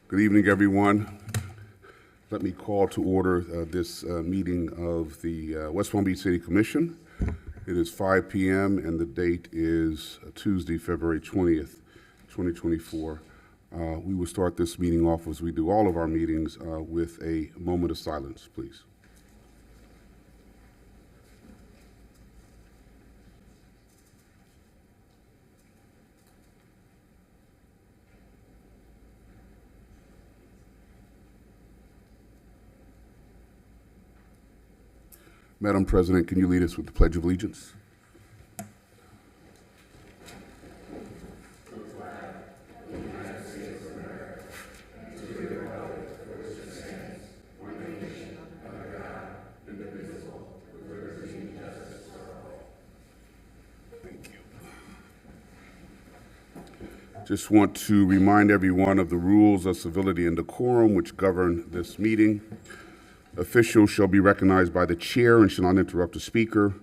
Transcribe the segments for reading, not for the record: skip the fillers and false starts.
Good evening, everyone. Let me call to order this meeting of the West Palm Beach City Commission. It is 5 p.m. and the date is Tuesday, February 20th, 2024. We will start this meeting off as we do all of our meetings with a moment of silence, please. Madam President, can you lead us with the Pledge of Allegiance? Thank you. Just want to remind everyone of the rules of civility and decorum which govern this meeting. Officials shall be recognized by the chair and shall not interrupt the speaker.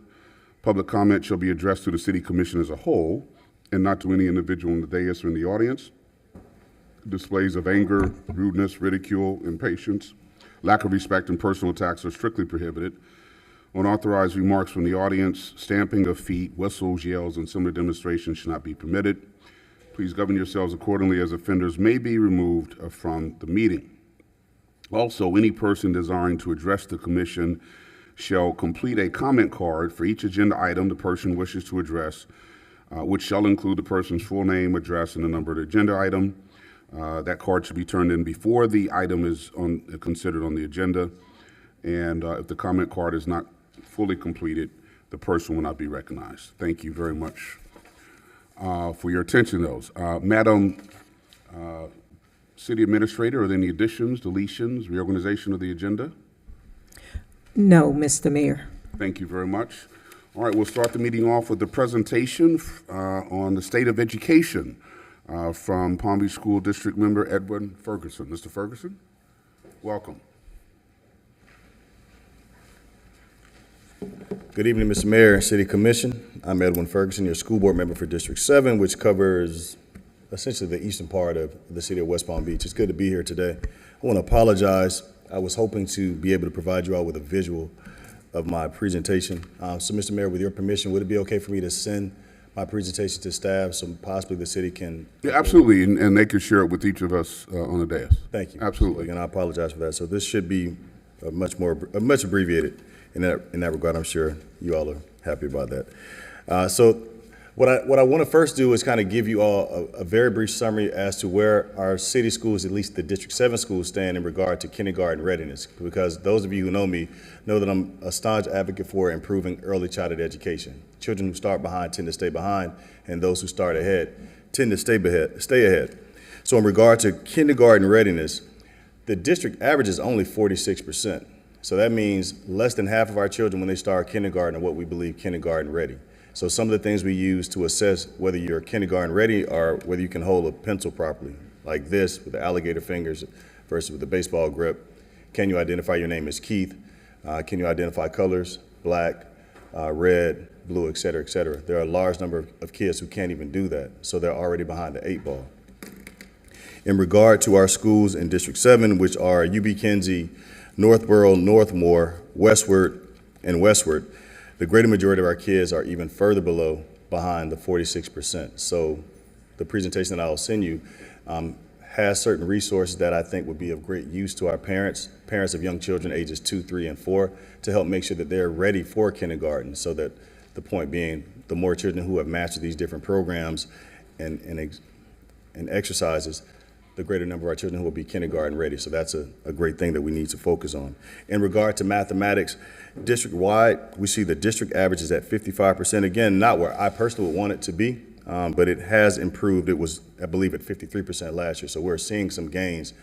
Public comment shall be addressed to the City Commission as a whole and not to any individual in the dais or in the audience. Displays of anger, rudeness, ridicule, impatience, lack of respect, and personal attacks are strictly prohibited. Unauthorized remarks from the audience, stamping of feet, whistles, yells, and similar demonstrations should not be permitted. Please govern yourselves accordingly, as offenders may be removed from the meeting. Also, any person desiring to address the commission shall complete a comment card for each agenda item the person wishes to address, which shall include the person's full name, address, and the number of the agenda item. That card should be turned in before the item is considered on the agenda. And if the comment card is not fully completed, the person will not be recognized. Thank you very much for your attention to those. Madam City Administrator, are there any additions, deletions, reorganization of the agenda? No, Mr. Mayor. Thank you very much. All right, we'll start the meeting off with the presentation on the state of education from Palm Beach School District member Edwin Ferguson. Mr. Ferguson, welcome. Good evening, Mr. Mayor and City Commission. I'm Edwin Ferguson, your school board member for District 7, which covers essentially the eastern part of the city of West Palm Beach. It's good to be here today. I want to apologize. I was hoping to be able to provide you all with a visual of my presentation. So, Mr. Mayor, with your permission, would it be okay for me to send my presentation to staff so possibly the city can? Yeah, absolutely, and they can share it with each of us on the dais. Thank you. Absolutely. And I apologize for that. So this should be much abbreviated in that regard. I'm sure you all are happy about that. So what I want to first do is kind of give you all a very brief summary as to where our city schools, at least the District 7 schools, stand in regard to kindergarten readiness. Because those of you who know me know that I'm a staunch advocate for improving early childhood education. Children who start behind tend to stay behind, and those who start ahead tend to stay ahead. So in regard to kindergarten readiness, the district average is only 46%. So that means less than half of our children when they start kindergarten are what we believe kindergarten ready. So some of the things we use to assess whether you're kindergarten ready are whether you can hold a pencil properly, like this with the alligator fingers versus with the baseball grip. Can you identify your name as Keith? Can you identify colors, black, red, blue, et cetera, et cetera? There are a large number of kids who can't even do that, so they're already behind the 8 ball. In regard to our schools in District 7, which are UB Kinsey, Northborough, Northmore, Westward, and Westward, the greater majority of our kids are even further behind the 46%. So the presentation that I'll send you has certain resources that I think would be of great use to our parents of young children ages 2, 3, and 4, to help make sure that they're ready for kindergarten. So that the point being, the more children who have mastered these different programs and exercises, the greater number of our children who will be kindergarten ready. So that's a great thing that we need to focus on. In regard to mathematics, district-wide, we see the district average is at 55%. Again, not where I personally would want it to be, but it has improved. It was, I believe, at 53% last year. So we're seeing some gains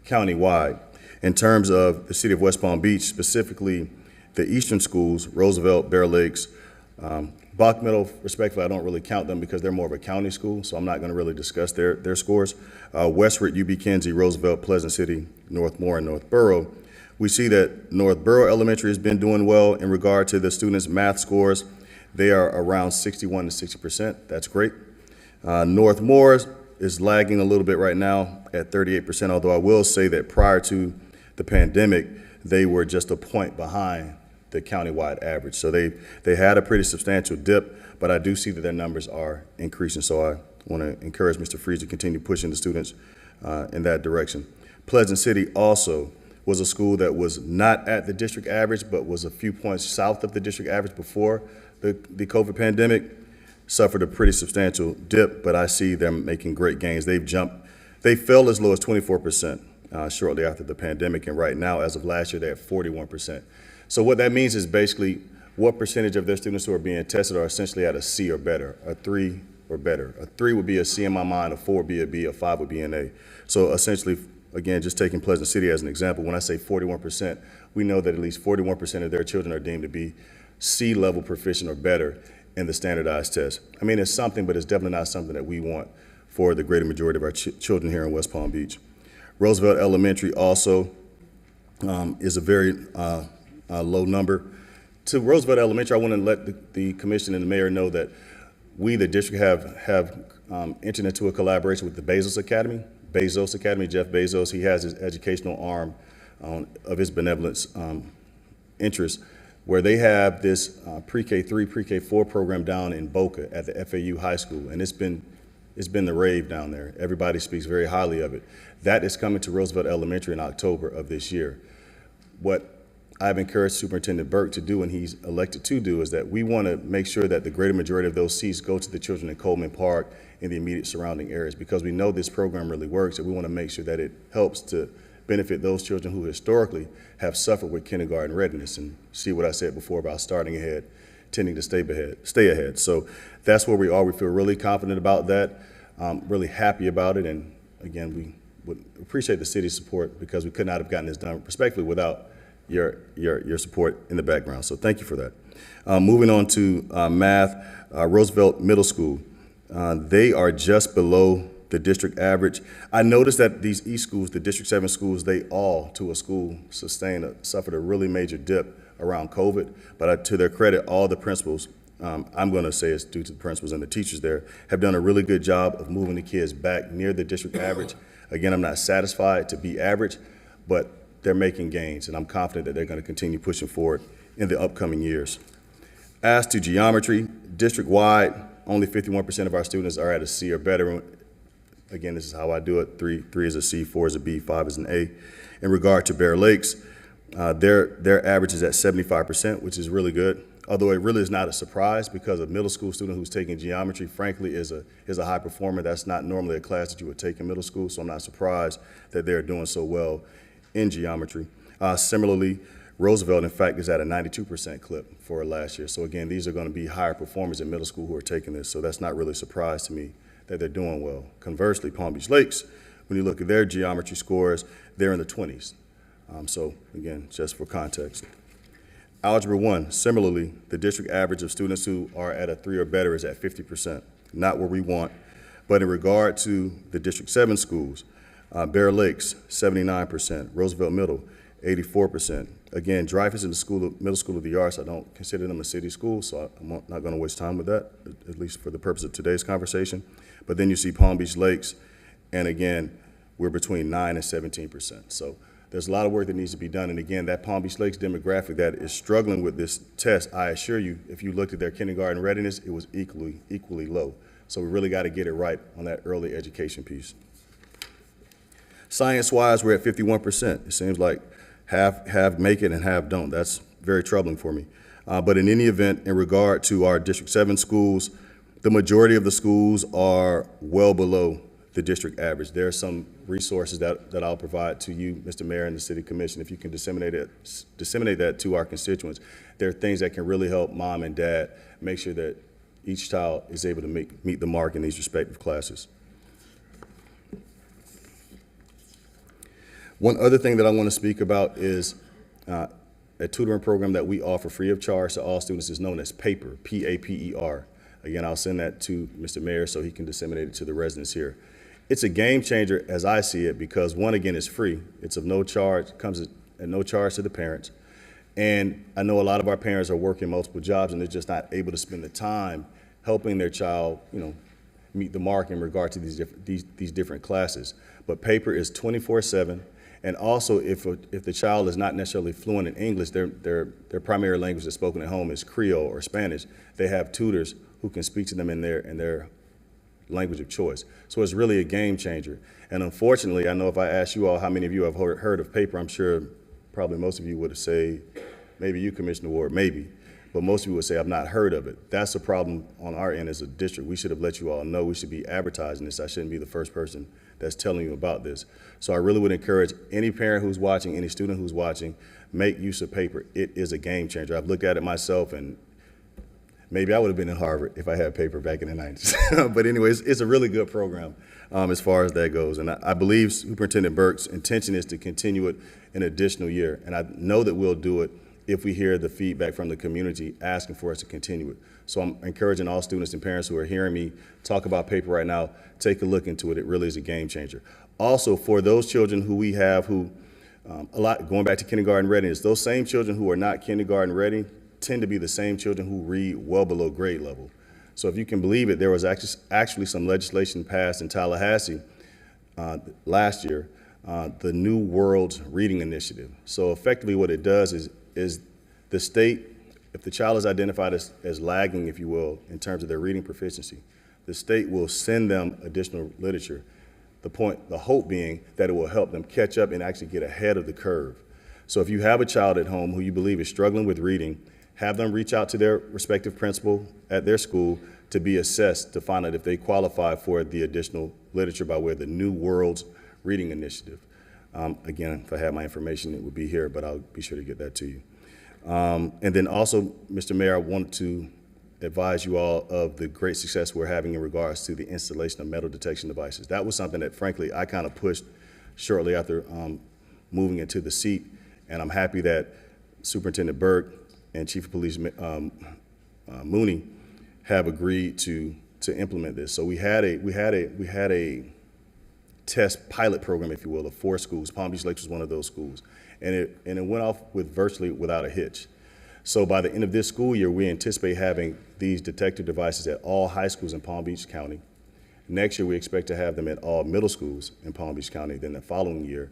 county-wide. In terms of the city of West Palm Beach, specifically the eastern schools, Roosevelt, Bear Lakes, Bach Middle, respectfully, I don't really count them because they're more of a county school, so I'm not going to really discuss their scores. Westward, UB Kinsey, Roosevelt, Pleasant City, Northmore, and Northborough. We see that Northborough Elementary has been doing well in regard to the students' math scores. They are around 61 to 60%. That's great. Northmore is lagging a little bit right now at 38%, although I will say that prior to the pandemic, they were just a point behind the countywide average. So they had a pretty substantial dip, but I do see that their numbers are increasing. So I want to encourage Mr. Freeze to continue pushing the students in that direction. Pleasant City also was a school that was not at the district average, but was a few points south of the district average before the COVID pandemic. Suffered a pretty substantial dip, but I see them making great gains. They fell as low as 24% shortly after the pandemic, and right now, as of last year, they're at 41%. So what that means is basically what percentage of their students who are being tested are essentially at a C or better, a 3 or better. A 3 would be a C in my mind, a 4 would be a B, a 5 would be an A. So essentially, again, just taking Pleasant City as an example, when I say 41%, we know that at least 41% of their children are deemed to be C-level proficient or better in the standardized test. I mean, it's something, but it's definitely not something that we want for the greater majority of our children here in West Palm Beach. Roosevelt Elementary also is a very low number. To Roosevelt Elementary, I want to let the commission and the mayor know that we, the district, have entered into a collaboration with the Bezos Academy, Jeff Bezos. He has his educational arm of his benevolence interests, where they have this pre-K3, pre-K4 program down in Boca at the FAU High School, and it's been the rave down there. Everybody speaks very highly of it. That is coming to Roosevelt Elementary in October of this year. What I've encouraged Superintendent Burke to do, and he's elected to do, is that we want to make sure that the greater majority of those seats go to the children in Coleman Park and the immediate surrounding areas, because we know this program really works, and we want to make sure that it helps to benefit those children who historically have suffered with kindergarten readiness, and see what I said before about starting ahead, tending to stay ahead. So that's where we are. We feel really confident about that, really happy about it, and again, we would appreciate the city's support, because we could not have gotten this done respectfully without your support in the background. So thank you for that. Moving on to math, Roosevelt Middle School. They are just below the district average. I noticed that these East schools, the District 7 schools, they all, to a school, suffered a really major dip around COVID. But to their credit, all the principals, I'm going to say it's due to the principals and the teachers there, have done a really good job of moving the kids back near the district average. Again, I'm not satisfied to be average, but they're making gains, and I'm confident that they're going to continue pushing forward in the upcoming years. As to geometry, district-wide, only 51% of our students are at a C or better. Again, this is how I do it. 3 is a C, 4 is a B, 5 is an A. In regard to Bear Lakes, their average is at 75%, which is really good. Although it really is not a surprise, because a middle school student who's taking geometry, frankly, is a high performer. That's not normally a class that you would take in middle school, so I'm not surprised that they're doing so well in geometry. Similarly, Roosevelt, in fact, is at a 92% clip for last year. So again, these are going to be higher performers in middle school who are taking this, so that's not really a surprise to me that they're doing well. Conversely, Palm Beach Lakes, when you look at their geometry scores, they're in the 20s. So again, just for context. Algebra 1, similarly, the district average of students who are at a 3 or better is at 50%, not where we want. But in regard to the District 7 schools, Bear Lakes, 79%, Roosevelt Middle, 84%. Again, Dreyfus is the Middle School of the Arts. I don't consider them a city school, so I'm not going to waste time with that, at least for the purpose of today's conversation. But then you see Palm Beach Lakes, and again, we're between 9 and 17%. So there's a lot of work that needs to be done. And again, that Palm Beach Lakes demographic that is struggling with this test, I assure you, if you looked at their kindergarten readiness, it was equally low. So we really got to get it right on that early education piece. Science-wise, we're at 51%. It seems like half make it and half don't. That's very troubling for me. But in any event, in regard to our District 7 schools, the majority of the schools are well below the district average. There are some resources that I'll provide to you, Mr. Mayor, and the City Commission, if you can disseminate that to our constituents. There are things that can really help mom and dad make sure that each child is able to meet the mark in these respective classes. One other thing that I want to speak about is a tutoring program that we offer free of charge to all students is known as PAPER, P-A-P-E-R. Again, I'll send that to Mr. Mayor so he can disseminate it to the residents here. It's a game changer as I see it, because one, again, is free. It's of no charge, comes at no charge to the parents. And I know a lot of our parents are working multiple jobs and they're just not able to spend the time helping their child, meet the mark in regard to these different classes. But paper is 24/7, and also if the child is not necessarily fluent in English, their primary language that's spoken at home is Creole or Spanish, they have tutors who can speak to them in their language of choice. So it's really a game changer. And unfortunately, I know if I asked you all how many of you have heard of paper, I'm sure probably most of you would say, maybe you, Commissioner Ward, maybe, but most of you would say, I've not heard of it. That's a problem on our end as a district. We should have let you all know. We should be advertising this. I shouldn't be the first person that's telling you about this. So I really would encourage any parent who's watching, any student who's watching, make use of paper. It is a game changer. I've looked at it myself, and maybe I would have been in Harvard if I had paper back in the 90s. But anyways, it's a really good program as far as that goes. And I believe Superintendent Burke's intention is to continue it an additional year. And I know that we'll do it if we hear the feedback from the community asking for us to continue it. So I'm encouraging all students and parents who are hearing me talk about paper right now, take a look into it. It really is a game changer. Also, for those children who we have going back to kindergarten readiness, those same children who are not kindergarten ready tend to be the same children who read well below grade level. So if you can believe it, there was actually some legislation passed in Tallahassee last year, the New World Reading Initiative. So effectively what it does is the state, if the child is identified as lagging, if you will, in terms of their reading proficiency, the state will send them additional literature. The hope being that it will help them catch up and actually get ahead of the curve. So if you have a child at home who you believe is struggling with reading, have them reach out to their respective principal at their school to be assessed to find out if they qualify for the additional literature by way of the New World Reading Initiative. Again, if I had my information, it would be here, but I'll be sure to get that to you. And then also, Mr. Mayor, I want to advise you all of the great success we're having in regards to the installation of metal detection devices. That was something that, frankly, I kind of pushed shortly after moving into the seat, and I'm happy that Superintendent Burke and Chief of Police Mooney have agreed to implement this. So we had a test pilot program, if you will, of 4 schools. Palm Beach Lakes was one of those schools, and it went off virtually without a hitch. So by the end of this school year, we anticipate having these detector devices at all high schools in Palm Beach County. Next year, we expect to have them at all middle schools in Palm Beach County. Then the following year,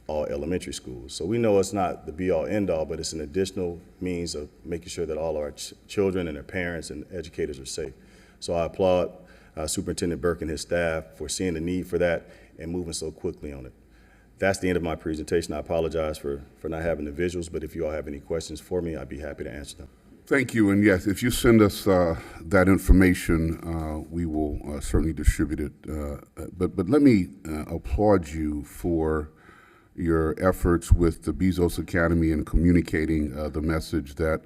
all elementary schools. So we know it's not the be-all, end-all, but it's an additional means of making sure that all our children and their parents and educators are safe. So I applaud Superintendent Burke and his staff for seeing the need for that and moving so quickly on it. That's the end of my presentation. I apologize for not having the visuals, but if you all have any questions for me, I'd be happy to answer them. Thank you, and yes, if you send us that information, we will certainly distribute it. But let me applaud you for your efforts with the Bezos Academy and communicating the message that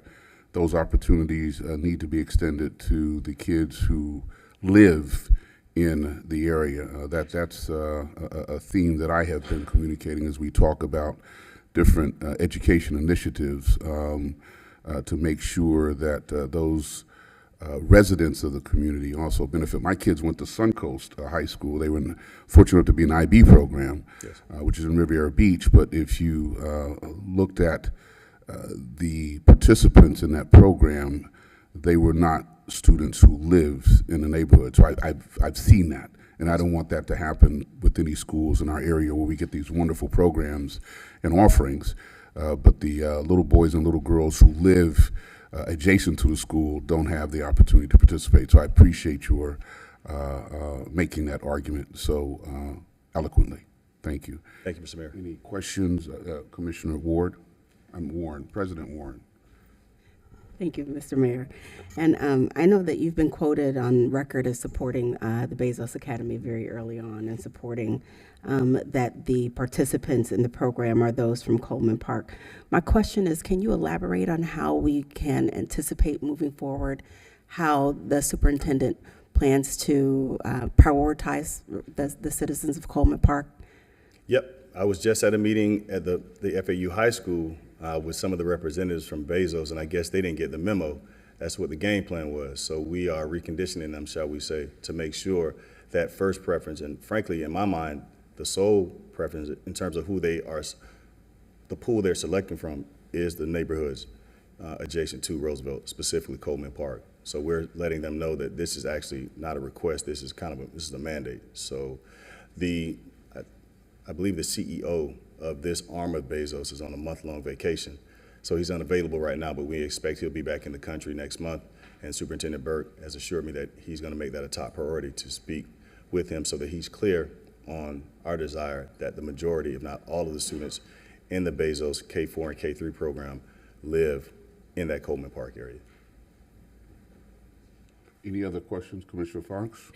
those opportunities need to be extended to the kids who live in the area. That's a theme that I have been communicating as we talk about different education initiatives to make sure that those residents of the community also benefit. My kids went to Suncoast High School. They were fortunate to be an IB program, yes, which is in Riviera Beach. But if you looked at the participants in that program, they were not students who lived in the neighborhood. So I've seen that, and I don't want that to happen with any schools in our area where we get these wonderful programs and offerings, but the little boys and little girls who live adjacent to the school don't have the opportunity to participate. So I appreciate your making that argument so eloquently. Thank you. Thank you, Mr. Mayor. Any questions, Commissioner Ward? I'm Warren, President Warren. Thank you, Mr. Mayor. And I know that you've been quoted on record as supporting the Bezos Academy very early on and supporting that the participants in the program are those from Coleman Park. My question is, can you elaborate on how we can anticipate moving forward, how the superintendent plans to prioritize the citizens of Coleman Park? Yep. I was just at a meeting at the FAU High School with some of the representatives from Bezos, and I guess they didn't get the memo. That's what the game plan was. So we are reconditioning them, shall we say, to make sure that first preference, and frankly, in my mind, the sole preference in terms of who they are, the pool they're selecting from is the neighborhoods adjacent to Roosevelt, specifically Coleman Park. So we're letting them know that this is actually not a request. This is this is a mandate. So I believe the CEO of this arm of Bezos is on a month-long vacation. So he's unavailable right now, but we expect he'll be back in the country next month. And Superintendent Burke has assured me that he's going to make that a top priority to speak with him so that he's clear on our desire that the majority, if not all of the students in the Bezos K4 and K3 program live in that Coleman Park area. Any other questions, Commissioner Fox?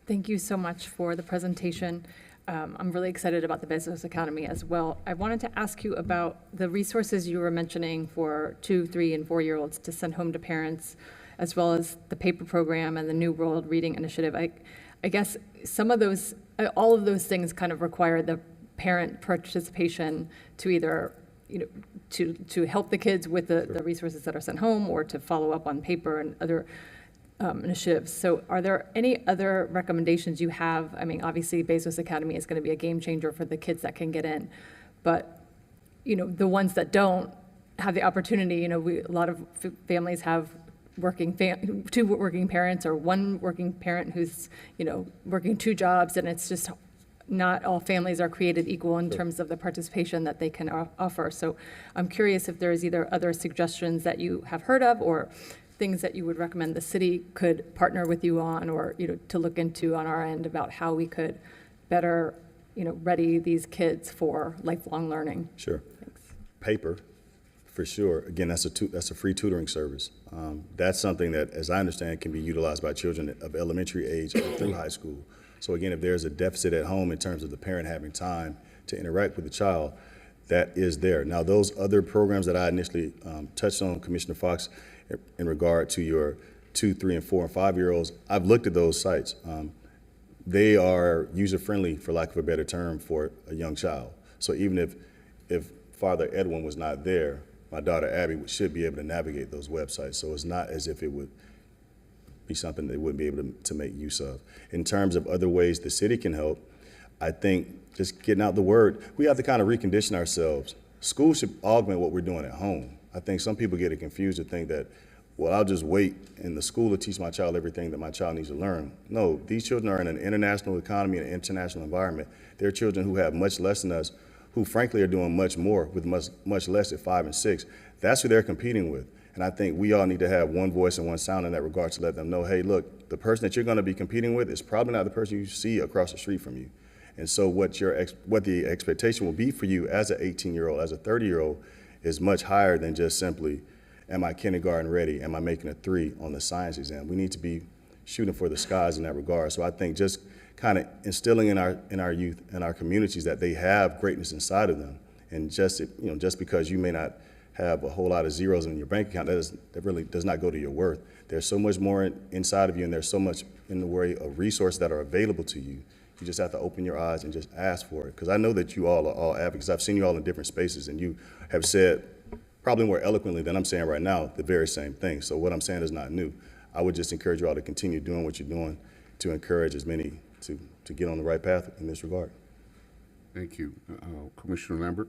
Thank you so much for the presentation. I'm really excited about the Bezos Academy as well. I wanted to ask you about the resources you were mentioning for 2, 3, and 4-year-olds to send home to parents, as well as the paper program and the New World Reading Initiative. I guess some of those, all of those things kind of require the parent participation to either, to help the kids with the resources that are sent home, or to follow up on paper and other initiatives. So are there any other recommendations you have? I mean, obviously Bezos Academy is going to be a game changer for the kids that can get in, but the ones that don't have the opportunity, a lot of families have two working parents, or one working parent who's working 2 jobs, and it's just not all families are created equal in terms of the participation that they can offer. So I'm curious if there's either other suggestions that you have heard of, or things that you would recommend the city could partner with you on, or to look into on our end about how we could better ready these kids for lifelong learning. Sure. Thanks. Paper, for sure. Again, that's a free tutoring service. That's something that, as I understand, can be utilized by children of elementary age through high school. So again, if there's a deficit at home in terms of the parent having time to interact with the child, that is there. Now, those other programs that I initially touched on, Commissioner Fox, in regard to your 2, 3, and 4, and 5-year-olds, I've looked at those sites. They are user-friendly, for lack of a better term, for a young child. So even if Father Edwin was not there, my daughter Abby should be able to navigate those websites. So it's not as if it would be something they wouldn't be able to make use of. In terms of other ways the city can help, I think just getting out the word, we have to kind of recondition ourselves. School should augment what we're doing at home. I think some people get it confused to think that, well, I'll just wait in the school to teach my child everything that my child needs to learn. No, these children are in an international economy and an international environment. They're children who have much less than us, who frankly are doing much more with much less at 5 and 6. That's who they're competing with. And I think we all need to have one voice and one sound in that regard to let them know, hey, look, the person that you're going to be competing with is probably not the person you see across the street from you. And so what the expectation will be for you as an 18-year-old, as a 30-year-old, is much higher than just simply, am I kindergarten ready? Am I making a 3 on the science exam? We need to be shooting for the skies in that regard. So I think just kind of instilling in our youth and our communities that they have greatness inside of them, and just because you may not have a whole lot of zeros in your bank account, that really does not go to your worth. There's so much more inside of you, and there's so much in the way of resources that are available to you. You just have to open your eyes and just ask for it. Because I know that you all are all advocates. I've seen you all in different spaces, and you have said, probably more eloquently than I'm saying right now, the very same thing. So what I'm saying is not new. I would just encourage you all to continue doing what you're doing to encourage as many to get on the right path in this regard. Thank you. Commissioner Lambert?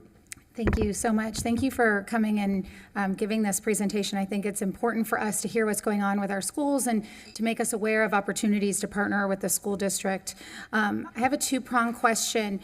Thank you so much. Thank you for coming and giving this presentation. I think it's important for us to hear what's going on with our schools and to make us aware of opportunities to partner with the school district. I have a 2-pronged question.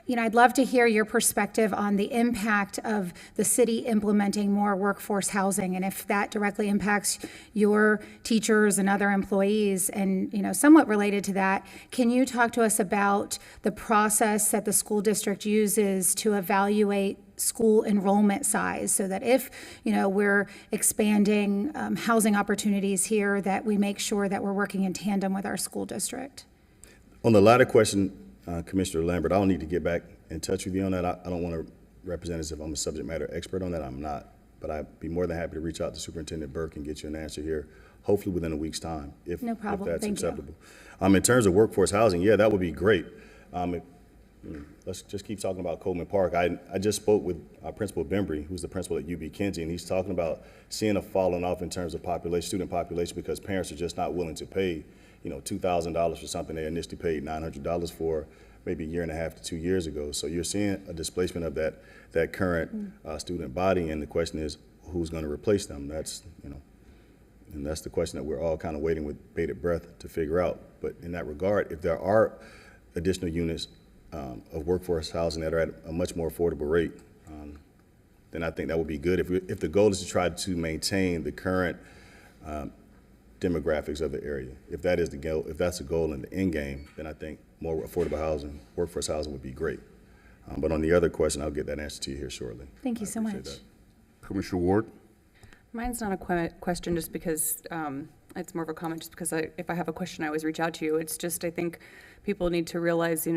I'd love to hear your perspective on the impact of the city implementing more workforce housing, and if that directly impacts your teachers and other employees. And, somewhat related to that, can you talk to us about the process that the school district uses to evaluate school enrollment size, so that if, we're expanding housing opportunities here, that we make sure that we're working in tandem with our school district? On the latter question, Commissioner Lambert, I'll need to get back in touch with you on that. I don't want to represent as if I'm a subject matter expert on that. I'm not. But I'd be more than happy to reach out to Superintendent Burke and get you an answer here, hopefully within a week's time, if No problem. that's Thank you. acceptable. In terms of workforce housing, yeah, that would be great. Let's just keep talking about Coleman Park. I just spoke with Principal Bembry, who's the principal at UB Kinsey, and he's talking about seeing a falling off in terms of student population, because parents are just not willing to pay $2,000 for something they initially paid $900 for maybe a year and a half to 2 years ago. So you're seeing a displacement of that current student body, and the question is, who's going to replace them? That's And that's the question that we're all kind of waiting with bated breath to figure out. But in that regard, if there are additional units of workforce housing that are at a much more affordable rate, then I think that would be good. If the goal is to try to maintain the current demographics of the area, if that is the goal, if that's the goal in the end game, then I think more affordable housing, workforce housing would be great. But on the other question, I'll get that answer to you here shortly. Thank you I so appreciate much. that. Commissioner Ward? Mine's not a question just because, it's more of a comment just because if I have a question, I always reach out to you. It's just, I think people need to realize,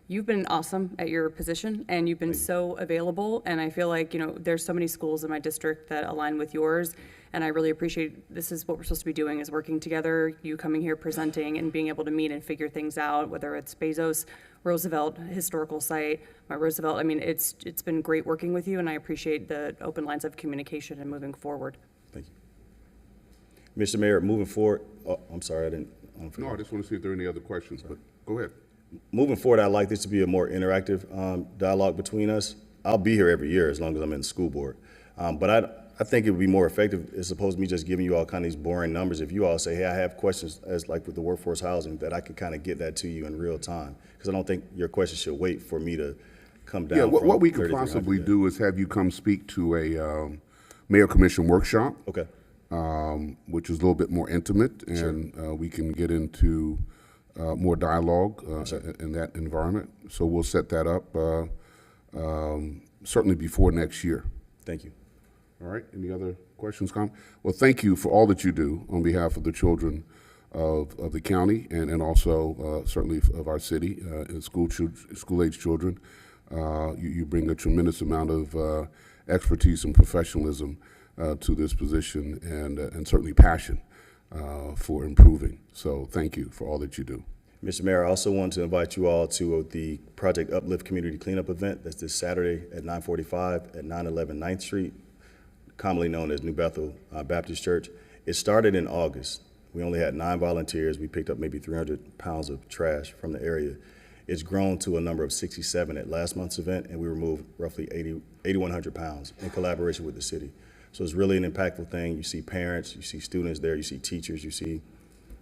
you've been awesome at your position and you've been so available. And I feel like, there's so many schools in my district that align with yours. And I really appreciate, this is what we're supposed to be doing, is working together, you coming here presenting and being able to meet and figure things out, whether it's Bezos, Roosevelt Historical Site, my Roosevelt. I mean, it's been great working with you, and I appreciate the open lines of communication and moving forward. Thank you. Mr. Mayor, moving forward, I'm sorry, I didn't. No, I just want to see if there are any other questions, but go ahead. Moving forward, I'd like this to be a more interactive dialogue between us. I'll be here every year as long as I'm in the school board. But I think it would be more effective as opposed to me just giving you all kind of these boring numbers. If you all say, hey, I have questions, as like with the workforce housing, that I could kind of get that to you in real time. Because I don't think your question should wait for me to come down. Yeah, from what we could 3,300 possibly to- do is have you come speak to a mayor commission workshop. Okay. Which is a little bit more intimate, and we can get into more dialogue in that environment. So we'll set that up certainly before next year. Thank you. All right, any other questions, comments? Well, thank you for all that you do on behalf of the children of the county and also certainly of our city and school-age children. You bring a tremendous amount of expertise and professionalism to this position and certainly passion for improving. So thank you for all that you do. Mr. Mayor, I also want to invite you all to the Project Uplift Community Cleanup event. That's this Saturday at 9:45 at 911 9th Street, commonly known as New Bethel Baptist Church. It started in August. We only had 9 volunteers. We picked up maybe 300 pounds of trash from the area. It's grown to a number of 67 at last month's event, and we removed roughly 8,100 pounds in collaboration with the city. So it's really an impactful thing. You see parents, you see students there, you see teachers, you see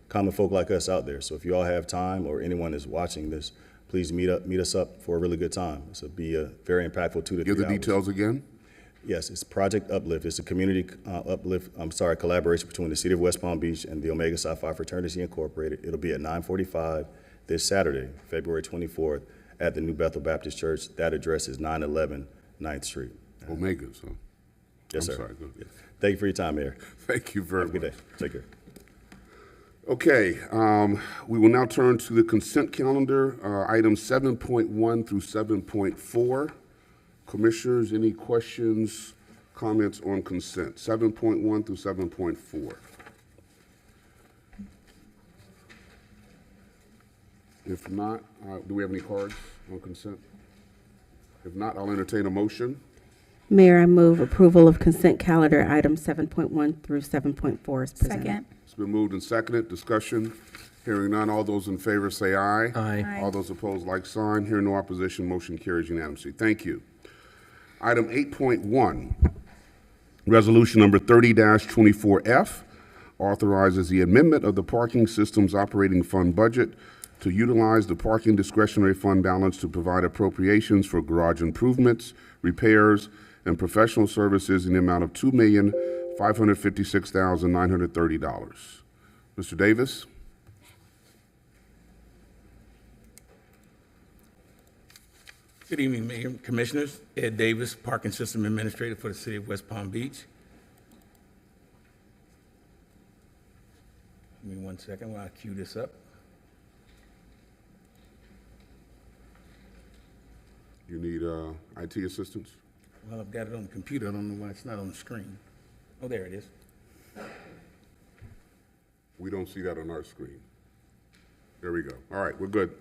common folk like us out there. So if you all have time or anyone is watching this, please meet us up for a really good time. This will be a very impactful 2 to 3 Give the hours. details again. Yes, it's Project Uplift. It's a community collaboration between the City of West Palm Beach and the Omega Psi Phi Fraternity Incorporated. It'll be at 9:45 this Saturday, February 24th, at the New Bethel Baptist Church. That address is 911 9th Street. Omegas, huh? Yes, I'm sir. sorry, go ahead. Yeah. Thank you for your time, Mayor. Thank you very Have a much. good day. Take care. Okay, we will now turn to the consent calendar, items 7.1 through 7.4. Commissioners, any questions, comments on consent? 7.1 through 7.4. If not, do we have any cards on consent? If not, I'll entertain a motion. Mayor, I move approval of consent calendar items 7.1 through 7.4 is presented. Second. It's been moved and seconded. Discussion. Hearing none. All those in favor say aye. Aye. All those opposed, like sign. Hearing no opposition, motion carries unanimously. Thank you. Item 8.1, resolution number 30-24F, authorizes the amendment of the Parking Systems Operating Fund budget to utilize the parking discretionary fund balance to provide appropriations for garage improvements, repairs, and professional services in the amount of $2,556,930. Mr. Davis? Good evening, Mayor, Commissioners. Ed Davis, Parking System Administrator for the City of West Palm Beach. Give me 1 second while I cue this up. You need IT assistance? Well, I've got it on the computer. I don't know why it's not on the screen. Oh, there it is. We don't see that on our screen. There we go. All right, we're good.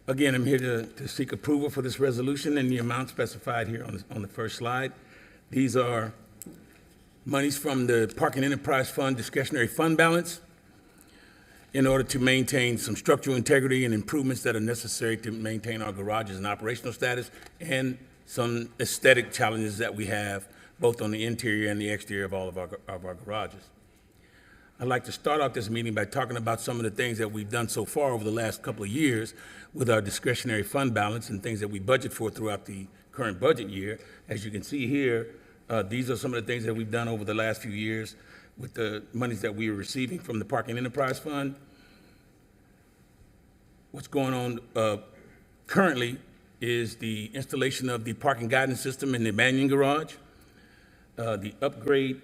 Again, I'm here to seek approval for this resolution and the amount specified here on the first slide. These are monies from the Parking Enterprise Fund discretionary fund balance in order to maintain some structural integrity and improvements that are necessary to maintain our garages and operational status and some aesthetic challenges that we have both on the interior and the exterior of all of our garages. I'd like to start off this meeting by talking about some of the things that we've done so far over the last couple of years with our discretionary fund balance and things that we budget for throughout the current budget year. As you can see here, these are some of the things that we've done over the last few years with the monies that we are receiving from the Parking Enterprise Fund. What's going on currently is the installation of the parking guidance system in the Banyan Garage, the upgrade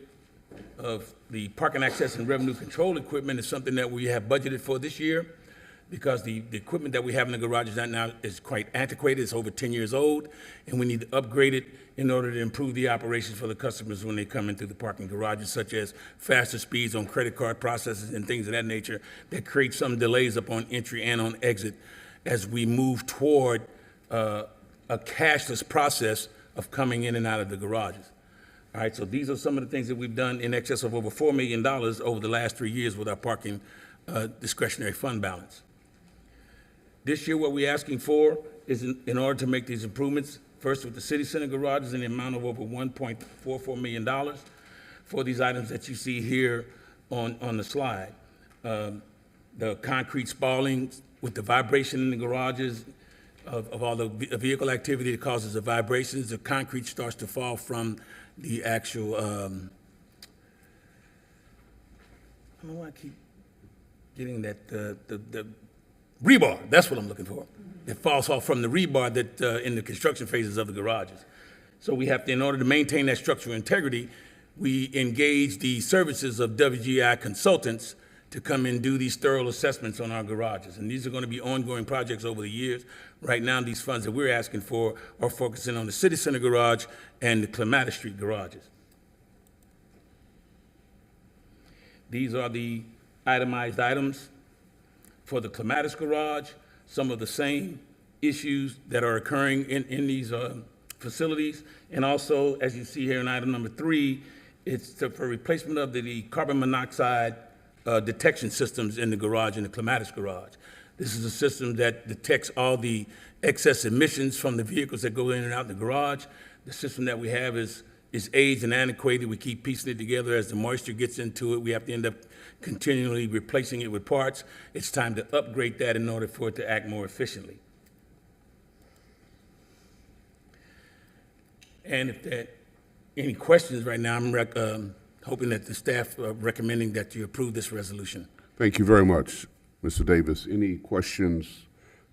of the parking access and revenue control equipment is something that we have budgeted for this year because the equipment that we have in the garages right now is quite antiquated. It's over 10 years old, and we need to upgrade it in order to improve the operations for the customers when they come into the parking garages, such as faster speeds on credit card processes and things of that nature that create some delays upon entry and on exit as we move toward a cashless process of coming in and out of the garages. All right, so these are some of the things that we've done in excess of over $4 million over the last 3 years with our parking discretionary fund balance. This year, what we're asking for is in order to make these improvements, first with the city center garages in the amount of over $1.44 million for these items that you see here on the slide. The concrete spalling with the vibration in the garages of all the vehicle activity that causes the vibrations, the concrete starts to fall from the actual, I don't know why I keep getting that, the rebar, that's what I'm looking for. It falls off from the rebar that in the construction phases of the garages. So we have to, in order to maintain that structural integrity, we engage the services of WGI consultants to come and do these thorough assessments on our garages. And these are going to be ongoing projects over the years. Right now, these funds that we're asking for are focusing on the City Center garage and the Clematis Street garages. These are the itemized items for the Clematis garage, some of the same issues that are occurring in these facilities. And also, as you see here in item number 3, it's for replacement of the carbon monoxide detection systems in the garage, in the Clematis garage. This is a system that detects all the excess emissions from the vehicles that go in and out the garage. The system that we have is aged and antiquated. We keep piecing it together as the moisture gets into it. We have to end up continually replacing it with parts. It's time to upgrade that in order for it to act more efficiently. And if there are any questions right now, I'm hoping that the staff are recommending that you approve this resolution. Thank you very much, Mr. Davis. Any questions,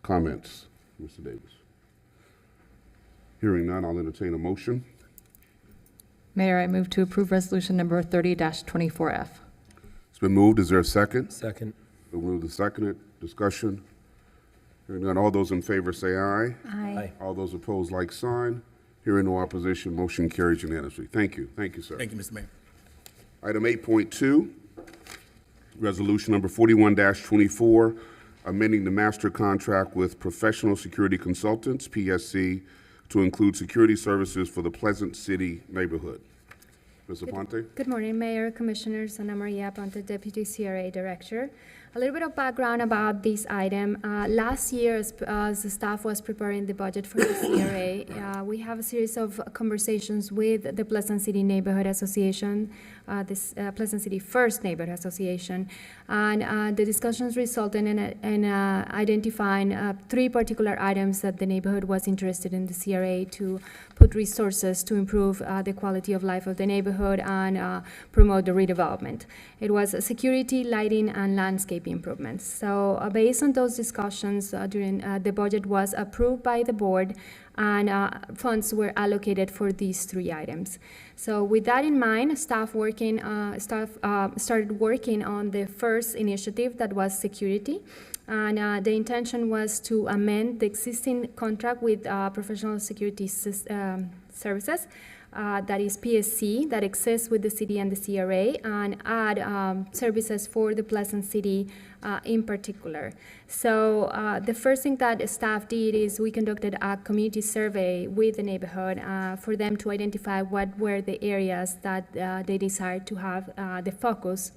comments, Mr. Davis? Hearing none, I'll entertain a motion. Mayor, I move to approve resolution number 30-24F. It's been moved. Is there a second? Second. Been moved and seconded. Discussion. Hearing none, all those in favor say aye. Aye. All those opposed, like sign. Hearing no opposition, motion carries unanimously. Thank you. Thank you, sir. Thank you, Mr. Mayor. Item 8.2, resolution number 41-24, amending the master contract with Professional Security Consultants, PSC, to include security services for the Pleasant City neighborhood. Ms. Aponte? Good morning, Mayor, Commissioners. Ana Maria Aponte, Deputy CRA Director. A little bit of background about this item. Last year, as the staff was preparing the budget for the CRA, we have a series of conversations with the Pleasant City Neighborhood Association, this Pleasant City First Neighborhood Association, and the discussions resulted in identifying 3 particular items that the neighborhood was interested in the CRA to put resources to improve the quality of life of the neighborhood and promote the redevelopment. It was security, lighting, and landscape improvements. So based on those discussions during the budget was approved by the board and funds were allocated for these 3 items. So with that in mind, staff started working on the first initiative that was security. And the intention was to amend the existing contract with Professional Security Services, that is PSC, that exists with the city and the CRA, and add services for the Pleasant City in particular. So the first thing that staff did is we conducted a community survey with the neighborhood for them to identify what were the areas that they desired to have the focus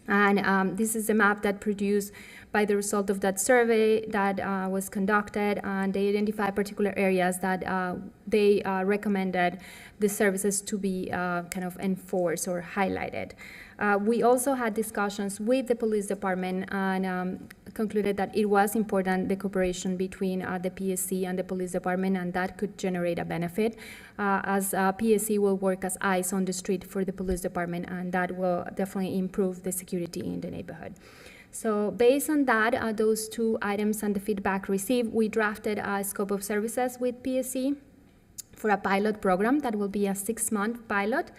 And this is a map that produced by the result of that survey that was conducted, and they identified particular areas that they recommended the services to be kind of enforced or highlighted. We also had discussions with the police department and concluded that it was important, the cooperation between the PSC and the police department, and that could generate a benefit, as PSC will work as eyes on the street for the police department, and that will definitely improve the security in the neighborhood. So based on that, those two items and the feedback received, we drafted a scope of services with PSC for a pilot program that will be a 6-month pilot,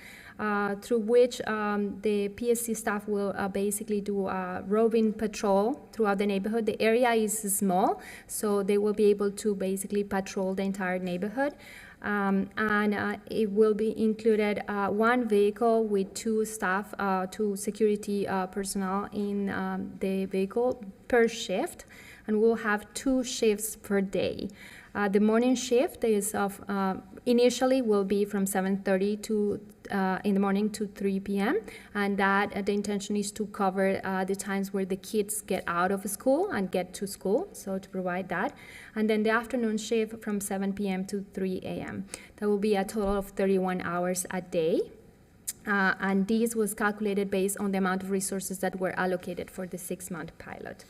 through which the PSC staff will basically do a roving patrol throughout the neighborhood. The area is small, so they will be able to basically patrol the entire neighborhood. And it will be included one vehicle with 2 staff, 2 security personnel in the vehicle per shift, and we'll have 2 shifts per day. The morning shift is initially will be from 7:30 to in the morning to 3 p.m. and that the intention is to cover the times where the kids get out of school and get to school, so to provide that. And then the afternoon shift from 7 p.m. to 3 a.m. That will be a total of 31 hours a day. And this was calculated based on the amount of resources that were allocated for the 6-month pilot.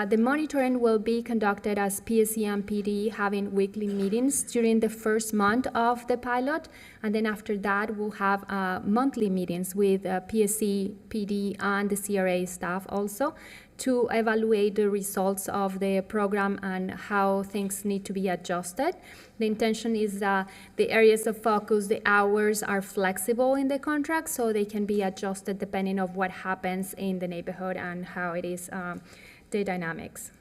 The monitoring will be conducted as PSC and PD having weekly meetings during the first month of the pilot, and then after that we'll have monthly meetings with PSC, PD, and the CRA staff also to evaluate the results of the program and how things need to be adjusted. The intention is that the areas of focus, the hours are flexible in the contract, so they can be adjusted depending on what happens in the neighborhood and how it is the dynamics.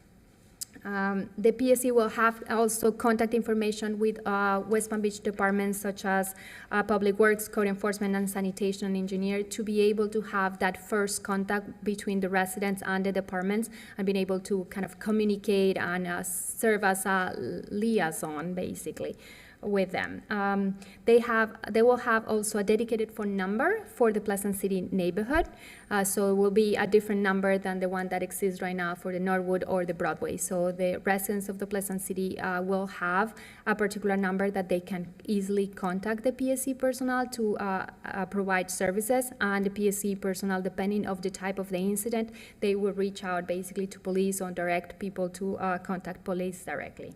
The PSC will have also contact information with West Palm Beach departments such as Public Works, Code Enforcement, and Sanitation and Engineer to be able to have that first contact between the residents and the departments and being able to kind of communicate and serve as a liaison, basically, with them. They will have also a dedicated phone number for the Pleasant City neighborhood, so it will be a different number than the one that exists right now for the Norwood or the Broadway. So the residents of the Pleasant City will have a particular number that they can easily contact the PSC personnel to provide services, and the PSC personnel, depending of the type of the incident, they will reach out basically to police or direct people to contact police directly.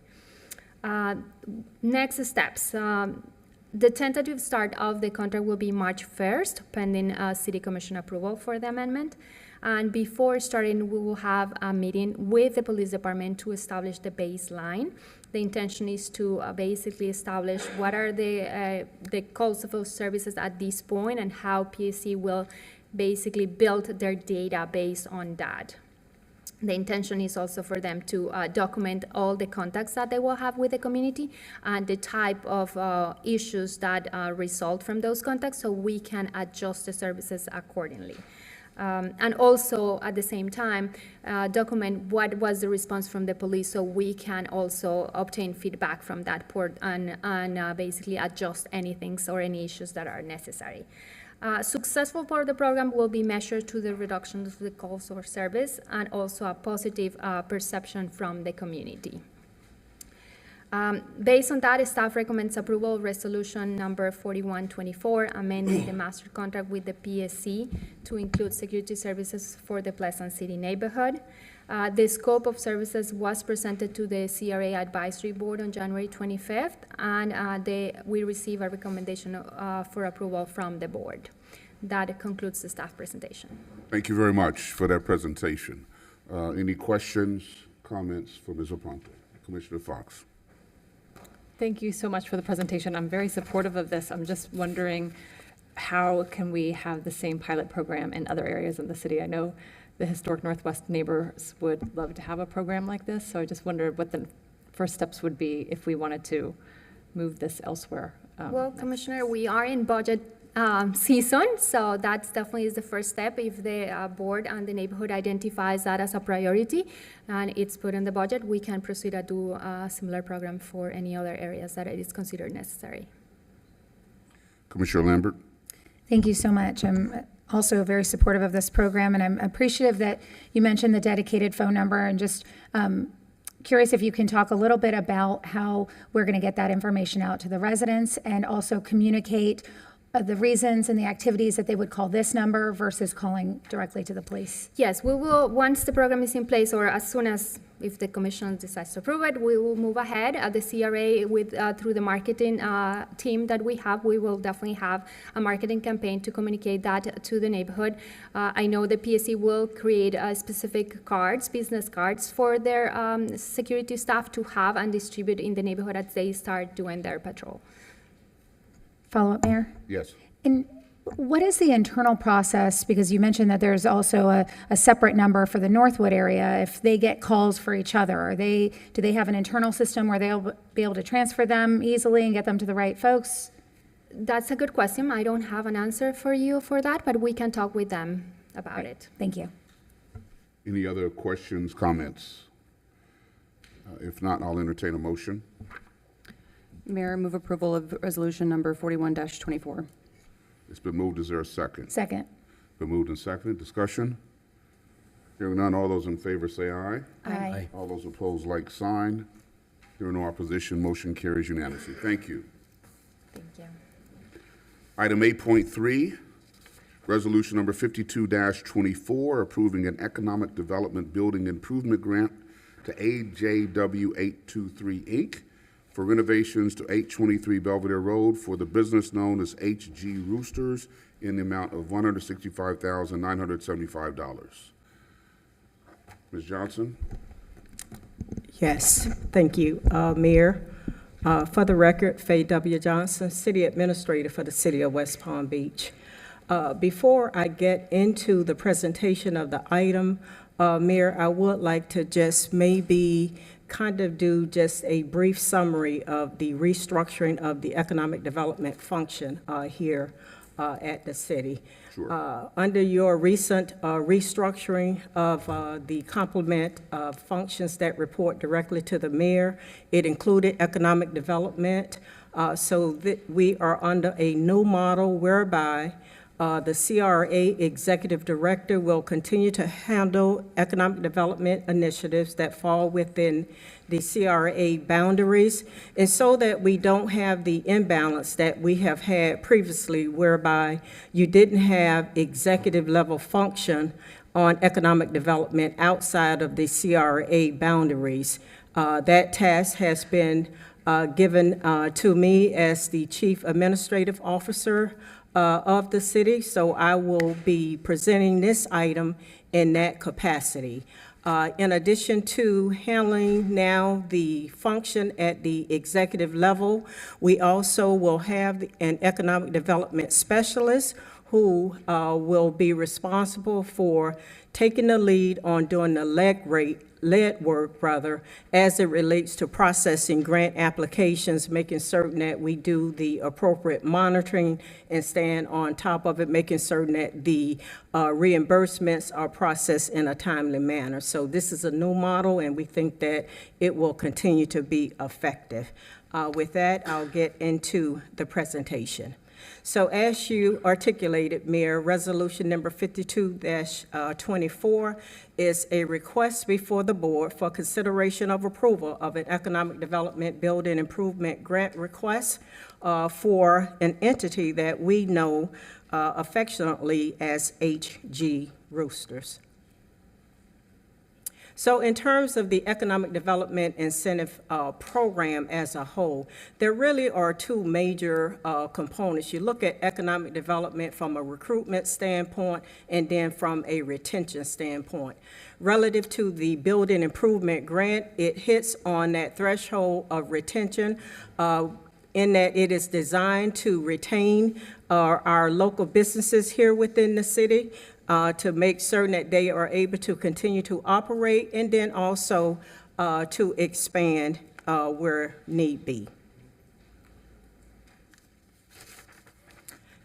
Next steps. The tentative start of the contract will be March 1st, pending City Commission approval for the amendment. And before starting, we will have a meeting with the police department to establish the baseline. The intention is to basically establish what are the calls of services at this point and how PSC will basically build their data based on that. The intention is also for them to document all the contacts that they will have with the community and the type of issues that result from those contacts, so we can adjust the services accordingly. And also, at the same time, document what was the response from the police, so we can also obtain feedback from that port and basically adjust anything or any issues that are necessary. Successful part of the program will be measured to the reduction of the calls for service and also a positive perception from the community. Based on that, staff recommends approval of resolution number 4124, amending the master contract with the PSC to include security services for the Pleasant City neighborhood. The scope of services was presented to the CRA Advisory Board on January 25th, and we received a recommendation for approval from the board. That concludes the staff presentation. Thank you very much for that presentation. Any questions, comments for Ms. Aponte? Commissioner Fox. Thank you so much for the presentation. I'm very supportive of this. I'm just wondering, how can we have the same pilot program in other areas of the city? I know the Historic Northwest neighbors would love to have a program like this, so I just wondered what the first steps would be if we wanted to move this elsewhere. Well, Commissioner, we are in budget season, so that's definitely is the first step. If the board and the neighborhood identifies that as a priority and it's put in the budget, we can proceed to do a similar program for any other areas that it is considered necessary. Commissioner Lambert. Thank you so much. I'm also very supportive of this program, and I'm appreciative that you mentioned the dedicated phone number, and just curious if you can talk a little bit about how we're going to get that information out to the residents and also communicate the reasons and the activities that they would call this number versus calling directly to the police. Yes, we will, once the program is in place, or as soon as, if the commission decides to approve it, we will move ahead at the CRA with, through the marketing team that we have. We will definitely have a marketing campaign to communicate that to the neighborhood. I know the PSC will create specific cards, business cards, for their security staff to have and distribute in the neighborhood as they start doing their patrol. Follow-up, Mayor? Yes. And what is the internal process? Because you mentioned that there's also a separate number for the Northwood area. If they get calls for each other, do they have an internal system where they'll be able to transfer them easily and get them to the right folks? That's a good question. I don't have an answer for you for that, but we can talk with them about it. Thank you. Any other questions, comments? If not, I'll entertain a motion. Mayor, move approval of resolution number 41-24. It's been moved. Is there a second? Second. Been moved and seconded. Discussion? Hearing none, all those in favor say aye. Aye. All those opposed, like sign. Hearing no opposition, motion carries unanimously. Thank you. Thank you. Item 8.3, resolution number 52-24, approving an economic development building improvement grant to AJW 823 Inc. for renovations to 823 Belvedere Road for the business known as HG Roosters in the amount of $165,975. Ms. Johnson? Yes, thank you, Mayor. For the record, Faye W. Johnson, City Administrator for the City of West Palm Beach. Before I get into the presentation of the item, Mayor, I would like to just maybe kind of do just a brief summary of the restructuring of the economic development function here at the city. Sure. Under your recent restructuring of the complement of functions that report directly to the mayor, it included economic development, so that we are under a new model whereby the CRA Executive Director will continue to handle economic development initiatives that fall within the CRA boundaries, and so that we don't have the imbalance that we have had previously, whereby you didn't have executive level function on economic development outside of the CRA boundaries. That task has been given to me as the Chief Administrative Officer of the city, so I will be presenting this item in that capacity. In addition to handling now the function at the executive level, we also will have an economic development specialist who will be responsible for taking the lead on doing the lead work, as it relates to processing grant applications, making certain that we do the appropriate monitoring and stand on top of it, making certain that the reimbursements are processed in a timely manner. So this is a new model, and we think that it will continue to be effective. With that, I'll get into the presentation. So as you articulated, Mayor, resolution number 52-24 is a request before the board for consideration of approval of an economic development building improvement grant request for an entity that we know affectionately as HG Roosters. So in terms of the Economic Development Incentive Program as a whole, there really are two major components. You look at economic development from a recruitment standpoint and then from a retention standpoint. Relative to the Building Improvement Grant, it hits on that threshold of retention in that it is designed to retain our local businesses here within the city, to make certain that they are able to continue to operate, and then also to expand where need be.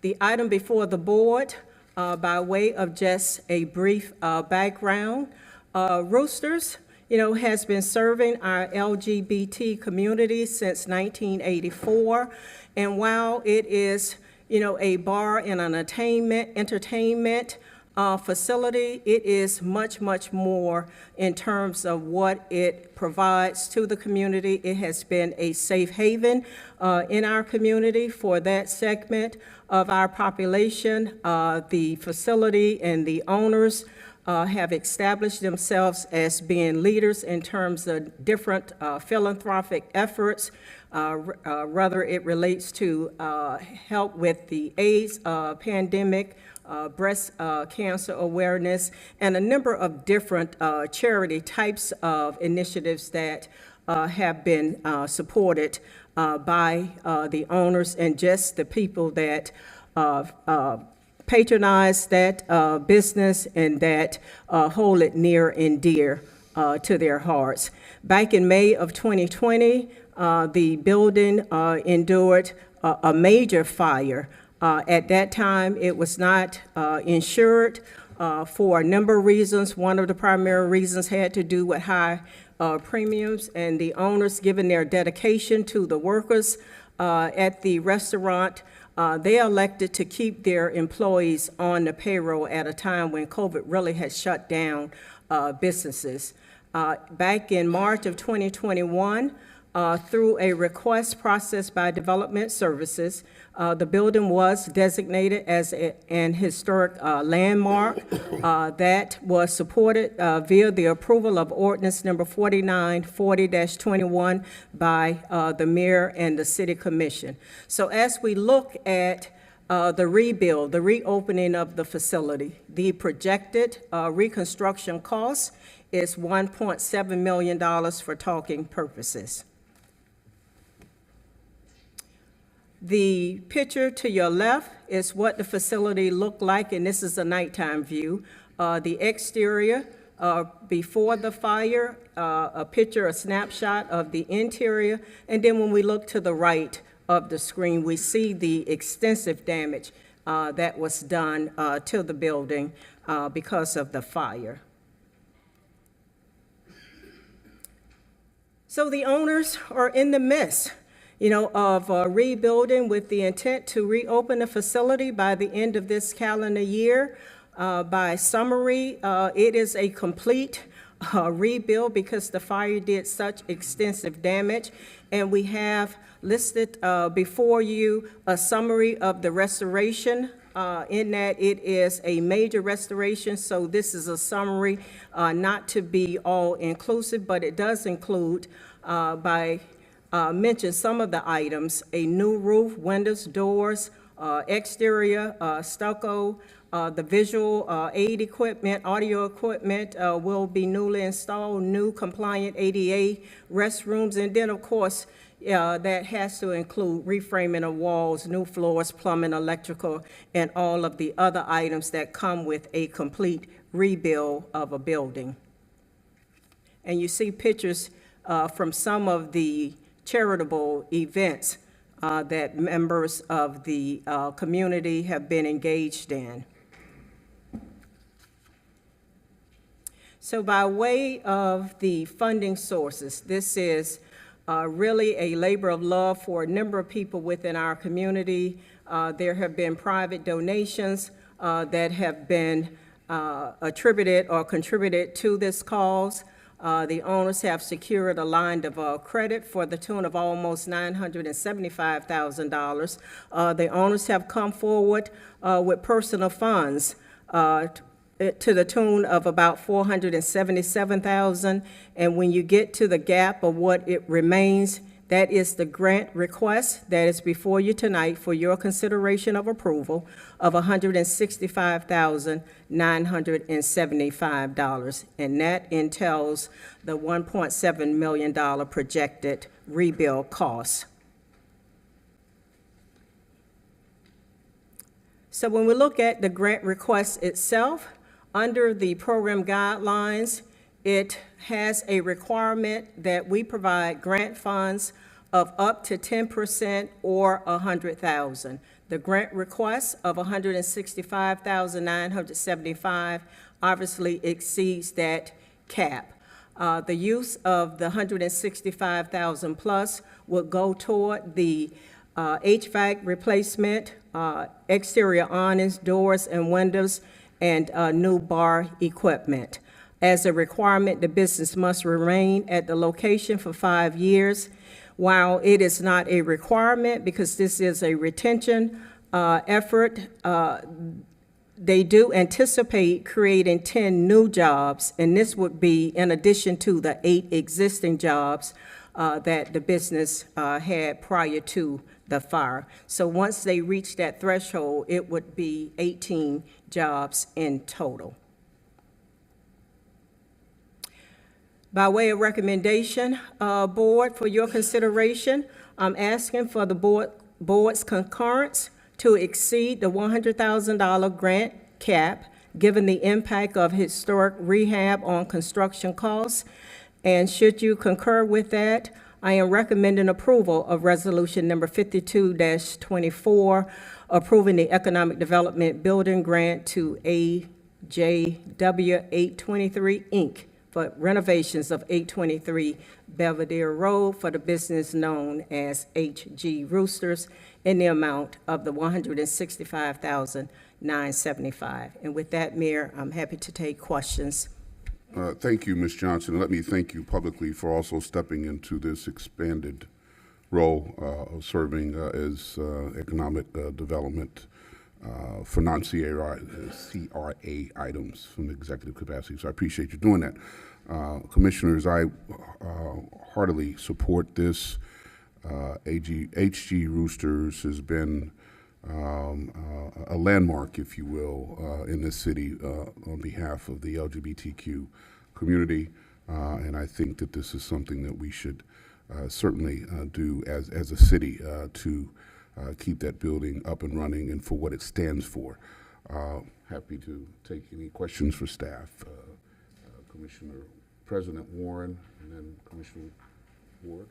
The item before the board, by way of just a brief background, Roosters, has been serving our LGBT community since 1984, and while it is a bar and an entertainment facility. It is much, much more in terms of what it provides to the community. It has been a safe haven in our community for that segment of our population. The facility and the owners have established themselves as being leaders in terms of different philanthropic efforts, whether it relates to help with the AIDS pandemic, breast cancer awareness, and a number of different charity types of initiatives that have been supported by the owners and just the people that patronize that business and that hold it near and dear to their hearts. Back in May of 2020, the building endured a major fire. At that time, it was not insured for a number of reasons. One of the primary reasons had to do with high premiums, and the owners, given their dedication to the workers at the restaurant, they elected to keep their employees on the payroll at a time when COVID really had shut down businesses. Back in March of 2021, through a request processed by Development Services, the building was designated as an historic landmark that was supported via the approval of ordinance number 4940-21 by the mayor and the city commission. So as we look at the rebuild, the reopening of the facility, the projected reconstruction cost is $1.7 million for talking purposes. The picture to your left is what the facility looked like, and this is a nighttime view. The exterior before the fire, a snapshot of the interior, and then when we look to the right of the screen, we see the extensive damage that was done to the building because of the fire. So the owners are in the midst of rebuilding with the intent to reopen the facility by the end of this calendar year. By summary, it is a complete rebuild because the fire did such extensive damage. And we have listed before you a summary of the restoration in that it is a major restoration. So this is a summary, not to be all inclusive, but it does include mention some of the items: a new roof, windows, doors, exterior, stucco, the visual aid equipment, audio equipment will be newly installed, new compliant ADA restrooms, and then of course that has to include reframing of walls, new floors, plumbing, electrical, and all of the other items that come with a complete rebuild of a building. And you see pictures from some of the charitable events that members of the community have been engaged in. So by way of the funding sources, this is really a labor of love for a number of people within our community. There have been private donations that have been attributed or contributed to this cause. The owners have secured a line of credit for the tune of almost $975,000. The owners have come forward with personal funds to the tune of about $477,000. And when you get to the gap of what it remains, that is the grant request that is before you tonight for your consideration of approval of $165,975. And that entails the $1.7 million projected rebuild cost. So when we look at the grant request itself, under the program guidelines, it has a requirement that we provide grant funds of up to 10% or $100,000. The grant request of $165,975 obviously exceeds that cap. The use of the $165,000 plus would go toward the HVAC replacement, exterior awnings, doors and windows, and new bar equipment. As a requirement, the business must remain at the location for 5 years. While it is not a requirement, because this is a retention effort, they do anticipate creating 10 new jobs, and this would be in addition to the 8 existing jobs that the business had prior to the fire. So once they reach that threshold, it would be 18 jobs in total. By way of recommendation, Board, for your consideration, I'm asking for the board's concurrence to exceed the $100,000 grant cap, given the impact of historic rehab on construction costs. And should you concur with that, I am recommending approval of Resolution Number 52-24, approving the Economic Development Building Grant to AJW 823 Inc. for renovations of 823 Belvedere Road for the business known as HG Roosters in the amount of the $165,975. And with that, Mayor, I'm happy to take questions. Thank you, Ms. Johnson. Let me thank you publicly for also stepping into this expanded role of serving as economic development for non-CRA items from the executive capacity. So I appreciate you doing that. Commissioners, I heartily support this. HG Roosters has been a landmark, if you will, in this city on behalf of the LGBTQ community, and I think that this is something that we should certainly do as a city to keep that building up and running and for what it stands for. Happy to take any questions for staff. Commissioner President Warren, and then Commissioner Ward.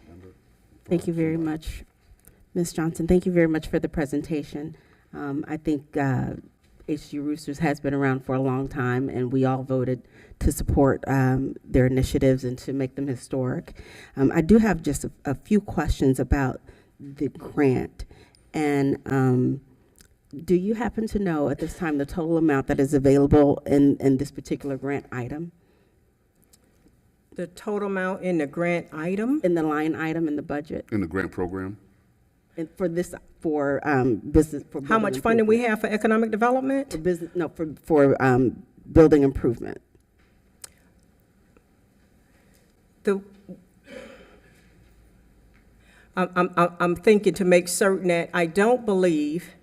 Member. Thank you very much, Ms. Johnson. Thank you very much for the presentation. I think HG Roosters has been around for a long time, and we all voted to support their initiatives and to make them historic. I do have just a few questions about the grant. And do you happen to know at this time the total amount that is available in this particular grant item? The total amount in the grant item? In the line item in the budget? In the grant program? And for this, for business, for How much funding we have for economic development? For business, no, for building improvement. I'm thinking to make certain that I don't believe,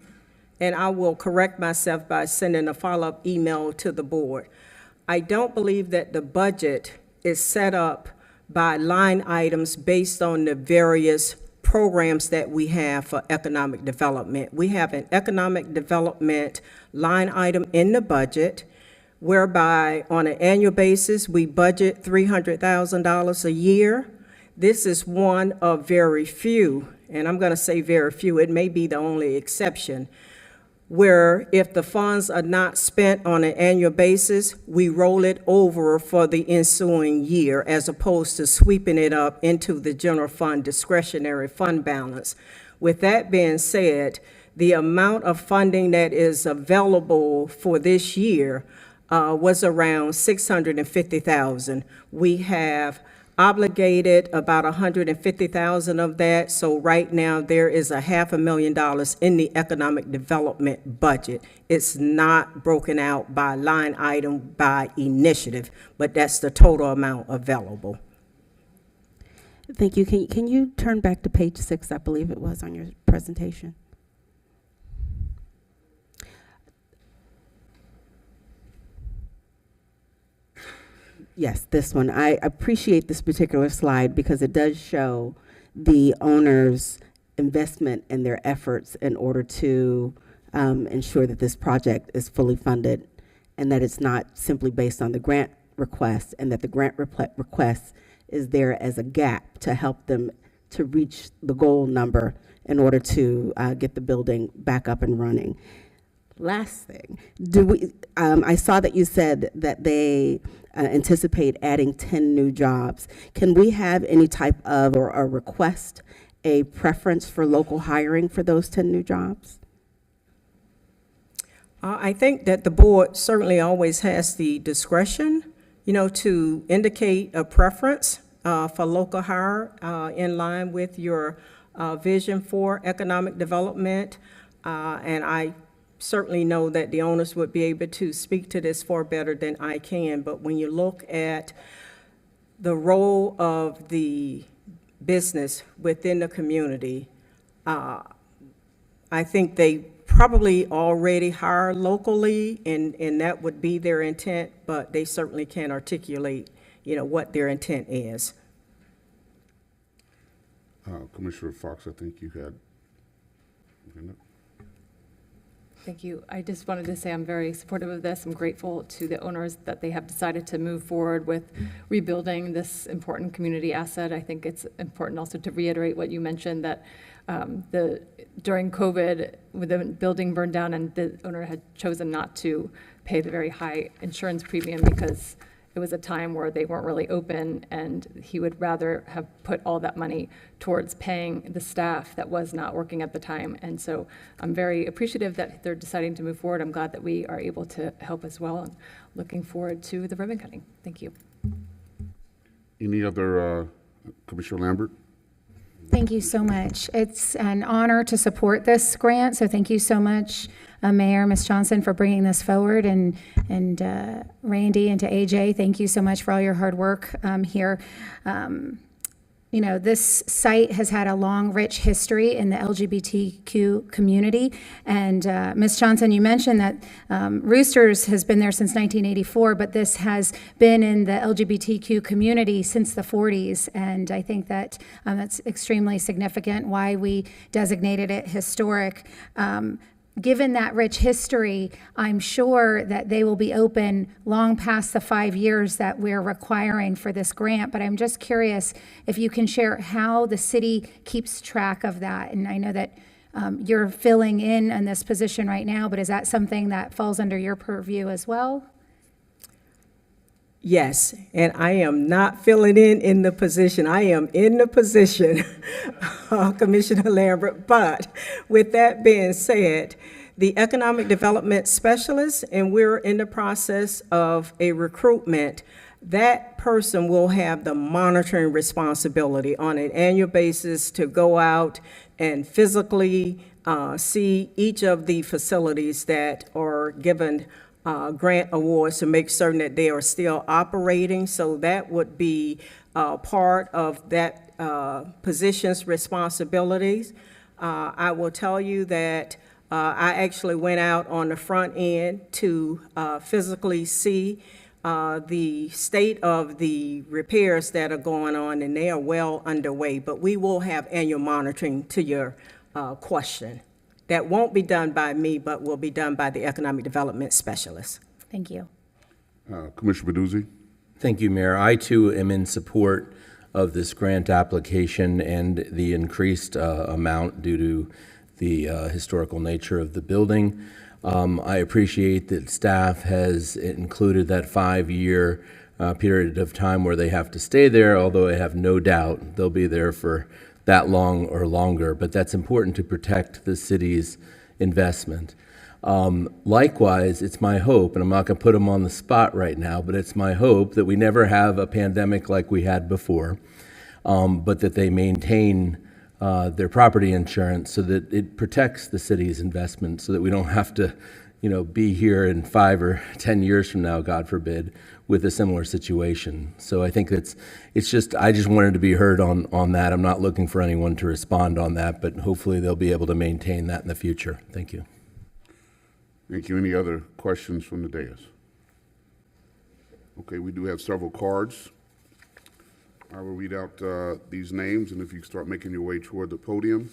and I will correct myself by sending a follow-up email to the board. I don't believe that the budget is set up by line items based on the various programs that we have for economic development. We have an economic development line item in the budget whereby on an annual basis, we budget $300,000 a year. This is one of very few, and I'm going to say very few, it may be the only exception, where if the funds are not spent on an annual basis, we roll it over for the ensuing year as opposed to sweeping it up into the general fund discretionary fund balance. With that being said, the amount of funding that is available for this year was around $650,000. We have obligated about $150,000 of that, so right now there is a $500,000 in the economic development budget. It's not broken out by line item, by initiative, but that's the total amount available. Thank you. Can you turn back to page 6, I believe it was, on your presentation? Yes, this one. I appreciate this particular slide because it does show the owner's investment and their efforts in order to ensure that this project is fully funded and that it's not simply based on the grant request, and that the grant request is there as a gap to help them to reach the goal number in order to get the building back up and running. Last thing, I saw that you said that they anticipate adding 10 new jobs. Can we have any type of or a request a preference for local hiring for those 10 new jobs? I think that the board certainly always has the discretion, to indicate a preference for local hire in line with your vision for economic development. And I certainly know that the owners would be able to speak to this far better than I can. But when you look at the role of the business within the community, I think they probably already hire locally, and that would be their intent, but they certainly can't articulate, what their intent is. Commissioner Fox, I think you had. Thank you. I just wanted to say I'm very supportive of this. I'm grateful to the owners that they have decided to move forward with rebuilding this important community asset. I think it's important also to reiterate what you mentioned, that during COVID, when the building burned down and the owner had chosen not to pay the very high insurance premium because it was a time where they weren't really open, and he would rather have put all that money towards paying the staff that was not working at the time. And so I'm very appreciative that they're deciding to move forward. I'm glad that we are able to help as well, and looking forward to the ribbon cutting. Thank you. Any other, Commissioner Lambert? Thank you so much. It's an honor to support this grant, so thank you so much, Mayor, Ms. Johnson, for bringing this forward, and Randy and to AJ, thank you so much for all your hard work here. This site has had a long, rich history in the LGBTQ community. And Ms. Johnson, you mentioned that Roosters has been there since 1984, but this has been in the LGBTQ community since the 40s. And I think that that's extremely significant, why we designated it historic. Given that rich history, I'm sure that they will be open long past the 5 years that we're requiring for this grant. But I'm just curious if you can share how the city keeps track of that. And I know that you're filling in this position right now, but is that something that falls under your purview as well? Yes, and I am not filling in the position. I am in the position, Commissioner Lambert. But with that being said, the economic development specialist, and we're in the process of a recruitment, that person will have the monitoring responsibility on an annual basis to go out and physically see each of the facilities that are given grant awards to make certain that they are still operating. So that would be part of that position's responsibilities. I will tell you that I actually went out on the front end to physically see the state of the repairs that are going on, and they are well underway. But we will have annual monitoring to your question. That won't be done by me, but will be done by the economic development specialist. Thank you. Commissioner Baduzzi? Thank you, Mayor. I too am in support of this grant application and the increased amount due to the historical nature of the building. I appreciate that staff has included that 5-year period of time where they have to stay there, although I have no doubt they'll be there for that long or longer, but that's important to protect the city's investment. Likewise, it's my hope, and I'm not going to put them on the spot right now, but it's my hope that we never have a pandemic like we had before, but that they maintain their property insurance so that it protects the city's investment, so that we don't have to, be here in 5 or 10 years from now, God forbid, with a similar situation. So I think I just wanted to be heard on that. I'm not looking for anyone to respond on that, but hopefully they'll be able to maintain that in the future. Thank you. Thank you. Any other questions from the dais? Okay, we do have several cards. I will read out these names, and if you start making your way toward the podium.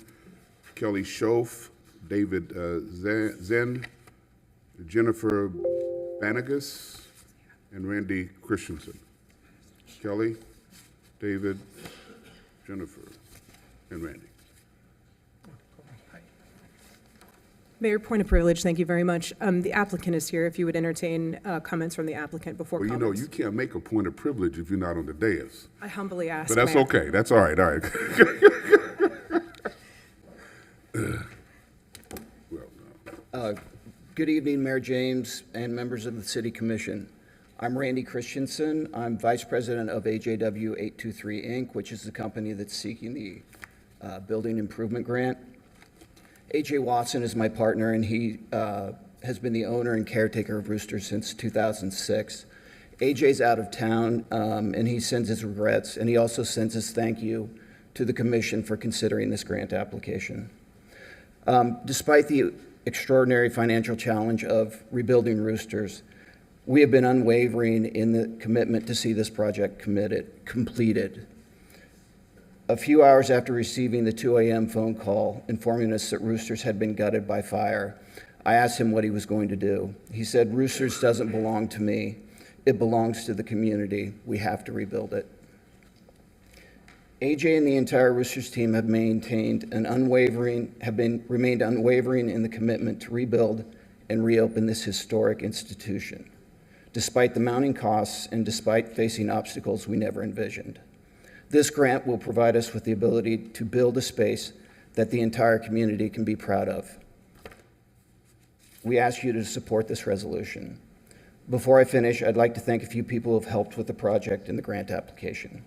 Kelly Schoaf, David Zen, Jennifer Banagas, and Randy Christensen. Kelly, David, Jennifer, and Randy. Mayor, point of privilege, thank you very much. The applicant is here. If you would entertain comments from the applicant before Well, comments. you can't make a point of privilege if you're not on the dais. I humbly ask. But that's Mayor. okay. That's all right. All right. Good evening, Mayor James and members of the City Commission. I'm Randy Christensen. I'm Vice President of AJW 823 Inc., which is the company that's seeking the building improvement grant. AJ Watson is my partner, and he has been the owner and caretaker of Roosters since 2006. AJ's out of town, and he sends his regrets, and he also sends his thank you to the Commission for considering this grant application. Despite the extraordinary financial challenge of rebuilding Roosters, we have been unwavering in the commitment to see this project completed. A few hours after receiving the 2 a.m. phone call informing us that Roosters had been gutted by fire, I asked him what he was going to do. He said, "Roosters doesn't belong to me. It belongs to the community. We have to rebuild it." AJ and the entire Roosters team have remained unwavering in the commitment to rebuild and reopen this historic institution, despite the mounting costs and despite facing obstacles we never envisioned. This grant will provide us with the ability to build a space that the entire community can be proud of. We ask you to support this resolution. Before I finish, I'd like to thank a few people who have helped with the project and the grant application.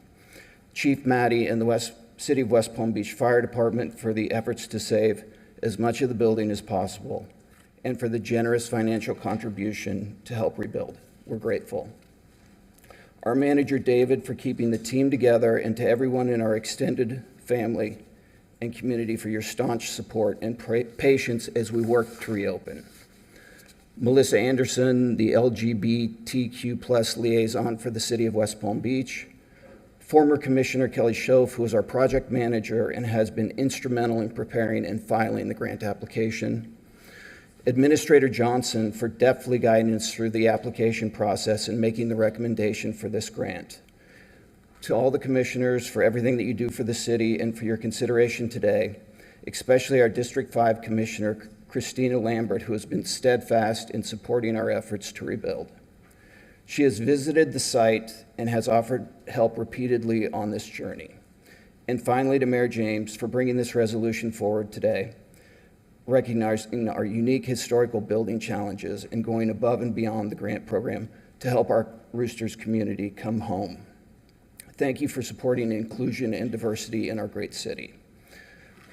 Chief Matty and the City of West Palm Beach Fire Department for the efforts to save as much of the building as possible and for the generous financial contribution to help rebuild. We're grateful. Our manager, David, for keeping the team together, and to everyone in our extended family and community for your staunch support and patience as we work to reopen. Melissa Anderson, the LGBTQ+ liaison for the City of West Palm Beach. Former Commissioner Kelly Schoaf, who is our project manager and has been instrumental in preparing and filing the grant application. Administrator Johnson for deftly guiding us through the application process and making the recommendation for this grant. To all the commissioners for everything that you do for the city and for your consideration today, especially our District 5 Commissioner, Christina Lambert, who has been steadfast in supporting our efforts to rebuild. She has visited the site and has offered help repeatedly on this journey. And finally, to Mayor James for bringing this resolution forward today, recognizing our unique historical building challenges and going above and beyond the grant program to help our Roosters community come home. Thank you for supporting inclusion and diversity in our great city.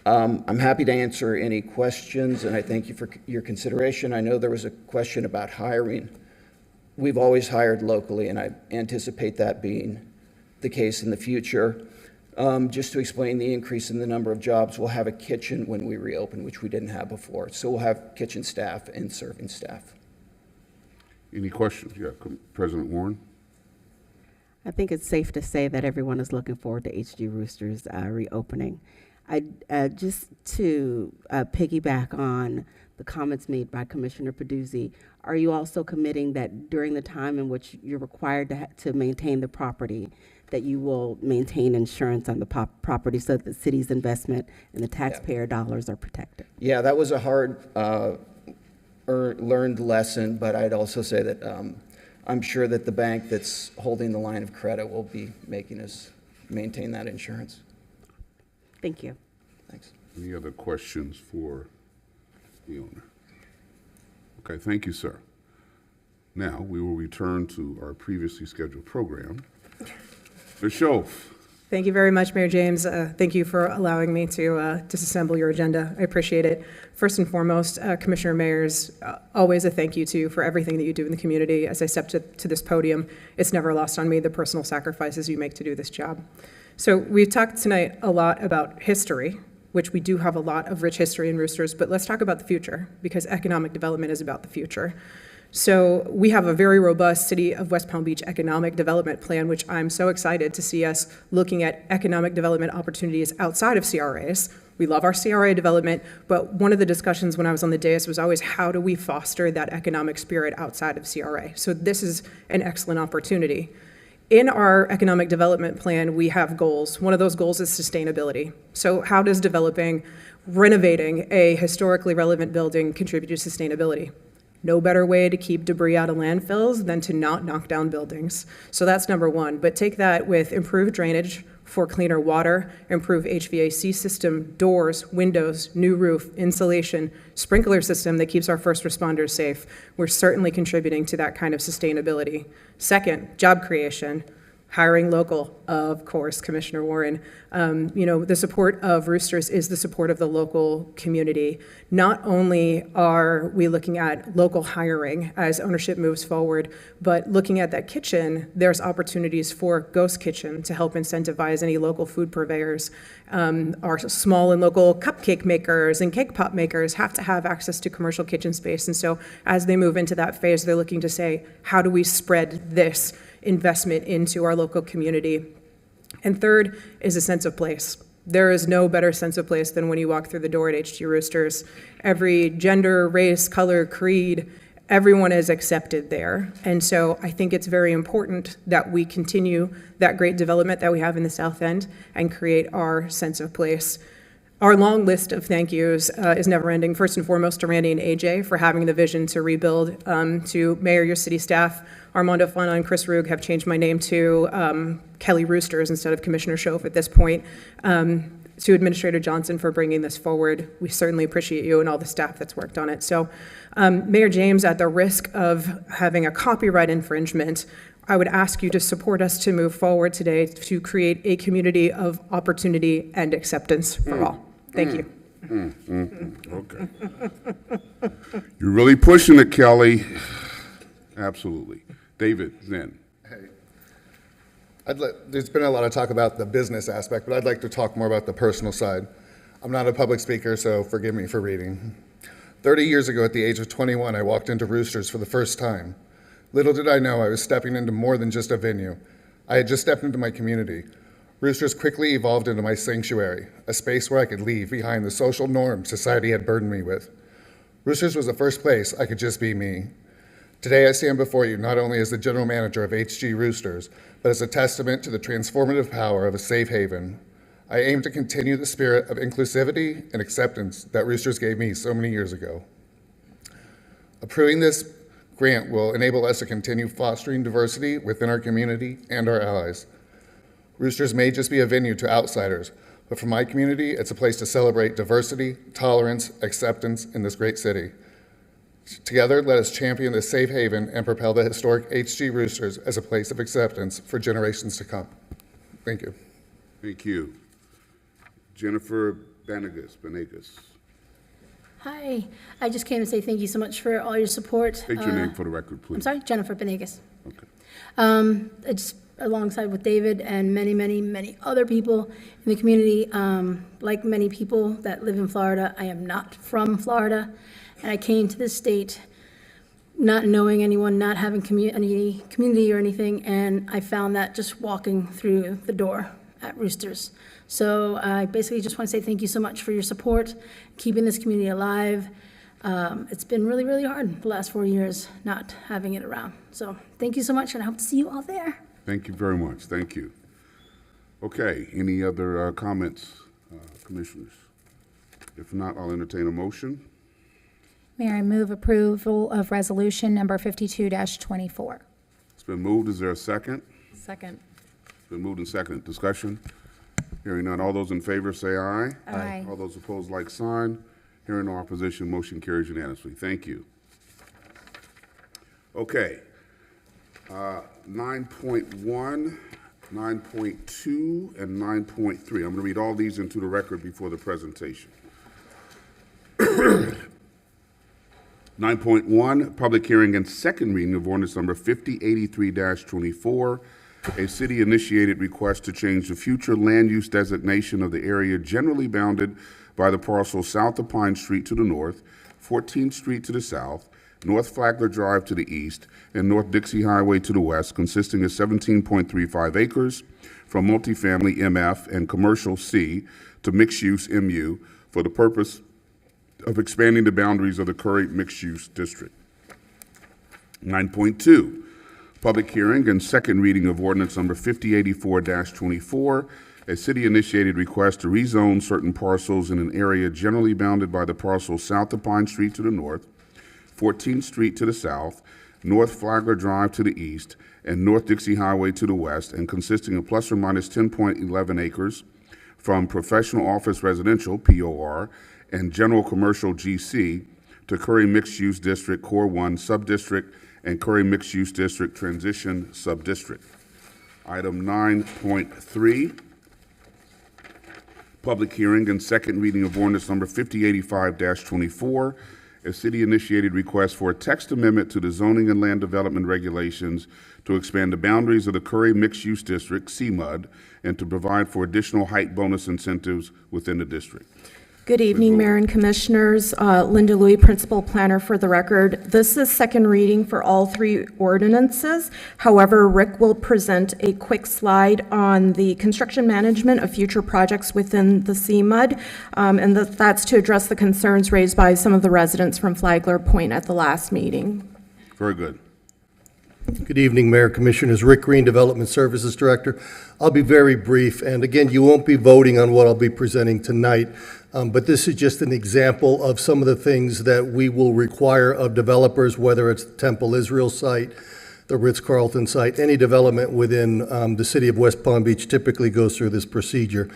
I'm happy to answer any questions, and I thank you for your consideration. I know there was a question about hiring. We've always hired locally, and I anticipate that being the case in the future. Just to explain the increase in the number of jobs, we'll have a kitchen when we reopen, which we didn't have before. So we'll have kitchen staff and serving staff. Any questions? Yeah, President Warren. I think it's safe to say that everyone is looking forward to HG Roosters reopening. Just to piggyback on the comments made by Commissioner Peduzzi, are you also committing that during the time in which you're required to maintain the property, that you will maintain insurance on the property so that the city's investment and the taxpayer dollars are protected? Yeah, that was a hard learned lesson, but I'd also say that I'm sure that the bank that's holding the line of credit will be making us maintain that insurance. Thank you. Thanks. Any other questions for the owner? Okay, thank you, sir. Now, we will return to our previously scheduled program. Ms. Schoaf. Thank you very much, Mayor James. Thank you for allowing me to disassemble your agenda. I appreciate it. First and foremost, Commissioner Mayers, always a thank you to you for everything that you do in the community. As I step to this podium, it's never lost on me the personal sacrifices you make to do this job. So we've talked tonight a lot about history, which we do have a lot of rich history in Roosters, but let's talk about the future, because economic development is about the future. So we have a very robust City of West Palm Beach economic development plan, which I'm so excited to see us looking at economic development opportunities outside of CRAs. We love our CRA development, but one of the discussions when I was on the dais was always, how do we foster that economic spirit outside of CRA? So this is an excellent opportunity. In our economic development plan, we have goals. One of those goals is sustainability. So how does renovating a historically relevant building contribute to sustainability? No better way to keep debris out of landfills than to not knock down buildings. So that's number one. But take that with improved drainage for cleaner water, improve HVAC system, doors, windows, new roof, insulation, sprinkler system that keeps our first responders safe. We're certainly contributing to that kind of sustainability. Second, job creation. Hiring local, of course, Commissioner Warren. The support of Roosters is the support of the local community. Not only are we looking at local hiring as ownership moves forward, but looking at that kitchen, there's opportunities for Ghost Kitchen to help incentivize any local food purveyors. Our small and local cupcake makers and cake pop makers have to have access to commercial kitchen space. And so as they move into that phase, they're looking to say, how do we spread this investment into our local community? And third is a sense of place. There is no better sense of place than when you walk through the door at HG Roosters. Every gender, race, color, creed, everyone is accepted there. And so I think it's very important that we continue that great development that we have in the South End and create our sense of place. Our long list of thank yous is never ending. First and foremost to Randy and AJ for having the vision to rebuild, to Mayor, your city staff, Armando Fana and Chris Rugg have changed my name to Kelly Roosters instead of Commissioner Schoaf at this point. To Administrator Johnson for bringing this forward. We certainly appreciate you and all the staff that's worked on it. So Mayor James, at the risk of having a copyright infringement, I would ask you to support us to move forward today to create a community of opportunity and acceptance for all. Thank you. Okay. You're really pushing it, Kelly. Absolutely. David, Zen. There's been a lot of talk about the business aspect, but I'd like to talk more about the personal side. I'm not a public speaker, so forgive me for reading. 30 years ago, at the age of 21, I walked into Roosters for the first time. Little did I know I was stepping into more than just a venue. I had just stepped into my community. Roosters quickly evolved into my sanctuary, a space where I could leave behind the social norms society had burdened me with. Roosters was the first place I could just be me. Today, I stand before you not only as the general manager of HG Roosters, but as a testament to the transformative power of a safe haven. I aim to continue the spirit of inclusivity and acceptance that Roosters gave me so many years ago. Approving this grant will enable us to continue fostering diversity within our community and our allies. Roosters may just be a venue to outsiders, but for my community, it's a place to celebrate diversity, tolerance, acceptance in this great city. Together, let us champion this safe haven and propel the historic HG Roosters as a place of acceptance for generations to come. Thank you. Thank you. Jennifer Benegas. Hi, I just came to say thank you so much for all your support. State your name for the record, please. I'm sorry, Jennifer Benegas. Okay. It's alongside with David and many, many, many other people in the community. Like many people that live in Florida, I am not from Florida, and I came to this state not knowing anyone, not having any community or anything, and I found that just walking through the door at Roosters. So I basically just want to say thank you so much for your support, keeping this community alive. It's been really, really hard the last 4 years not having it around. So thank you so much, and I hope to see you all there. Thank you very much. Thank you. Okay, any other comments, commissioners? If not, I'll entertain a motion. Mayor, I move approval of resolution number 52-24. It's been moved. Is there a second? Second. It's been moved and seconded. Discussion? Hearing none. All those in favor say aye. Aye. All those opposed, like sign. Hearing no opposition, motion carries unanimously. Thank you. Okay. 9.1, 9.2, and 9.3. I'm going to read all these into the record before the presentation. 9.1, public hearing and second reading of ordinance number 5083-24, a city-initiated request to change the future land use designation of the area generally bounded by the parcel south of Pine Street to the north, 14th Street to the south, North Flagler Drive to the east, and North Dixie Highway to the west, consisting of 17.35 acres from multifamily MF and commercial C to mixed-use MU for the purpose of expanding the boundaries of the current mixed-use district. 9.2, public hearing and second reading of ordinance number 5084-24, a city-initiated request to rezone certain parcels in an area generally bounded by the parcel south of Pine Street to the north, 14th Street to the south, North Flagler Drive to the east, and North Dixie Highway to the west, and consisting of plus or minus 10.11 acres from professional office residential, POR, and general commercial, GC, to Curry Mixed Use District, Core 1 Subdistrict, and Curry Mixed Use District Transition Subdistrict. Item 9.3, public hearing and second reading of ordinance number 5085-24, a city-initiated request for a text amendment to the zoning and land development regulations to expand the boundaries of the Curry Mixed Use District, CMUD, and to provide for additional height bonus incentives within the district. Good evening, Mayor and Commissioners. Linda Louie, Principal Planner for the record. This is second reading for all three ordinances. However, Rick will present a quick slide on the construction management of future projects within the CMUD, and that's to address the concerns raised by some of the residents from Flagler Point at the last meeting. Very good. Good evening, Mayor, Commissioners. Rick Green, Development Services Director. I'll be very brief, and again, you won't be voting on what I'll be presenting tonight, but this is just an example of some of the things that we will require of developers, whether it's the Temple Israel site, the Ritz-Carlton site, any development within the city of West Palm Beach typically goes through this procedure.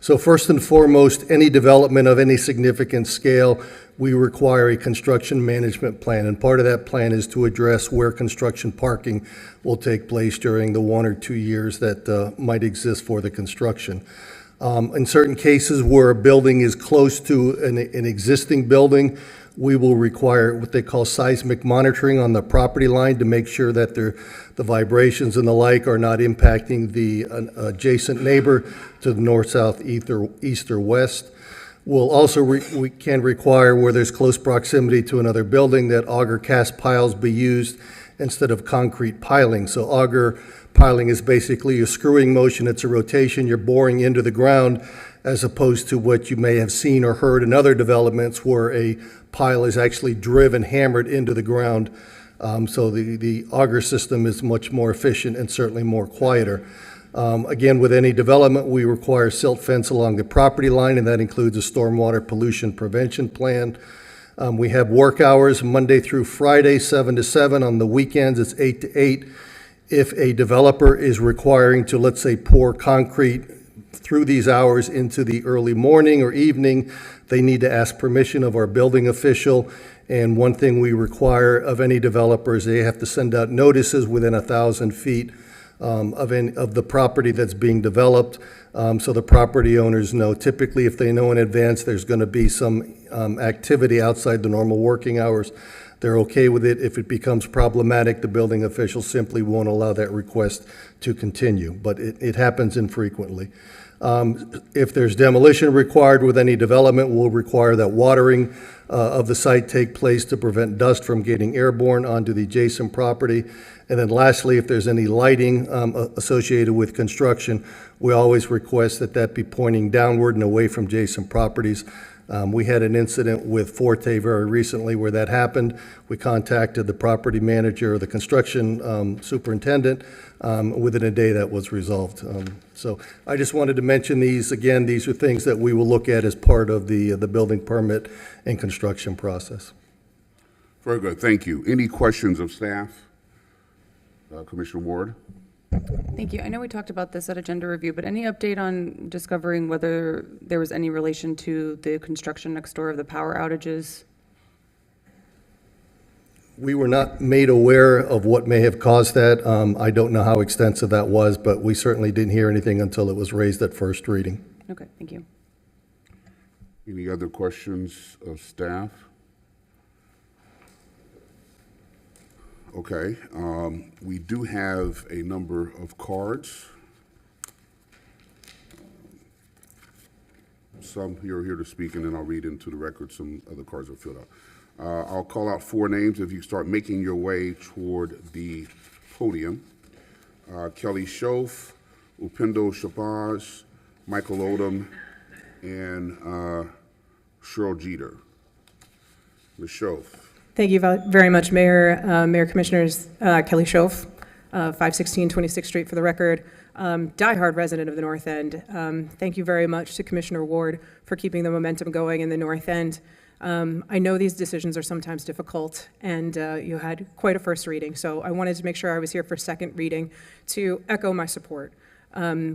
So first and foremost, any development of any significant scale, we require a construction management plan, and part of that plan is to address where construction parking will take place during the 1 or 2 years that might exist for the construction. In certain cases where a building is close to an existing building, we will require what they call seismic monitoring on the property line to make sure that the vibrations and the like are not impacting the adjacent neighbor to the north, south, east, or west. We'll also, we can require where there's close proximity to another building that auger cast piles be used instead of concrete piling. So auger piling is basically a screwing motion, it's a rotation, you're boring into the ground, as opposed to what you may have seen or heard in other developments where a pile is actually driven, hammered into the ground. So the auger system is much more efficient and certainly more quieter. Again, with any development, we require silt fence along the property line, and that includes a stormwater pollution prevention plan. We have work hours Monday through Friday, 7 to 7. On the weekends, it's 8 to 8. If a developer is requiring to, let's say, pour concrete through these hours into the early morning or evening, they need to ask permission of our building official. And one thing we require of any developers, they have to send out notices within 1,000 feet of the property that's being developed, so the property owners know. Typically, if they know in advance there's going to be some activity outside the normal working hours, they're okay with it. If it becomes problematic, the building official simply won't allow that request to continue, but it happens infrequently. If there's demolition required with any development, we'll require that watering of the site take place to prevent dust from getting airborne onto the adjacent property. And then lastly, if there's any lighting associated with construction, we always request that that be pointing downward and away from adjacent properties. We had an incident with Forte very recently where that happened. We contacted the property manager or the construction superintendent. Within a day, that was resolved. So I just wanted to mention these. Again, these are things that we will look at as part of the building permit and construction process. Very good, thank you. Any questions of staff? Commissioner Ward? Thank you. I know we talked about this at agenda review, but any update on discovering whether there was any relation to the construction next door of the power outages? We were not made aware of what may have caused that. I don't know how extensive that was, but we certainly didn't hear anything until it was raised at first reading. Okay, thank you. Any other questions of staff? Okay, we do have a number of cards. Some here are here to speak, and then I'll read into the record some other cards are filled out. I'll call out 4 names if you start making your way toward the podium. Kelly Schoaf, Upindo Shabazz, Michael Odom, and Cheryl Jeter. Ms. Schoaf. Thank you very much, Mayor, Mayor Commissioners. Kelly Schoaf, 516 26th Street for the record. Diehard resident of the North End. Thank you very much to Commissioner Ward for keeping the momentum going in the North End. I know these decisions are sometimes difficult, and you had quite a first reading, so I wanted to make sure I was here for second reading to echo my support.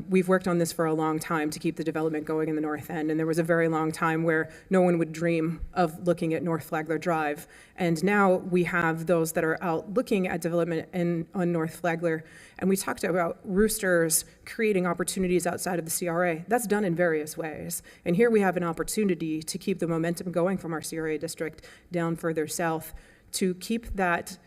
We've worked on this for a long time to keep the development going in the North End, and there was a very long time where no one would dream of looking at North Flagler Drive. And now we have those that are out looking at development on North Flagler. And we talked about Roosters creating opportunities outside of the CRA. That's done in various ways. And here we have an opportunity to keep the momentum going from our CRA district down further south to keep that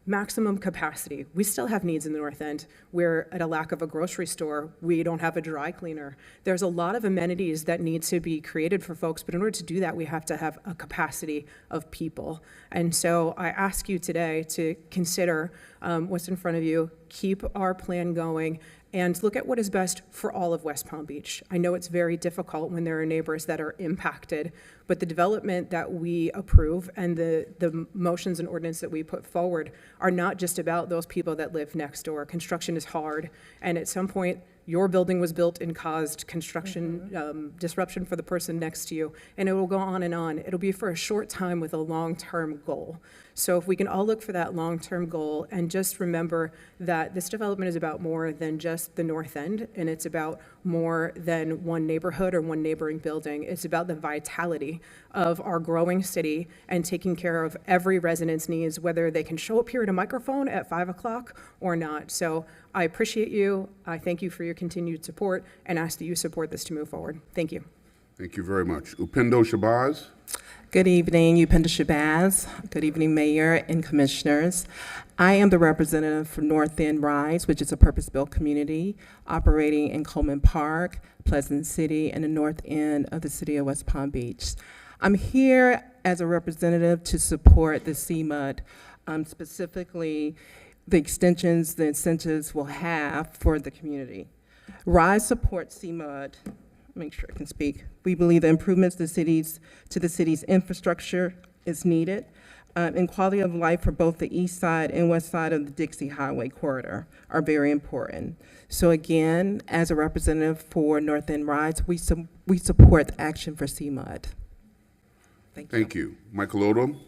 maximum capacity. We still have needs in the North End. We're at a lack of a grocery store. We don't have a dry cleaner. There's a lot of amenities that need to be created for folks, but in order to do that, we have to have a capacity of people. And so I ask you today to consider what's in front of you, keep our plan going, and look at what is best for all of West Palm Beach. I know it's very difficult when there are neighbors that are impacted, but the development that we approve and the motions and ordinance that we put forward are not just about those people that live next door. Construction is hard, and at some point, your building was built and caused construction disruption for the person next to you, and it will go on and on. It'll be for a short time with a long-term goal. So if we can all look for that long-term goal and just remember that this development is about more than just the North End, and it's about more than one neighborhood or one neighboring building. It's about the vitality of our growing city and taking care of every resident's needs, whether they can show up here at a microphone at 5 o'clock or not. So I appreciate you. I thank you for your continued support and ask that you support this to move forward. Thank you. Thank you very much. Upindo Shabazz. Good evening, Upenda Shabazz. Good evening, Mayor and Commissioners. I am the representative for North End Rise, which is a purpose-built community operating in Coleman Park, Pleasant City, and the North End of the city of West Palm Beach. I'm here as a representative to support the CMUD, specifically the extensions, the incentives we'll have for the community. Rise supports CMUD. Make sure I can speak. We believe the improvements to the city's infrastructure is needed, and quality of life for both the east side and west side of the Dixie Highway corridor are very important. So again, as a representative for North End Rise, we support the action for CMUD. Thank you. Michael Odom.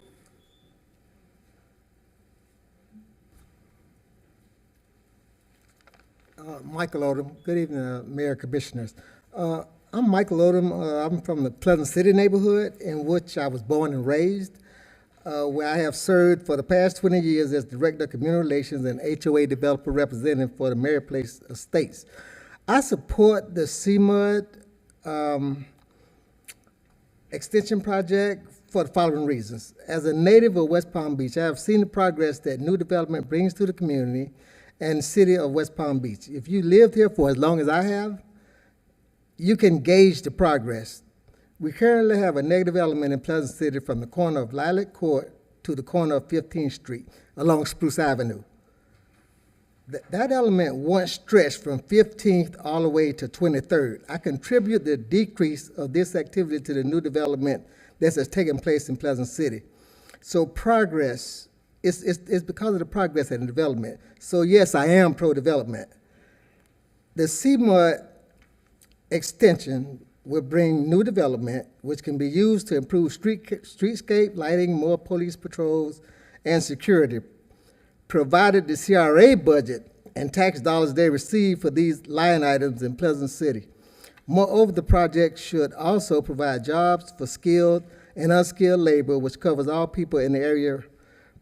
Michael Odom. Good evening, Mayor, Commissioners. I'm Michael Odom. I'm from the Pleasant City neighborhood in which I was born and raised, where I have served for the past 20 years as Director of Community Relations and HOA Developer Representative for the Marriott Place Estates. I support the CMUD extension project for the following reasons. As a native of West Palm Beach, I have seen the progress that new development brings to the community and city of West Palm Beach. If you lived here for as long as I have, you can gauge the progress. We currently have a negative element in Pleasant City from the corner of Lilac Court to the corner of 15th Street along Spruce Avenue. That element once stretched from 15th all the way to 23rd. I contribute the decrease of this activity to the new development that has taken place in Pleasant City. So progress, it's because of the progress and the development. So yes, I am pro-development. The CMUD extension will bring new development, which can be used to improve streetscape, lighting, more police patrols, and security, provided the CRA budget and tax dollars they receive for these line items in Pleasant City. Moreover, the project should also provide jobs for skilled and unskilled labor, which covers all people in the area,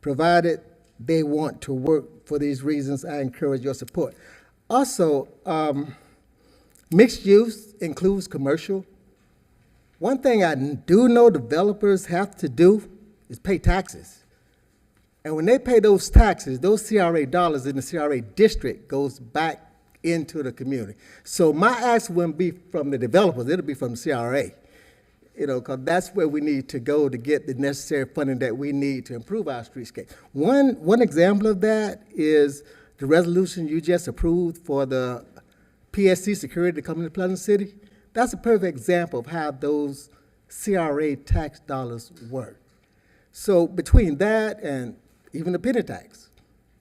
provided they want to work. For these reasons, I encourage your support. Also, mixed use includes commercial. One thing I do know developers have to do is pay taxes. And when they pay those taxes, those CRA dollars in the CRA district goes back into the community. So my ask wouldn't be from the developers, it'll be from the CRA. Because that's where we need to go to get the necessary funding that we need to improve our streetscape. One example of that is the resolution you just approved for the PSC security to come into Pleasant City. That's a perfect example of how those CRA tax dollars work. So between that and even the penny tax,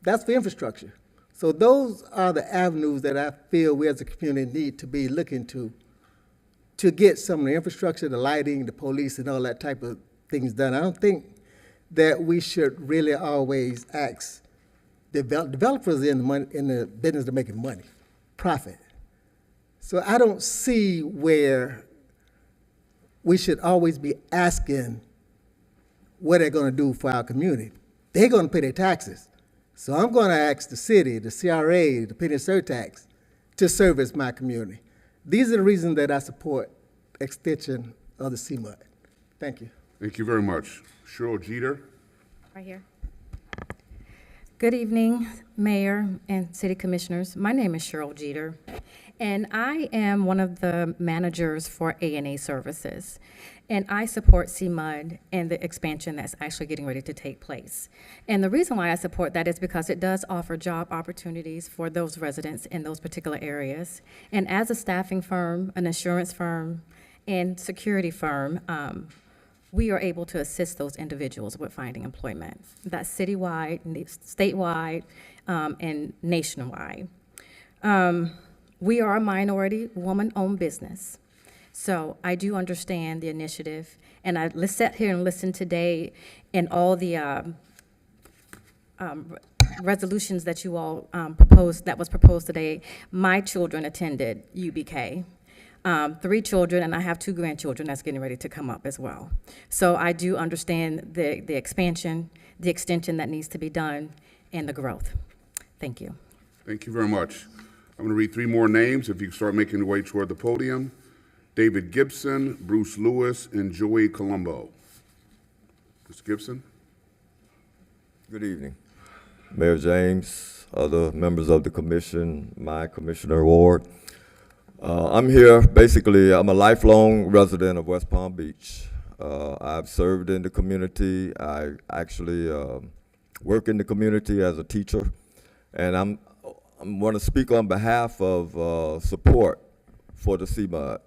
that's for infrastructure. So those are the avenues that I feel we as a community need to be looking to to get some of the infrastructure, the lighting, the police, and all that type of things done. I don't think that we should really always ask developers in the business of making money, profit. So I don't see where we should always be asking what they're going to do for our community. They're going to pay their taxes. So I'm going to ask the city, the CRA, the penny surtax to service my community. These are the reasons that I support extension of the CMUD. Thank you. Thank you very much. Cheryl Jeter. Right here. Good evening, Mayor and City Commissioners. My name is Cheryl Jeter, and I am one of the managers for A&A Services. And I support CMUD and the expansion that's actually getting ready to take place. And the reason why I support that is because it does offer job opportunities for those residents in those particular areas. And as a staffing firm, an insurance firm, and security firm, we are able to assist those individuals with finding employment. That's citywide, statewide, and nationwide. We are a minority woman-owned business. So I do understand the initiative, and I sat here and listened today and all the resolutions that you all proposed, that was proposed today. My children attended UBK. 3 children, and I have 2 grandchildren that's getting ready to come up as well. So I do understand the expansion, the extension that needs to be done, and the growth. Thank you. Thank you very much. I'm going to read 3 more names. If you can start making your way toward the podium. David Gibson, Bruce Lewis, and Joey Colombo. Mr. Gibson. Good evening. Mayor James, other members of the commission, my Commissioner Ward. I'm here, basically, I'm a lifelong resident of West Palm Beach. I've served in the community. I actually work in the community as a teacher. And I'm want to speak on behalf of support for the CMUD.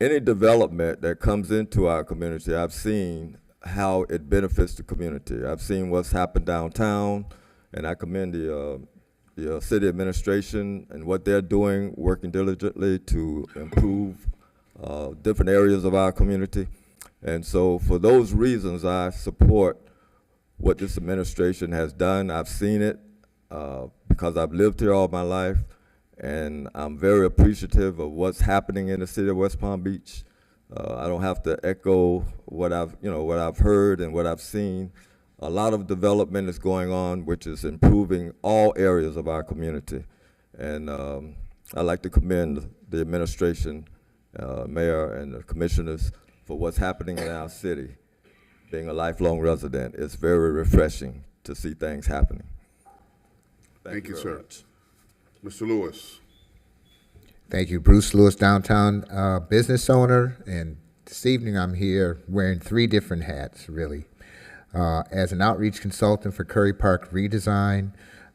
Any development that comes into our community, I've seen how it benefits the community. I've seen what's happened downtown, and I commend the city administration and what they're doing, working diligently to improve different areas of our community. And so for those reasons, I support what this administration has done. I've seen it because I've lived here all my life, and I'm very appreciative of what's happening in the city of West Palm Beach. I don't have to echo what I've heard and what I've seen. A lot of development is going on, which is improving all areas of our community. And I'd like to commend the administration, mayor, and the commissioners for what's happening in our city. Being a lifelong resident, it's very refreshing to see things happening. Thank you, sir. Mr. Lewis. Thank you. Bruce Lewis, downtown business owner, and this evening I'm here wearing 3 different hats, really. As an outreach consultant for Curry Park redesign,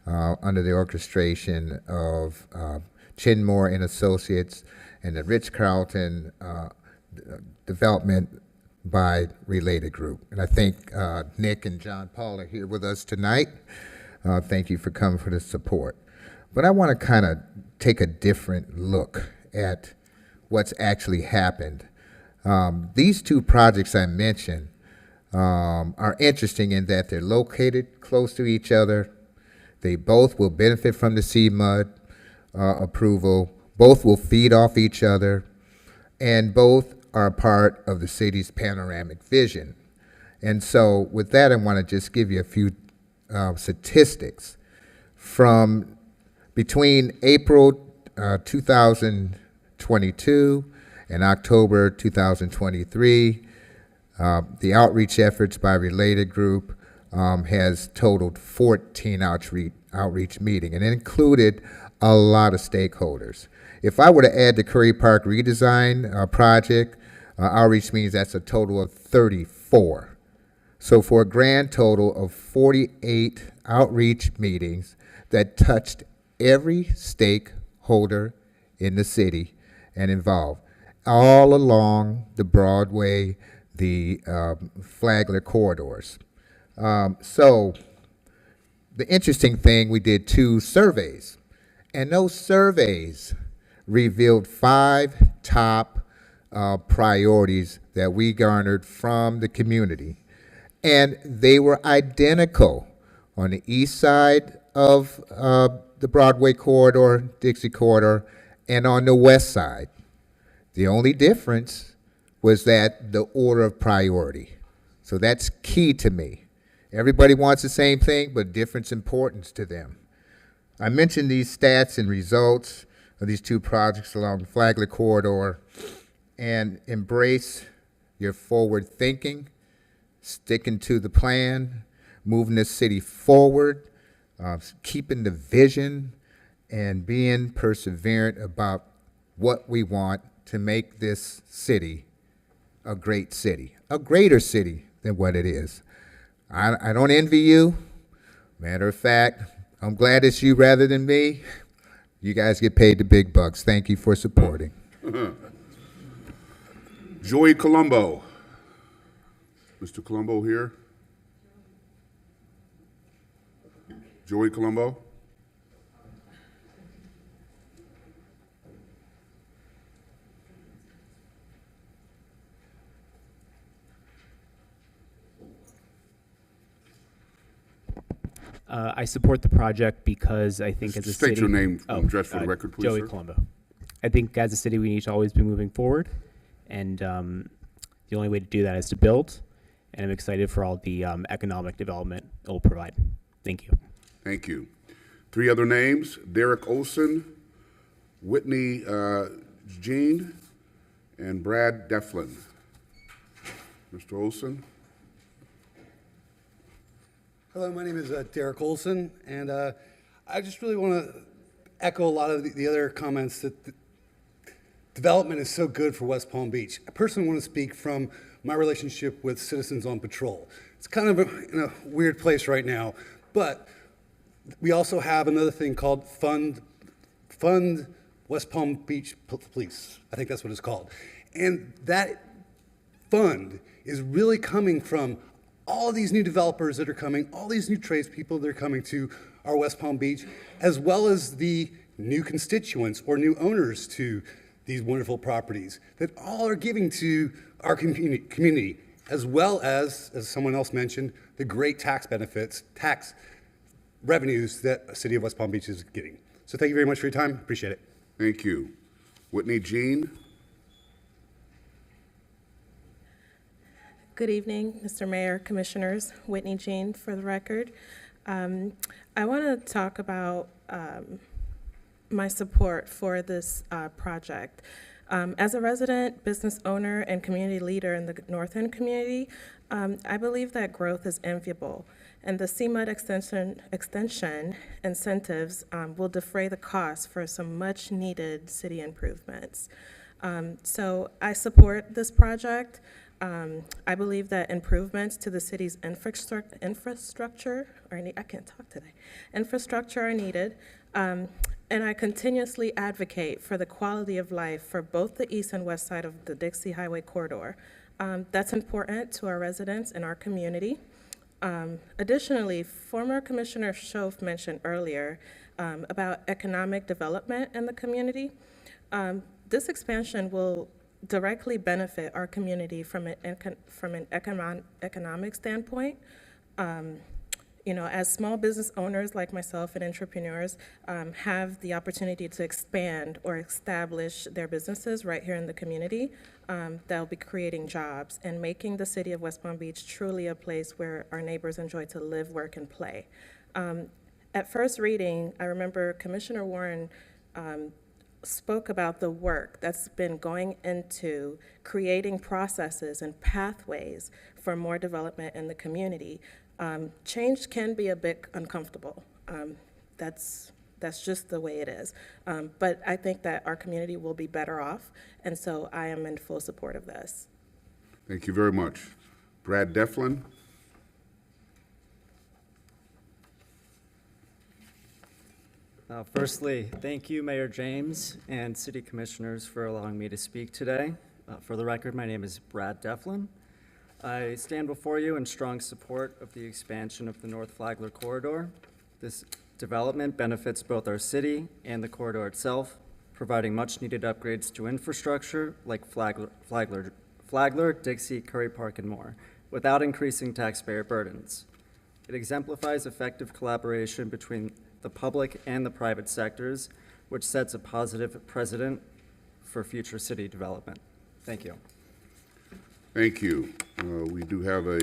under the orchestration of Chinmore and Associates, and the Ritz-Carlton development by Related Group. And I think Nick and John Paul are here with us tonight. Thank you for coming for the support. But I want to kind of take a different look at what's actually happened. These 2 projects I mentioned are interesting in that they're located close to each other. They both will benefit from the CMUD approval. Both will feed off each other, and both are a part of the city's panoramic vision. And so with that, I want to just give you a few statistics from between April 2022 and October 2023. The outreach efforts by Related Group has totaled 14 outreach meetings, and it included a lot of stakeholders. If I were to add the Curry Park redesign project, outreach meetings, that's a total of 34. So for a grand total of 48 outreach meetings that touched every stakeholder in the city and involved, all along the Broadway, the Flagler corridors. So the interesting thing, we did 2 surveys, and those surveys revealed 5 top priorities that we garnered from the community. And they were identical on the east side of the Broadway corridor, Dixie corridor, and on the west side. The only difference was that the order of priority. So that's key to me. Everybody wants the same thing, but different importance to them. I mentioned these stats and results of these two projects along the Flagler corridor, and embrace your forward thinking, sticking to the plan, moving the city forward, keeping the vision, and being perseverant about what we want to make this city a great city, a greater city than what it is. I don't envy you. Matter of fact, I'm glad it's you rather than me. You guys get paid the big bucks. Thank you for supporting. Joey Colombo. Mr. Colombo here? Joey Colombo? I support the project because I think as a city... State your name and address for the record, please, Joey sir. Colombo. I think as a city, we need to always be moving forward, and the only way to do that is to build, and I'm excited for all the economic development it will provide. Thank you. Thank you. Three other names: Derek Olson, Whitney Jean, and Brad Deflin. Mr. Olson? Hello, my name is Derek Olson, and I just really want to echo a lot of the other comments that development is so good for West Palm Beach. I personally want to speak from my relationship with Citizens on Patrol. It's kind of in a weird place right now, but we also have another thing called Fund West Palm Beach Police. I think that's what it's called. And that fund is really coming from all these new developers that are coming, all these new tradespeople that are coming to our West Palm Beach, as well as the new constituents or new owners to these wonderful properties that all are giving to our community, as well as someone else mentioned, the great tax benefits, tax revenues that the city of West Palm Beach is getting. So thank you very much for your time. Appreciate it. Thank you. Whitney Jean? Good evening, Mr. Mayor, Commissioners. Whitney Jean for the record. I want to talk about my support for this project. As a resident, business owner, and community leader in the North End community, I believe that growth is enviable, and the CMUD extension incentives will defray the cost for some much-needed city improvements. So I support this project. I believe that improvements to the city's infrastructure are needed, and I continuously advocate for the quality of life for both the east and west side of the Dixie Highway corridor. That's important to our residents and our community. Additionally, former Commissioner Schoaf mentioned earlier about economic development in the community. This expansion will directly benefit our community from an economic standpoint. You know, as small business owners like myself and entrepreneurs have the opportunity to expand or establish their businesses right here in the community, that'll be creating jobs and making the city of West Palm Beach truly a place where our neighbors enjoy to live, work, and play. At first reading, I remember Commissioner Warren spoke about the work that's been going into creating processes and pathways for more development in the community. Change can be a bit uncomfortable. That's just the way it is. But I think that our community will be better off, and so I am in full support of this. Thank you very much. Brad Deflin? Firstly, thank you, Mayor James and City Commissioners, for allowing me to speak today. For the record, my name is Brad Deflin. I stand before you in strong support of the expansion of the North Flagler corridor. This development benefits both our city and the corridor itself, providing much-needed upgrades to infrastructure like Flagler, Dixie, Curry Park, and more, without increasing taxpayer burdens. It exemplifies effective collaboration between the public and the private sectors, which sets a positive precedent for future city development. Thank you. Thank you. We do have a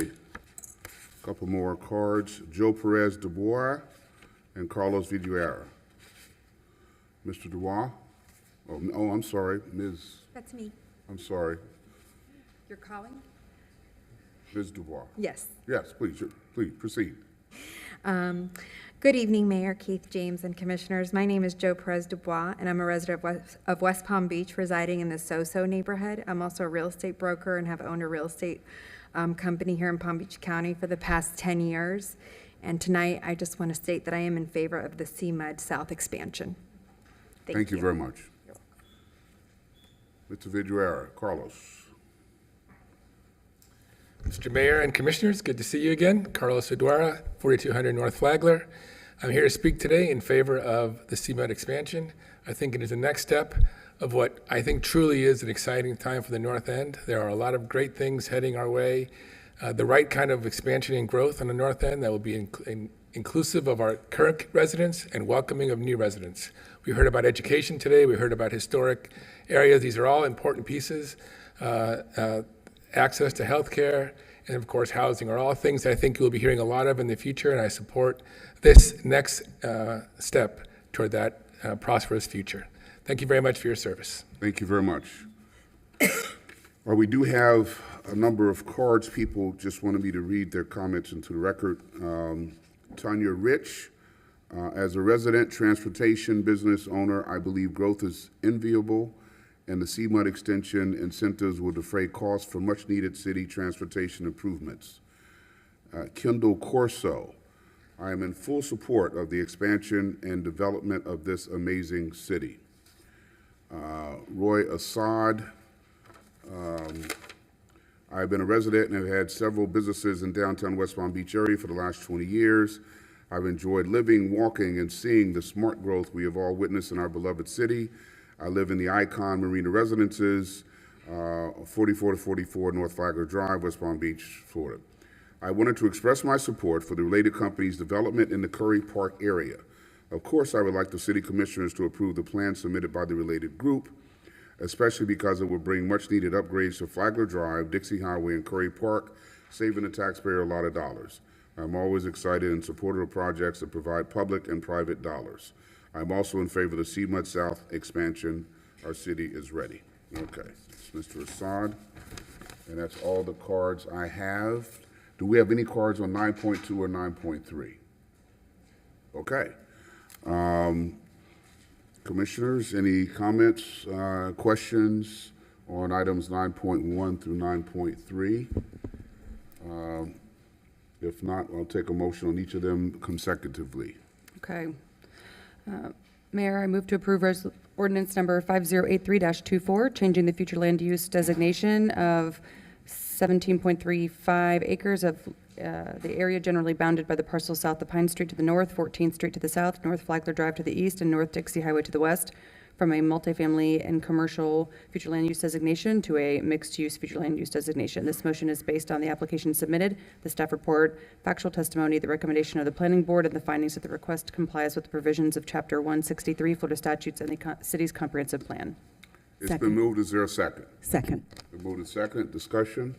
couple more cards. Joe Perez Dubois and Carlos Vidguera. Mr. Dubois? Oh, I'm sorry, Ms. That's me. I'm sorry, You're calling? Ms. Dubois. Yes. Yes, please proceed. Good evening, Mayor Keith James and Commissioners. My name is Joe Perez Dubois, and I'm a resident of West Palm Beach, residing in the So-So neighborhood. I'm also a real estate broker and have owned a real estate company here in Palm Beach County for the past 10 years. And tonight, I just want to state that I am in favor of the CMUD South expansion. Thank you very much. Mr. Vidguera, Carlos. Mr. Mayor and Commissioners, good to see you again. Carlos Vidguera, 4200 North Flagler. I'm here to speak today in favor of the CMUD expansion. I think it is the next step of what I think truly is an exciting time for the North End. There are a lot of great things heading our way. The right kind of expansion and growth on the North End that will be inclusive of our current residents and welcoming of new residents. We heard about education today. We heard about historic areas. These are all important pieces. Access to health care, and of course housing are all things that I think you'll be hearing a lot of in the future, and I support this next step toward that prosperous future. Thank you very much for your service. Thank you very much. Well, we do have a number of cards. People just wanted me to read their comments into the record. Tanya Rich, as a resident transportation business owner, I believe growth is enviable, and the CMUD extension incentives will defray costs for much-needed city transportation improvements. Kendall Corso, I am in full support of the expansion and development of this amazing city. Roy Assad, I've been a resident and have had several businesses in downtown West Palm Beach area for the last 20 years. I've enjoyed living, walking, and seeing the smart growth we have all witnessed in our beloved city. I live in the Icon Marina Residences, 44 to 44 North Flagler Drive, West Palm Beach, Florida. I wanted to express my support for the related company's development in the Curry Park area. Of course, I would like the city commissioners to approve the plan submitted by the related group, especially because it will bring much-needed upgrades to Flagler Drive, Dixie Highway, and Curry Park, saving the taxpayer a lot of dollars. I'm always excited and supportive of projects that provide public and private dollars. I'm also in favor of the CMUD South expansion. Our city is ready. Okay, it's Mr. Assad, and that's all the cards I have. Do we have any cards on 9.2 or 9.3? Okay. Commissioners, any comments, questions on items 9.1 through 9.3? If not, I'll take a motion on each of them consecutively. Okay. Mayor, I move to approve ordinance number 5083-24, changing the future land use designation of 17.35 acres of the area generally bounded by the parcel south of Pine Street to the north, 14th Street to the south, North Flagler Drive to the east, and North Dixie Highway to the west, from a multifamily and commercial future land use designation to a mixed-use future land use designation. This motion is based on the application submitted, the staff report, factual testimony, the recommendation of the planning board, and the findings that the request complies with the provisions of Chapter 163 Florida statutes and the city's comprehensive plan. It's been moved. Is there a second? Second. Been moved and second. Discussion?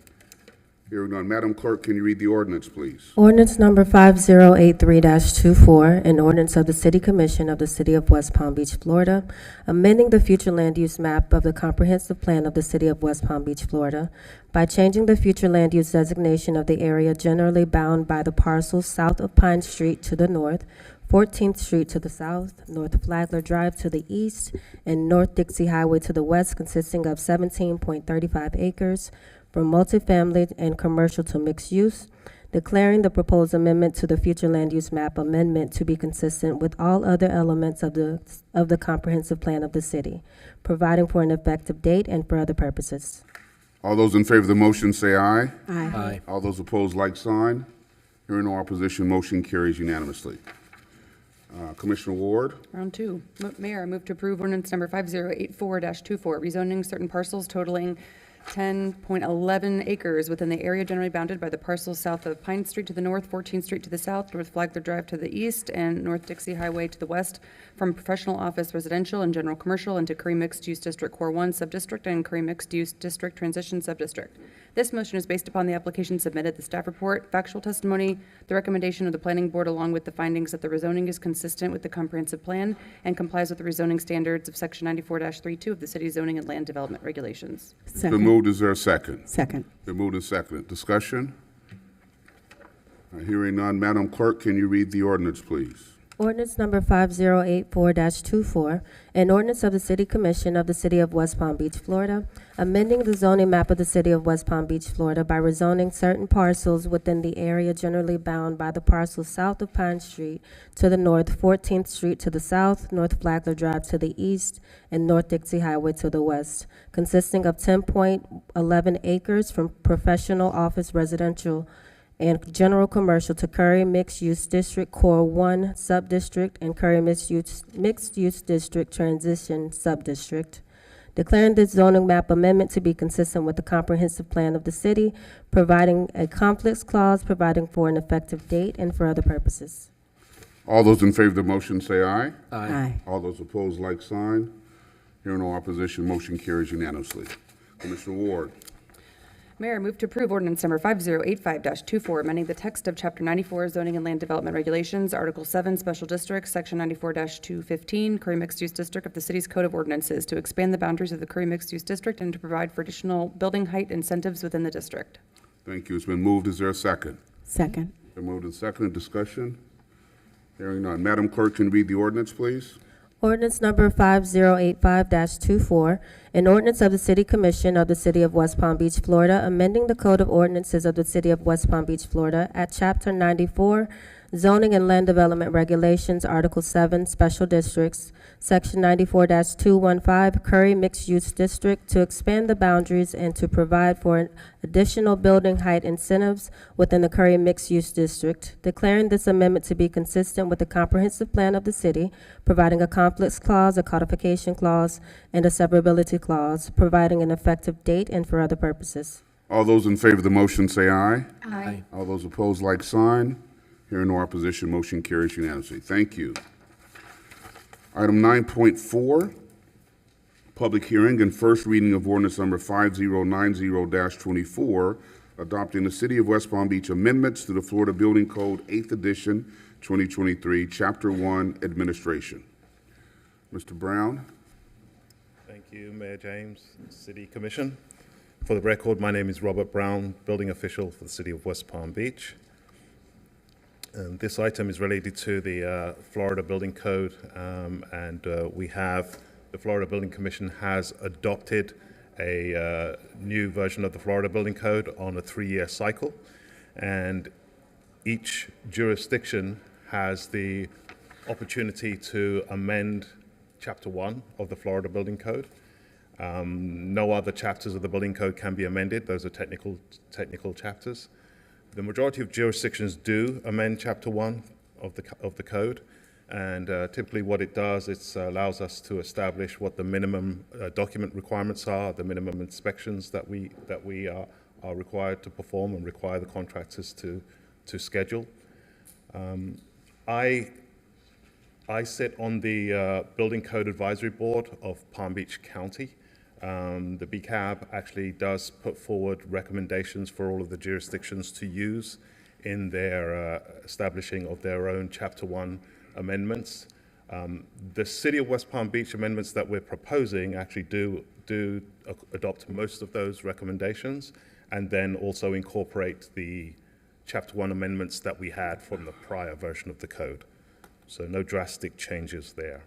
Hearing none. Madam Clerk, can you read the ordinance, please? Ordinance number 5083-24, an ordinance of the City Commission of the City of West Palm Beach, Florida, amending the future land use map of the comprehensive plan of the City of West Palm Beach, Florida, by changing the future land use designation of the area generally bound by the parcels south of Pine Street to the north, 14th Street to the south, North Flagler Drive to the east, and North Dixie Highway to the west, consisting of 17.35 acres, from multifamily and commercial to mixed use, declaring the proposed amendment to the future land use map amendment to be consistent with all other elements of the comprehensive plan of the city, providing for an effective date and for other purposes. All those in favor of the motion say aye. Aye. Aye. All those opposed, like sign. Hearing no opposition, motion carries unanimously. Commissioner Ward. Round two. Mayor, I move to approve ordinance number 5084-24, rezoning certain parcels totaling 10.11 acres within the area generally bounded by the parcels south of Pine Street to the north, 14th Street to the south, North Flagler Drive to the east, and North Dixie Highway to the west, from professional office residential and general commercial into Curry Mixed Use District Core 1 Subdistrict and Curry Mixed Use District Transition Subdistrict. This motion is based upon the application submitted, the staff report, factual testimony, the recommendation of the planning board, along with the findings that the rezoning is consistent with the comprehensive plan and complies with the rezoning standards of section 94-32 of the city's zoning and land development regulations. It's been moved. Is there a second? Second. Been moved and seconded. Discussion? Hearing none. Madam Clerk, can you read the ordinance, please? Ordinance number 5084-24, an ordinance of the City Commission of the City of West Palm Beach, Florida, amending the zoning map of the City of West Palm Beach, Florida by rezoning certain parcels within the area generally bound by the parcels south of Pine Street to the north, 14th Street to the south, North Flagler Drive to the east, and North Dixie Highway to the west, consisting of 10.11 acres from professional office residential and general commercial to Curry Mixed Use District Core 1 Subdistrict and Curry Mixed Use District Transition Subdistrict, declaring this zoning map amendment to be consistent with the comprehensive plan of the city, providing a conflicts clause, providing for an effective date, and for other purposes. All those in favor of the motion say aye. Aye. All those opposed, like sign. Hearing no opposition, motion carries unanimously. Commissioner Ward. Mayor, I move to approve ordinance number 5085-24, amending the text of Chapter 94 Zoning and Land Development Regulations, Article 7 Special Districts, Section 94-215, Curry Mixed Use District of the City's Code of Ordinances to expand the boundaries of the Curry Mixed Use District and to provide for additional building height incentives within the district. Thank you. It's been moved. Is there a second? Second. Been moved and seconded. Discussion? Hearing none. Madam Clerk, can you read the ordinance, please? Ordinance number 5085-24, an ordinance of the City Commission of the City of West Palm Beach, Florida, amending the Code of Ordinances of the City of West Palm Beach, Florida at Chapter 94, Zoning and Land Development Regulations, Article 7, Special Districts, Section 94-215, Curry Mixed Use District, to expand the boundaries and to provide for additional building height incentives within the Curry Mixed Use District, declaring this amendment to be consistent with the comprehensive plan of the city, providing a conflicts clause, a codification clause, and a severability clause, providing an effective date, and for other purposes. All those in favor of the motion say aye. Aye. All those opposed, like sign. Hearing no opposition, motion carries unanimously. Thank you. Item 9.4, public hearing and first reading of ordinance number 5090-24, adopting the City of West Palm Beach amendments to the Florida Building Code, 8th edition, 2023, Chapter 1, Administration. Mr. Brown. Thank you, Mayor James, City Commission. For the record, my name is Robert Brown, building official for the City of West Palm Beach. And this item is related to the Florida Building Code, and the Florida Building Commission has adopted a new version of the Florida Building Code on a 3-year cycle, and each jurisdiction has the opportunity to amend Chapter 1 of the Florida Building Code. No other chapters of the Building Code can be amended. Those are technical chapters. The majority of jurisdictions do amend Chapter 1 of the code, and typically what it does, it allows us to establish what the minimum document requirements are, the minimum inspections that we are required to perform and require the contractors to schedule. I sit on the Building Code Advisory Board of Palm Beach County. The BCAB actually does put forward recommendations for all of the jurisdictions to use in their establishing of their own Chapter 1 amendments. The City of West Palm Beach amendments that we're proposing actually do adopt most of those recommendations, and then also incorporate the Chapter 1 amendments that we had from the prior version of the code. So no drastic changes there.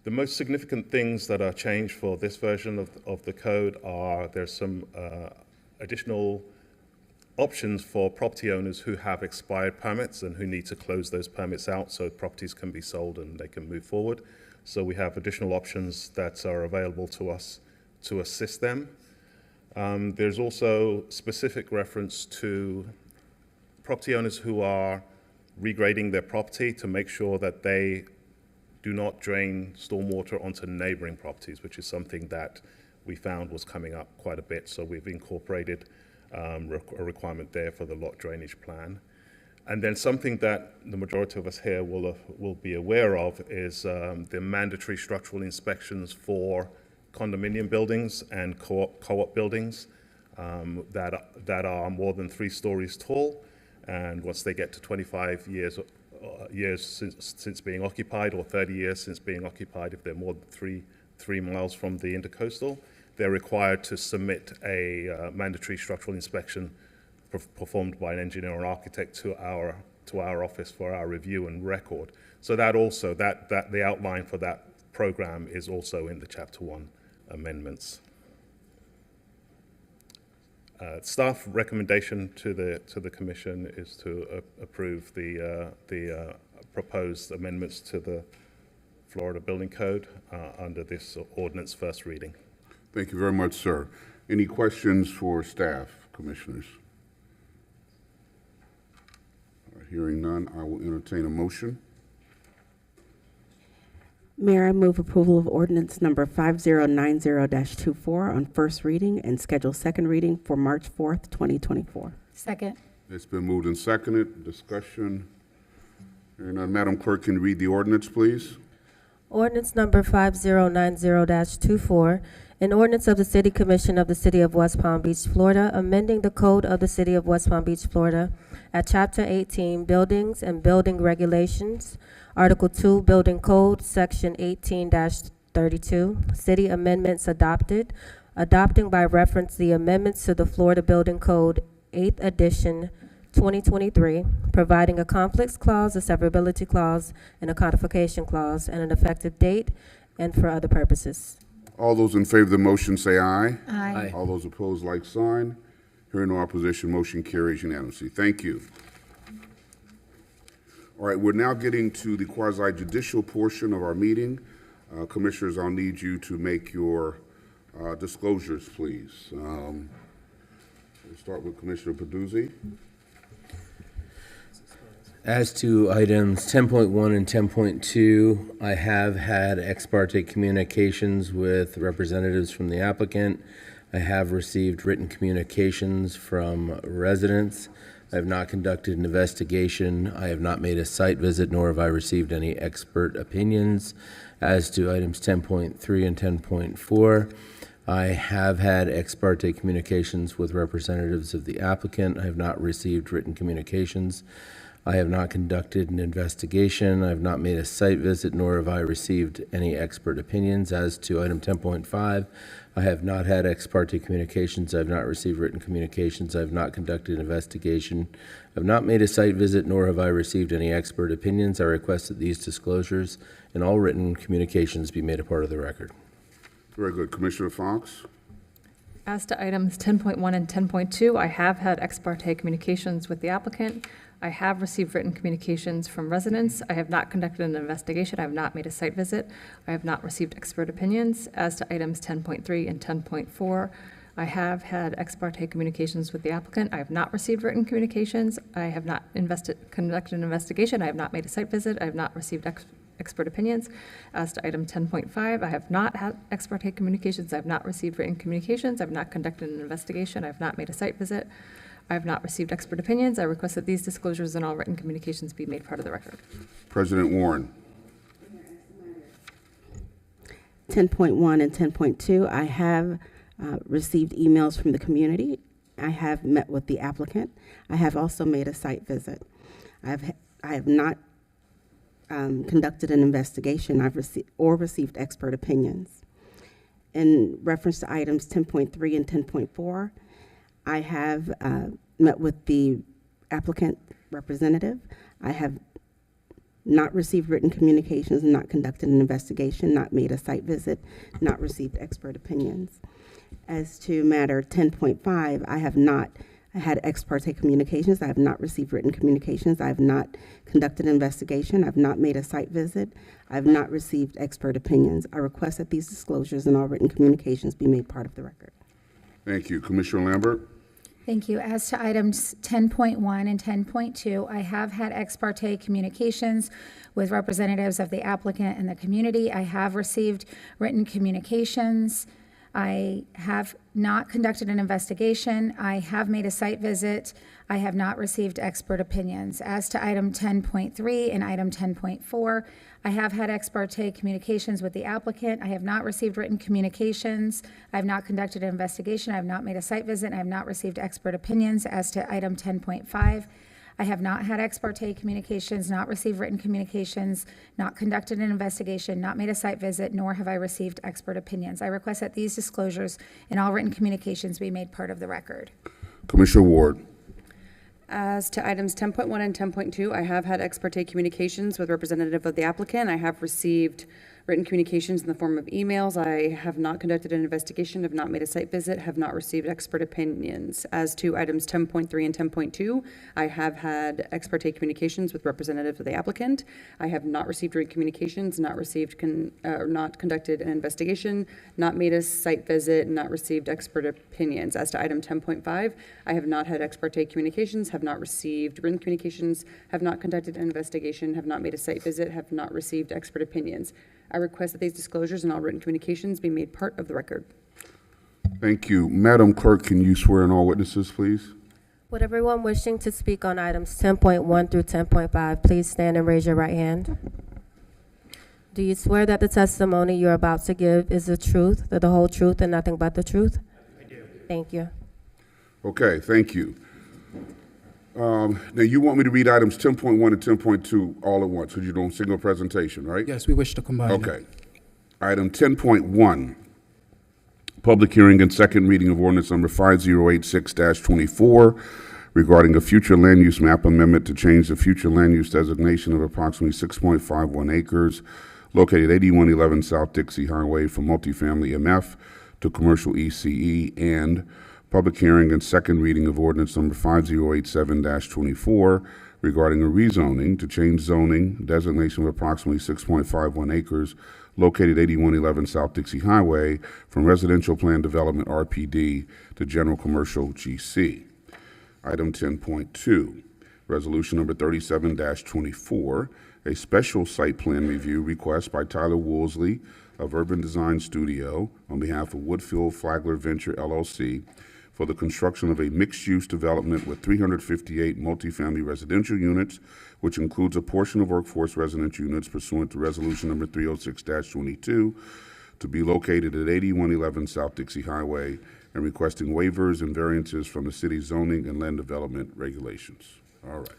The most significant things that are changed for this version of the code are there's some additional options for property owners who have expired permits and who need to close those permits out so properties can be sold and they can move forward. So we have additional options that are available to us to assist them. There's also specific reference to property owners who are regrading their property to make sure that they do not drain stormwater onto neighboring properties, which is something that we found was coming up quite a bit. So we've incorporated a requirement there for the lot drainage plan. And then something that the majority of us here will be aware of is the mandatory structural inspections for condominium buildings and co-op buildings that are more than 3 stories tall. And once they get to 25 years since being occupied, or 30 years since being occupied, if they're more than 3 miles from the intercoastal, they're required to submit a mandatory structural inspection performed by an engineer or architect to our office for our review and record. So that also, the outline for that program is also in the Chapter 1 amendments. Staff recommendation to the Commission is to approve the proposed amendments to the Florida Building Code under this ordinance first reading. Thank you very much, sir. Any questions for staff, commissioners? Hearing none, I will entertain a motion. Mayor, I move approval of ordinance number 5090-24 on first reading and schedule second reading for March 4th, 2024. Second. It's been moved and seconded. Discussion. Hearing none, Madam Clerk, can you read the ordinance, please? Ordinance number 5090-24, an ordinance of the City Commission of the City of West Palm Beach, Florida, amending the Code of the City of West Palm Beach, Florida at Chapter 18, Buildings and Building Regulations, Article 2, Building Code, Section 18-32, City Amendments adopted, adopting by reference the amendments to the Florida Building Code, 8th edition, 2023, providing a conflicts clause, a severability clause, and a codification clause, and an effective date, and for other purposes. All those in favor of the motion say aye. Aye. All those opposed, like sign. Hearing no opposition, motion carries unanimously. Thank you. All right, we're now getting to the quasi-judicial portion of our meeting. Commissioners, I'll need you to make your disclosures, please. We'll start with Commissioner Peduzzi. As to items 10.1 and 10.2, I have had ex parte communications with representatives from the applicant. I have received written communications from residents. I have not conducted an investigation. I have not made a site visit, nor have I received any expert opinions. As to items 10.3 and 10.4, I have had ex parte communications with representatives of the applicant. I have not received written communications. I have not conducted an investigation. I have not made a site visit, nor have I received any expert opinions. As to item 10.5, I have not had ex parte communications. I have not received written communications. I have not conducted an investigation. I have not made a site visit, nor have I received any expert opinions. I request that these disclosures and all written communications be made a part of the record. Very good. Commissioner Fox? As to items 10.1 and 10.2, I have had ex parte communications with the applicant. I have received written communications from residents. I have not conducted an investigation. I have not made a site visit. I have not received expert opinions. As to items 10.3 and 10.4, I have had ex parte communications with the applicant. I have not received written communications. I have not conducted an investigation. I have not made a site visit. I have not received expert opinions. As to item 10.5, I have not had ex parte communications. I have not received written communications. I have not conducted an investigation. I have not made a site visit. I have not received expert opinions. I request that these disclosures and all written communications be made part of the record. President Warren. 10.1 and 10.2, I have received emails from the community. I have met with the applicant. I have also made a site visit. I have not conducted an investigation. I've received expert opinions. In reference to items 10.3 and 10.4, I have met with the applicant representative. I have not received written communications, not conducted an investigation, not made a site visit, not received expert opinions. As to matter 10.5, I have not had ex parte communications. I have not received written communications. I have not conducted an investigation. I have not made a site visit. I have not received expert opinions. I request that these disclosures and all written communications be made part of the record. Thank you. Commissioner Lambert? Thank you. As to items 10.1 and 10.2, I have had ex parte communications with representatives of the applicant and the community. I have received written communications. I have not conducted an investigation. I have made a site visit. I have not received expert opinions. As to item 10.3 and item 10.4, I have had ex parte communications with the applicant. I have not received written communications. I have not conducted an investigation. I have not made a site visit. And I have not received expert opinions. As to item 10.5, I have not had ex parte communications, not received written communications, not conducted an investigation, not made a site visit, nor have I received expert opinions. I request that these disclosures and all written communications be made part of the record. Commissioner Ward. As to items 10.1 and 10.2, I have had ex parte communications with representative of the applicant. I have received written communications in the form of emails. I have not conducted an investigation, have not made a site visit, have not received expert opinions. As to items 10.3 and 10.2, I have had ex parte communications with representatives of the applicant. I have not received written communications, not received, not conducted an investigation, not made a site visit, not received expert opinions. As to item 10.5, I have not had ex parte communications, have not received written communications, have not conducted an investigation, have not made a site visit, have not received expert opinions. I request that these disclosures and all written communications be made part of the record. Thank you. Madam Clerk, can you swear in all witnesses, please? Would everyone wishing to speak on items 10.1 through 10.5 please stand and raise your right hand? Do you swear that the testimony you're about to give is the truth, the whole truth, and nothing but the truth? I do. Thank you. Okay, thank you. Now, you want me to read items 10.1 and 10.2 all at once, because you're doing single presentation, right? Yes, we wish to combine. Okay. Item 10.1, public hearing and second reading of ordinance number 5086-24 regarding a future land use map amendment to change the future land use designation of approximately 6.51 acres located 8111 South Dixie Highway from multifamily MF to commercial ECE, and public hearing and second reading of ordinance number 5087-24 regarding a rezoning to change zoning designation of approximately 6.51 acres located 8111 South Dixie Highway from residential plan development RPD to general commercial GC. Item 10.2, resolution number 37-24, a special site plan review request by Tyler Woolsey of Urban Design Studio on behalf of Woodfield Flagler Venture LLC for the construction of a mixed-use development with 358 multifamily residential units, which includes a portion of workforce residential units pursuant to resolution number 306-22 to be located at 8111 South Dixie Highway, and requesting waivers and variances from the city's zoning and land development regulations. All right.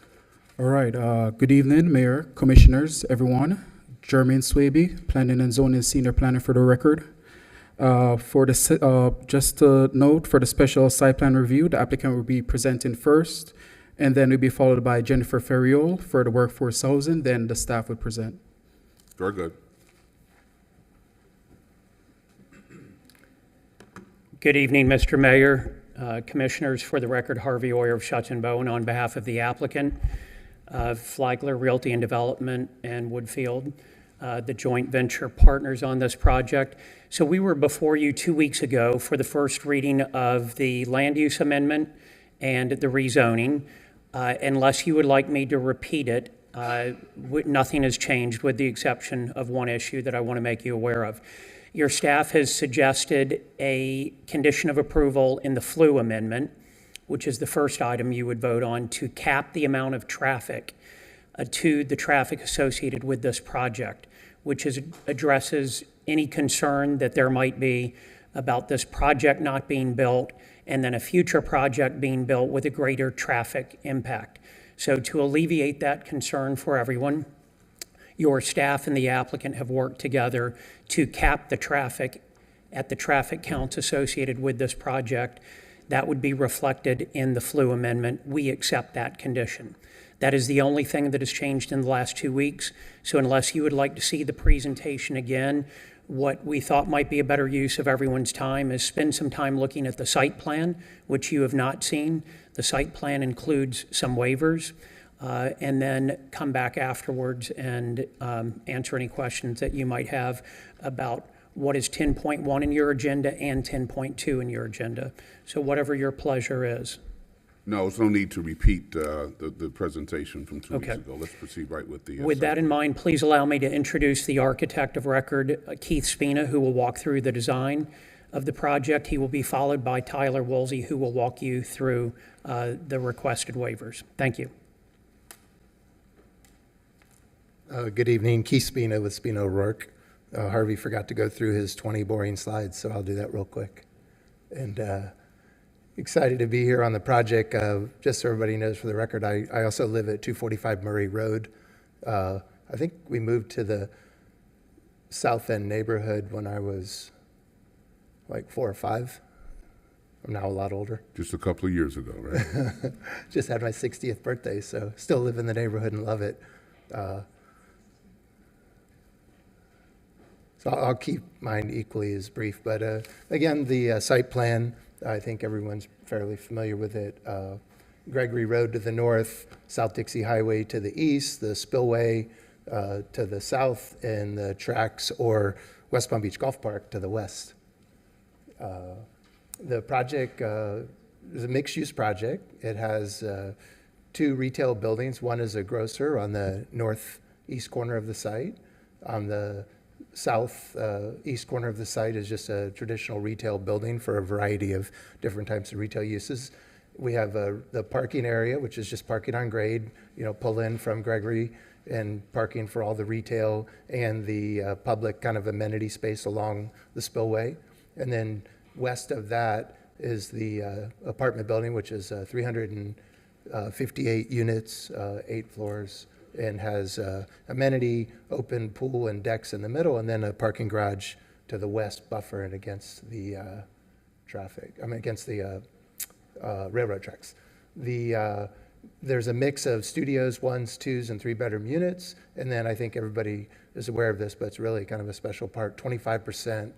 All right. Good evening, Mayor, Commissioners, everyone. Jermaine Swaby, Planning and Zoning Senior Planner for the record. Just to note, for the special site plan review, the applicant will be presenting first, and then will be followed by Jennifer Ferriol for the workforce housing, then the staff would present. Very good. Good evening, Mr. Mayor, Commissioners. For the record, Harvey Oyer of Schutz & Bowen on behalf of the applicant, Flagler Realty and Development and Woodfield, the joint venture partners on this project. So we were before you 2 weeks ago for the first reading of the land use amendment and the rezoning. Unless you would like me to repeat it, nothing has changed with the exception of one issue that I want to make you aware of. Your staff has suggested a condition of approval in the flu amendment, which is the first item you would vote on, to cap the amount of traffic to the traffic associated with this project, which addresses any concern that there might be about this project not being built and then a future project being built with a greater traffic impact. So to alleviate that concern for everyone, your staff and the applicant have worked together to cap the traffic at the traffic counts associated with this project. That would be reflected in the flu amendment. We accept that condition. That is the only thing that has changed in the last 2 weeks. So unless you would like to see the presentation again, what we thought might be a better use of everyone's time is spend some time looking at the site plan, which you have not seen. The site plan includes some waivers, and then come back afterwards and answer any questions that you might have about what is 10.1 in your agenda and 10.2 in your agenda. So whatever your pleasure is. No, there's no need to repeat the presentation from 2 weeks Okay. ago. Let's proceed right with the. With that in mind, please allow me to introduce the architect of record, Keith Spina, who will walk through the design of the project. He will be followed by Tyler Woolsey, who will walk you through the requested waivers. Thank you. Good evening, Keith Spina with Spina O'Rourke. Harvey forgot to go through his 20 boring slides, so I'll do that real quick. And excited to be here on the project. Just so everybody knows for the record, I also live at 245 Murray Road. I think we moved to the South End neighborhood when I was like 4 or 5. I'm now a lot older. Just a couple of years ago, right? Just had my 60th birthday, so still live in the neighborhood and love it. So I'll keep mine equally as brief, but again, the site plan, I think everyone's fairly familiar with it. Gregory Road to the north, South Dixie Highway to the east, the spillway to the south, and the tracks or West Palm Beach Golf Park to the west. The project is a mixed-use project. It has 2 retail buildings. One is a grocer on the northeast corner of the site. On the southeast corner of the site is just a traditional retail building for a variety of different types of retail uses. We have the parking area, which is just parking on grade, pull in from Gregory, and parking for all the retail and the public kind of amenity space along the spillway. And then west of that is the apartment building, which is 358 units, 8 floors, and has amenity, open pool and decks in the middle, and then a parking garage to the west buffering against the against the railroad tracks. There's a mix of studios, 1s, 2s, and 3-bedroom units, and then I think everybody is aware of this, but it's really kind of a special part, 25%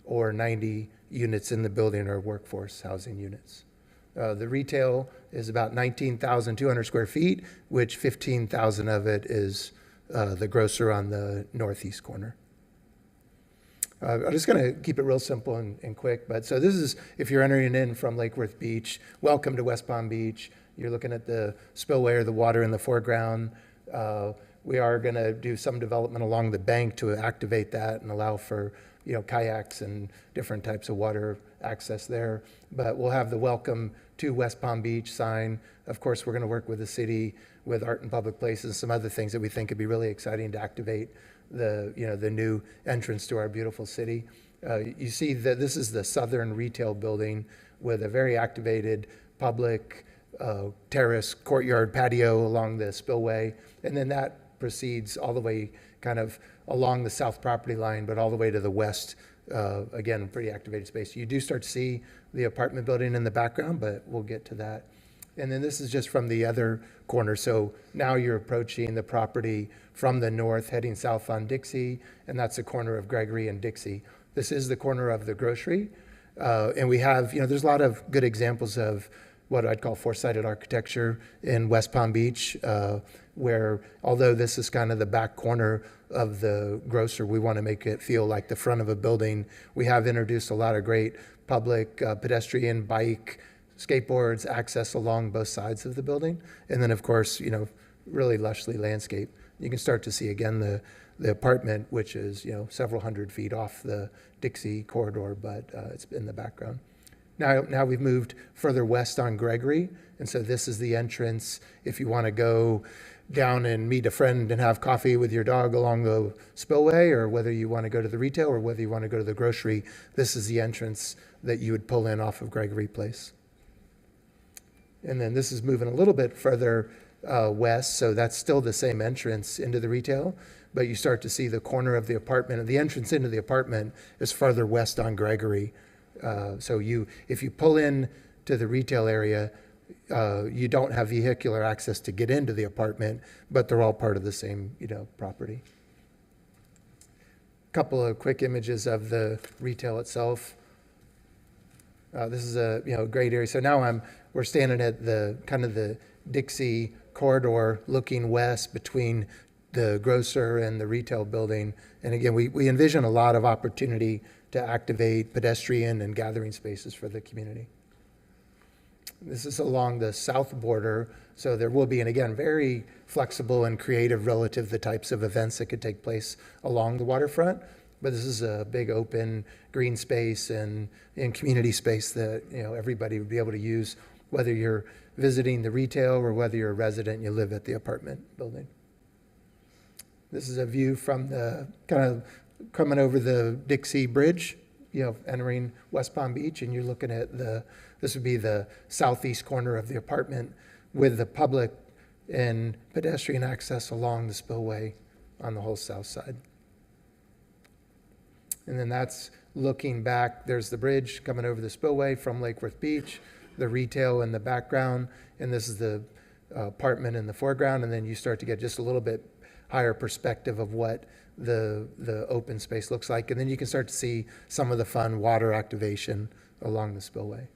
or 90 units in the building are workforce housing units. The retail is about 19,200 square feet, which 15,000 of it is the grocer on the northeast corner. I'm just going to keep it real simple and quick. But so this is, if you're entering in from Lake Worth Beach, welcome to West Palm Beach. You're looking at the spillway or the water in the foreground. We are going to do some development along the bank to activate that and allow for kayaks and different types of water access there. But we'll have the welcome to West Palm Beach sign. Of course, we're going to work with the city, with Art and Public Places, some other things that we think would be really exciting to activate the new entrance to our beautiful city. You see that this is the southern retail building with a very activated public terrace, courtyard, patio along the spillway, and then that proceeds all the way kind of along the south property line, but all the way to the west. Again, pretty activated space. You do start to see the apartment building in the background, but we'll get to that. And then this is just from the other corner. So now you're approaching the property from the north, heading south on Dixie, and that's the corner of Gregory and Dixie. This is the corner of the grocery. And we have, there's a lot of good examples of what I'd call four-sided architecture in West Palm Beach, where although this is kind of the back corner of the grocer, we want to make it feel like the front of a building. We have introduced a lot of great public, pedestrian, bike, skateboards, access along both sides of the building. And then, of course, really lushly landscape. You can start to see, again, the apartment, which is, several hundred feet off the Dixie corridor, but it's in the background. Now we've moved further west on Gregory, and so this is the entrance. If you want to go down and meet a friend and have coffee with your dog along the spillway, or whether you want to go to the retail or whether you want to go to the grocery, this is the entrance that you would pull in off of Gregory Place. And then this is moving a little bit further west, so that's still the same entrance into the retail, but you start to see the corner of the apartment, and the entrance into the apartment is farther west on Gregory. So if you pull in to the retail area, you don't have vehicular access to get into the apartment, but they're all part of the same, property. A couple of quick images of the retail itself. This is a great area. So now we're standing at the kind of the Dixie corridor, looking west between the grocer and the retail building. And again, we envision a lot of opportunity to activate pedestrian and gathering spaces for the community. This is along the south border, so there will be, and again, very flexible and creative relative to the types of events that could take place along the waterfront. But this is a big open green space and community space that, you know, everybody would be able to use, whether you're visiting the retail or whether you're a resident and you live at the apartment building. This is a view from the kind of coming over the Dixie Bridge, you know, entering West Palm Beach, and you're looking at this would be the southeast corner of the apartment with the public and pedestrian access along the spillway on the whole south side. And then that's looking back, there's the bridge coming over the spillway from Lake Worth Beach, the retail in the background, and this is the apartment in the foreground, and then you start to get just a little bit higher perspective of what the open space looks like, and then you can start to see some of the fun water activation along the spillway.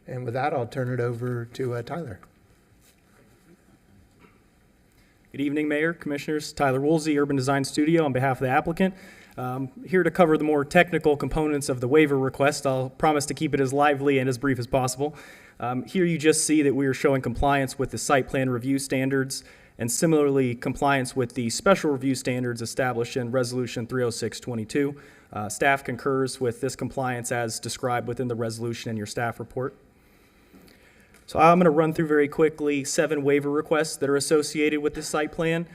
And with that, I'll turn it over to Tyler. Good evening, Mayor, Commissioners. Tyler Woolsey, Urban Design Studio, on behalf of the applicant. Here to cover the more technical components of the waiver request. I'll promise to keep it as lively and as brief as possible. Here you just see that we are showing compliance with the site plan review standards and similarly compliance with the special review standards established in Resolution 30622. Staff concurs with this compliance as described within the resolution in your staff report. So I'm going to run through very quickly 7 waiver requests that are associated with this site plan.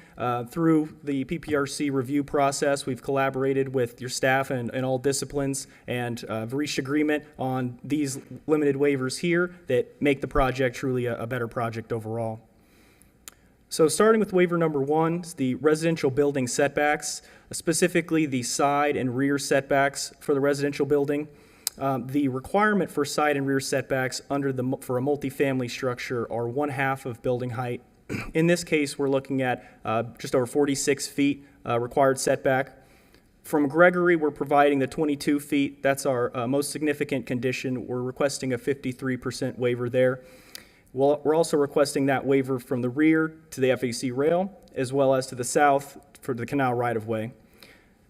Through the PPRC review process, we've collaborated with your staff and all disciplines and have reached agreement on these limited waivers here that make the project truly a better project overall. So starting with waiver number 1, is the residential building setbacks, specifically the side and rear setbacks for the residential building. The requirement for side and rear setbacks for a multifamily structure are 1/2 of building height. In this case, we're looking at just over 46 feet required setback. From Gregory, we're providing the 22 feet. That's our most significant condition. We're requesting a 53% waiver there. We're also requesting that waiver from the rear to the FAC rail, as well as to the south for the canal right-of-way.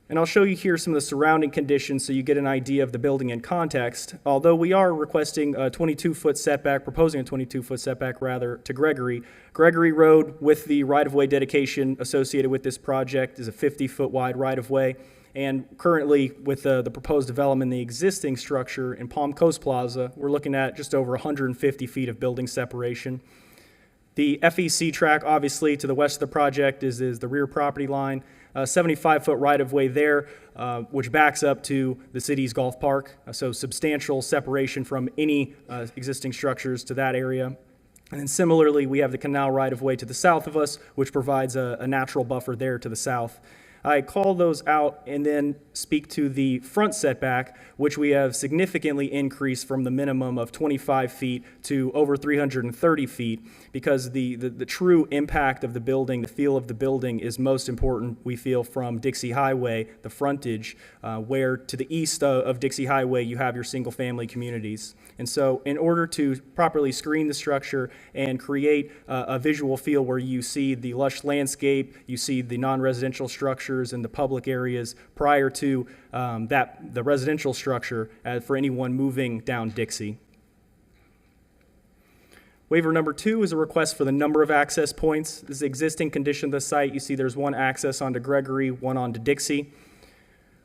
And I'll show you here some of the surrounding conditions so you get an idea of the building in context. Although we are requesting a 22-foot setback, proposing a 22-foot setback rather, to Gregory. Gregory Road with the right-of-way dedication associated with this project is a 50-foot wide right-of-way. And currently with the proposed development in the existing structure in Palm Coast Plaza, we're looking at just over 150 feet of building separation. The FEC track, obviously, to the west of the project is the rear property line. 75-foot right-of-way there, which backs up to the city's golf park. So substantial separation from any existing structures to that area. And then similarly, we have the canal right-of-way to the south of us, which provides a natural buffer there to the south. I call those out and then speak to the front setback, which we have significantly increased from the minimum of 25 feet to over 330 feet, because the true impact of the building, the feel of the building is most important, we feel, from Dixie Highway, the frontage, where to the east of Dixie Highway you have your single-family communities. And so in order to properly screen the structure and create a visual feel where you see the lush landscape, you see the non-residential structures and the public areas prior to the residential structure for anyone moving down Dixie. Waiver number 2 is a request for the number of access points. This is the existing condition of the site. You see there's one access onto Gregory, one onto Dixie.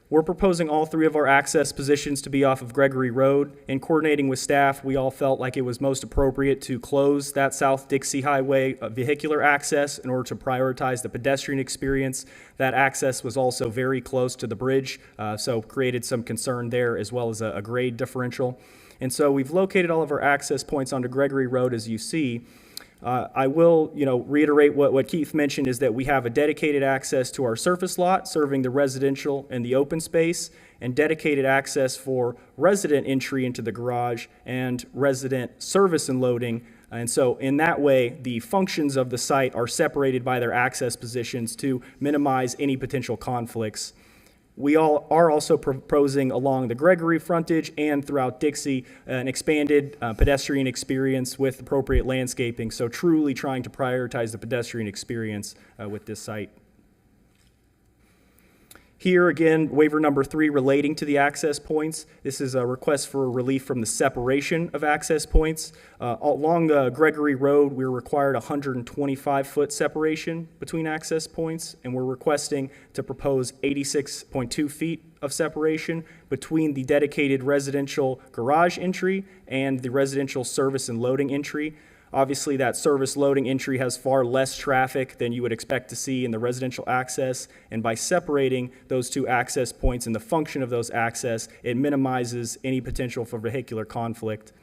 We're proposing all 3 of our access positions to be off of Gregory Road. In coordinating with staff, we all felt like it was most appropriate to close that South Dixie Highway vehicular access in order to prioritize the pedestrian experience. That access was also very close to the bridge, so created some concern there, as well as a grade differential. And so we've located all of our access points onto Gregory Road, as you see. I will, reiterate what Keith mentioned, is that we have a dedicated access to our surface lot serving the residential and the open space, and dedicated access for resident entry into the garage and resident service and loading. And so in that way, the functions of the site are separated by their access positions to minimize any potential conflicts. We are also proposing along the Gregory frontage and throughout Dixie an expanded pedestrian experience with appropriate landscaping, so truly trying to prioritize the pedestrian experience with this site. Here again, waiver number 3 relating to the access points. This is a request for relief from the separation of access points. Along Gregory Road, we're required 125-foot separation between access points, and we're requesting to propose 86.2 feet of separation between the dedicated residential garage entry and the residential service and loading entry. Obviously, that service loading entry has far less traffic than you would expect to see in the residential access, and by separating those two access points and the function of those access, it minimizes any potential for vehicular conflict.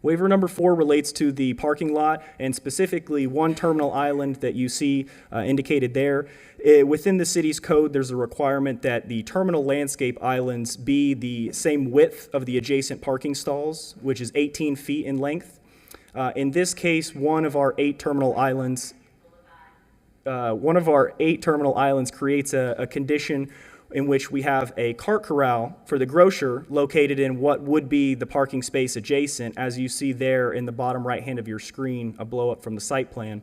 Waiver number 4 relates to the parking lot, and specifically one terminal island that you see indicated there. Within the city's code, there's a requirement that the terminal landscape islands be the same width of the adjacent parking stalls, which is 18 feet in length. In this case, one of our 8 terminal islands creates a condition in which we have a cart corral for the grocer located in what would be the parking space adjacent, as you see there in the bottom right hand of your screen, a blow up from the site plan.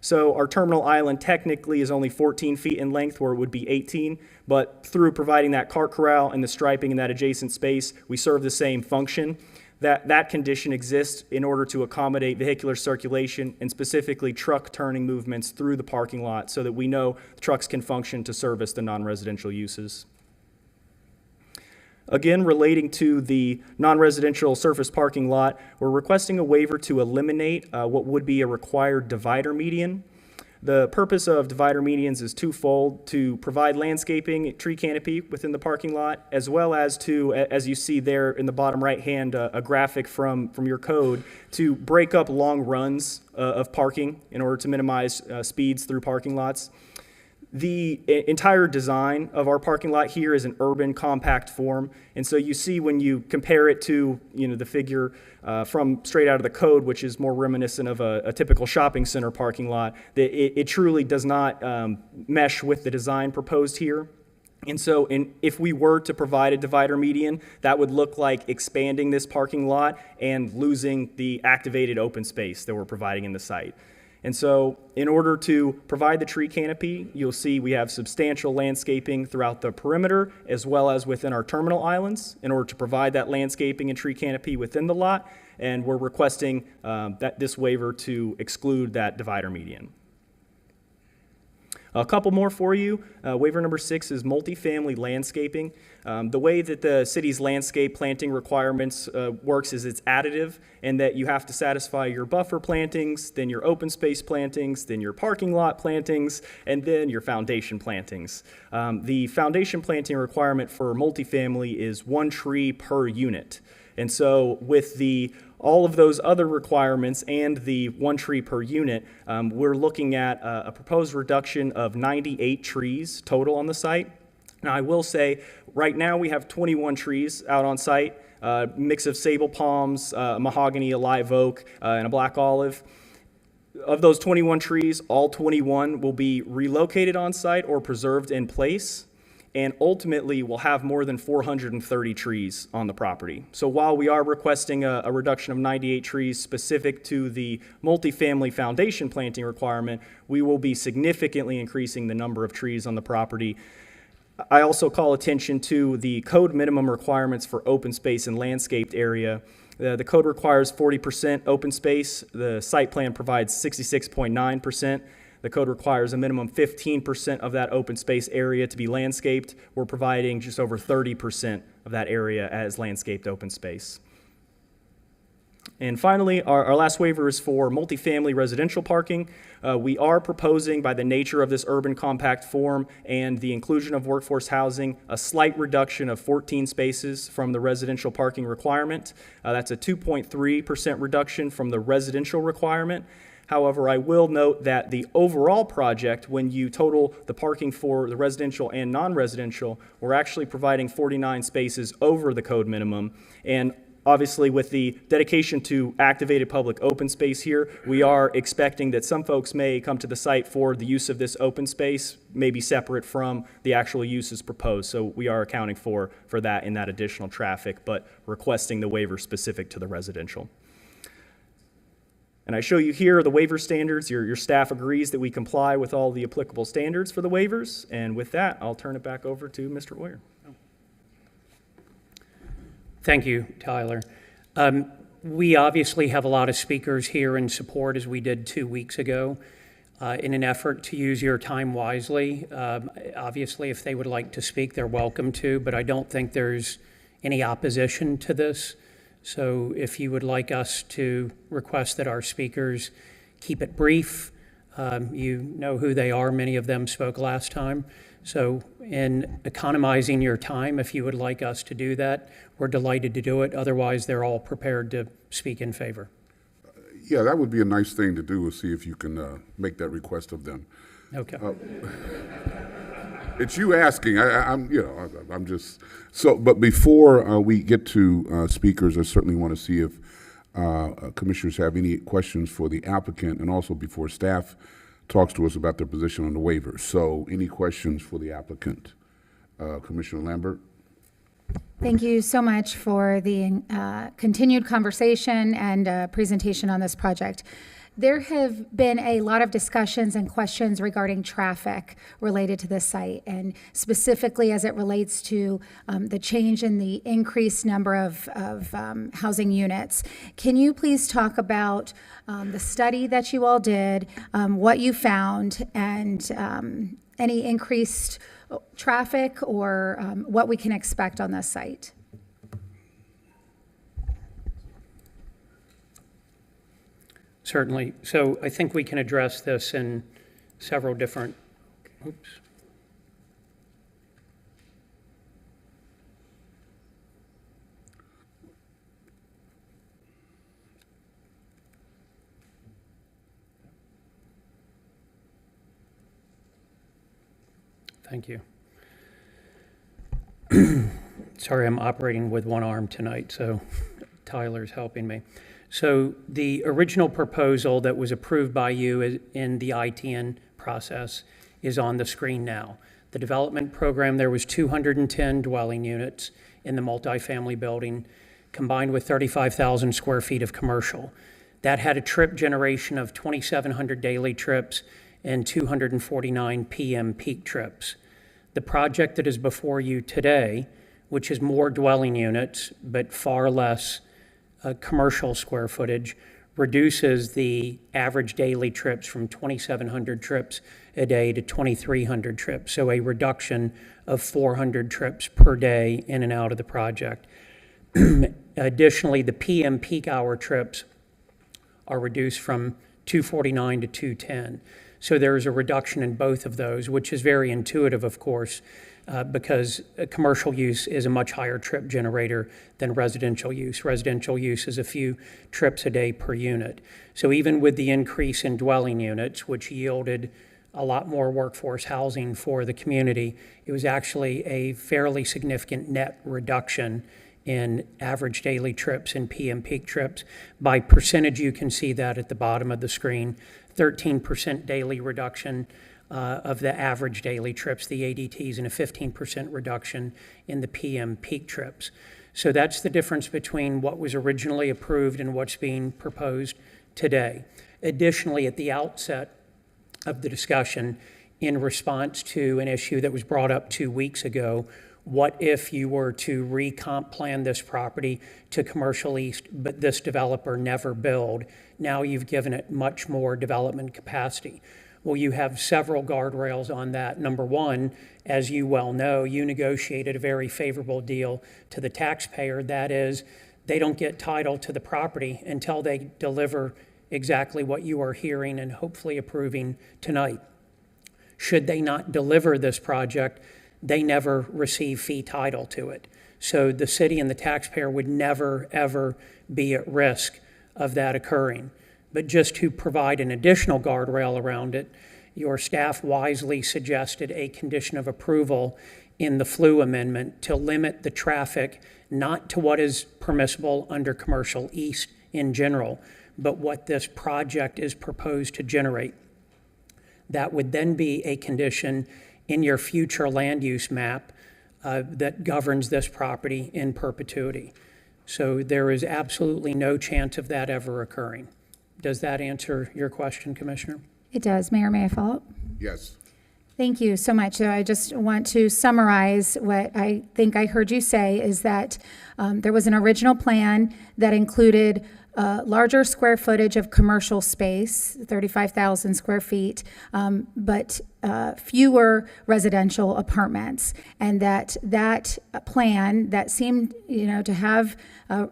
So our terminal island technically is only 14 feet in length, where it would be 18, but through providing that cart corral and the striping in that adjacent space, we serve the same function. That condition exists in order to accommodate vehicular circulation and specifically truck turning movements through the parking lot so that we know the trucks can function to service the non-residential uses. Again, relating to the non-residential surface parking lot, we're requesting a waiver to eliminate what would be a required divider median. The purpose of divider medians is twofold: to provide landscaping, tree canopy within the parking lot, as well as to, as you see there in the bottom right hand, a graphic from your code, to break up long runs of parking in order to minimize speeds through parking lots. The entire design of our parking lot here is an urban compact form, and so you see when you compare it to the figure from straight out of the code, which is more reminiscent of a typical shopping center parking lot, that it truly does not mesh with the design proposed here. And so if we were to provide a divider median, that would look like expanding this parking lot and losing the activated open space that we're providing in the site. And so in order to provide the tree canopy, you'll see we have substantial landscaping throughout the perimeter as well as within our terminal islands in order to provide that landscaping and tree canopy within the lot. And we're requesting this waiver to exclude that divider median. A couple more for you. Waiver number 6 is multifamily landscaping. The way that the city's landscape planting requirements works is it's additive, and that you have to satisfy your buffer plantings, then your open space plantings, then your parking lot plantings, and then your foundation plantings. The foundation planting requirement for multifamily is 1 tree per unit. And so with all of those other requirements and the 1 tree per unit, we're looking at a proposed reduction of 98 trees total on the site. Now, I will say, right now we have 21 trees out on site, mix of sable palms, mahogany, a live oak, and a black olive. Of those 21 trees, all 21 will be relocated on site or preserved in place, and ultimately we'll have more than 430 trees on the property. So while we are requesting a reduction of 98 trees specific to the multifamily foundation planting requirement, we will be significantly increasing the number of trees on the property. I also call attention to the code minimum requirements for open space and landscaped area. The code requires 40% open space. The site plan provides 66.9%. The code requires a minimum 15% of that open space area to be landscaped. We're providing just over 30% of that area as landscaped open space. And finally, our last waiver is for multifamily residential parking. We are proposing, by the nature of this urban compact form and the inclusion of workforce housing, a slight reduction of 14 spaces from the residential parking requirement. That's a 2.3% reduction from the residential requirement. However, I will note that the overall project, when you total the parking for the residential and non-residential, we're actually providing 49 spaces over the code minimum. And obviously, with the dedication to activated public open space here, we are expecting that some folks may come to the site for the use of this open space, maybe separate from the actual uses proposed. So we are accounting for that in that additional traffic, but requesting the waiver specific to the residential. And I show you here the waiver standards. Your staff agrees that we comply with all the applicable standards for the waivers. And with that, I'll turn it back over to Mr. Oyer. Thank you, Tyler. We obviously have a lot of speakers here in support, as we did 2 weeks ago, in an effort to use your time wisely. Obviously, if they would like to speak, they're welcome to, but I don't think there's any opposition to this. So if you would like us to request that our speakers keep it brief, you know who they are. Many of them spoke last time. So in economizing your time, if you would like us to do that, we're delighted to do it. Otherwise, they're all prepared to speak in favor. Yeah, that would be a nice thing to do, is see if you can make that request of them. Okay. It's you asking. I'm just so. But before we get to speakers, I certainly want to see if commissioners have any questions for the applicant, and also before staff talks to us about their position on the waiver. So, any questions for the applicant, Commissioner Lambert? Thank you so much for the continued conversation and presentation on this project. There have been a lot of discussions and questions regarding traffic related to this site, and specifically as it relates to the change in the increased number of housing units. Can you please talk about the study that you all did, what you found, and any increased traffic or what we can expect on this site? Certainly. So I think we can address this in several different, oops. Thank you. Sorry, I'm operating with one arm tonight, so Tyler's helping me. So the original proposal that was approved by you in the ITN process is on the screen now. The development program, there was 210 dwelling units in the multifamily building, combined with 35,000 square feet of commercial. That had a trip generation of 2,700 daily trips and 249 PM peak trips. The project that is before you today, which is more dwelling units, but far less commercial square footage, reduces the average daily trips from 2,700 trips a day to 2,300 trips. So a reduction of 400 trips per day in and out of the project. Additionally, the PM peak hour trips are reduced from 249 to 210. So there's a reduction in both of those, which is very intuitive, of course, because commercial use is a much higher trip generator than residential use. Residential use is a few trips a day per unit. So even with the increase in dwelling units, which yielded a lot more workforce housing for the community, it was actually a fairly significant net reduction in average daily trips and PM peak trips. By percentage, you can see that at the bottom of the screen, 13% daily reduction of the average daily trips, the ADTs, and a 15% reduction in the PM peak trips. So that's the difference between what was originally approved and what's being proposed today. Additionally, at the outset of the discussion, in response to an issue that was brought up 2 weeks ago, what if you were to recomp plan this property to commercial east, but this developer never build? Now you've given it much more development capacity. Well, you have several guardrails on that. Number one, as you well know, you negotiated a very favorable deal to the taxpayer. That is, they don't get title to the property until they deliver exactly what you are hearing and hopefully approving tonight. Should they not deliver this project, they never receive fee title to it. So the city and the taxpayer would never, ever be at risk of that occurring. But just to provide an additional guardrail around it, your staff wisely suggested a condition of approval in the FLU amendment to limit the traffic not to what is permissible under commercial east in general, but what this project is proposed to generate. That would then be a condition in your future land use map that governs this property in perpetuity. So there is absolutely no chance of that ever occurring. Does that answer your question, Commissioner? It does. Mayor, may I follow up? Yes. Thank you so much. So I just want to summarize what I think I heard you say is that there was an original plan that included larger square footage of commercial space, 35,000 square feet, but fewer residential apartments, and that plan that seemed, to have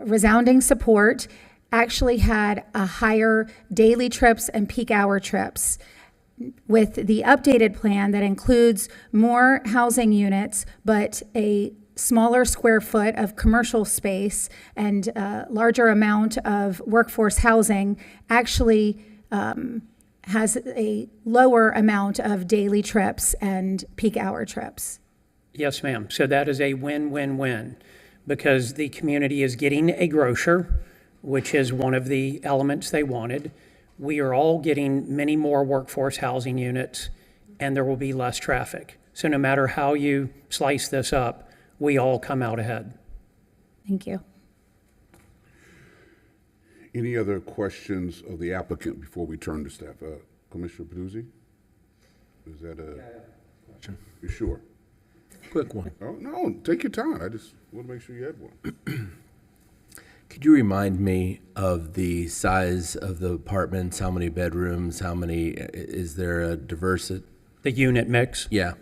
resounding support actually had a higher daily trips and peak hour trips. With the updated plan that includes more housing units, but a smaller square foot of commercial space and larger amount of workforce housing, actually has a lower amount of daily trips and peak hour trips. Yes, ma'am. So that is a win-win-win, because the community is getting a grocer, which is one of the elements they wanted. We are all getting many more workforce housing units, and there will be less traffic. So no matter how you slice this up, we all come out ahead. Thank you. Any other questions of the applicant before we turn to staff? Commissioner Peduzzi? Is that a question? You sure? Quick one. Oh, no, take your time. I just want to make sure you had one. Could you remind me of the size of the apartments? How many bedrooms? How many, is there a diversity? The unit mix? Yeah.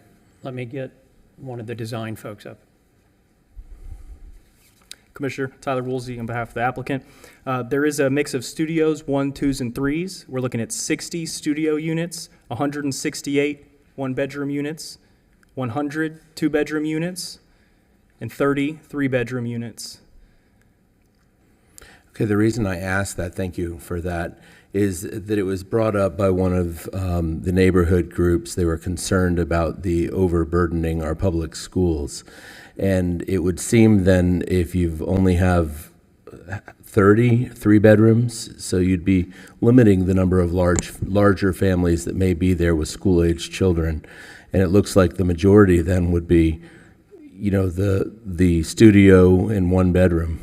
Let me get one of the design folks up. Commissioner Tyler Woolsey on behalf of the applicant. There is a mix of studios, 1, 2s, and 3s. We're looking at 60 studio units, 168 one-bedroom units, 100 two-bedroom units, and 30 three-bedroom units. Okay, the reason I asked that, thank you for that, is that it was brought up by one of the neighborhood groups. They were concerned about the overburdening our public schools. And it would seem then if you've only have 30 three-bedrooms, so you'd be limiting the number of larger families that may be there with school-age children. And it looks like the majority then would be, the studio in one bedroom.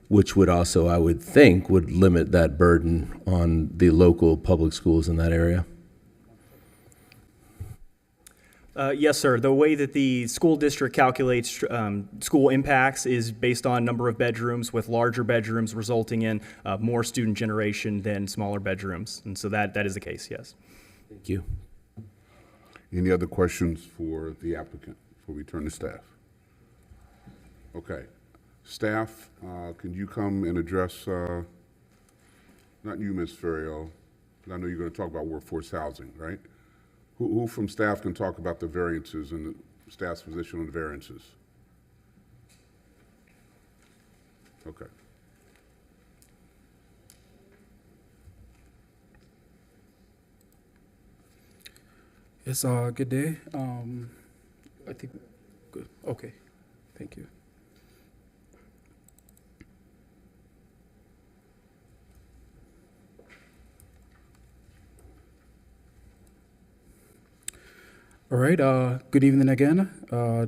Which would also, I would think, would limit that burden on the local public schools in that area. Yes, sir. The way that the school district calculates school impacts is based on number of bedrooms, with larger bedrooms resulting in more student generation than smaller bedrooms. And so that is the case, yes. Thank you. Any other questions for the applicant before we turn to staff? Okay. Staff, can you come and address, not you, Ms. Ferriero, because I know you're going to talk about workforce housing, right? Who from staff can talk about the variances and the staff's position on the variances? Okay. Yes, good day. I think, good. Okay, thank you. All right, good evening again.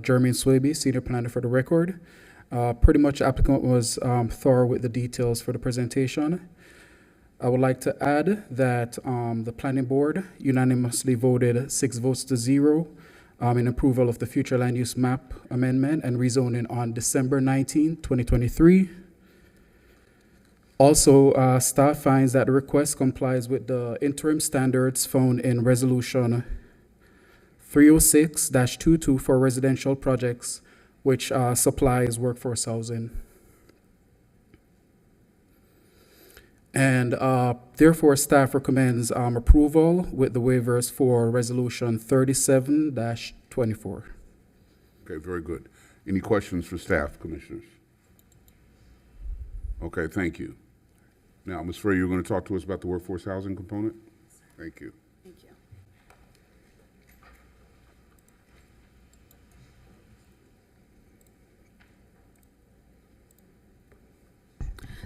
Jeremy Swaby, Senior Planner for the record. Pretty much the applicant was thorough with the details for the presentation. I would like to add that the planning board unanimously voted 6 votes to 0 in approval of the future land use map amendment and rezoning on December 19, 2023. Also, staff finds that the request complies with the interim standards found in resolution 306-22 for residential projects, which supplies workforce housing. And therefore, staff recommends approval with the waivers for resolution 37-24. Okay, very good. Any questions for staff, commissioners? Okay, thank you. Now, Ms. Frey, you're going to talk to us about the workforce housing component? Thank you. Thank you.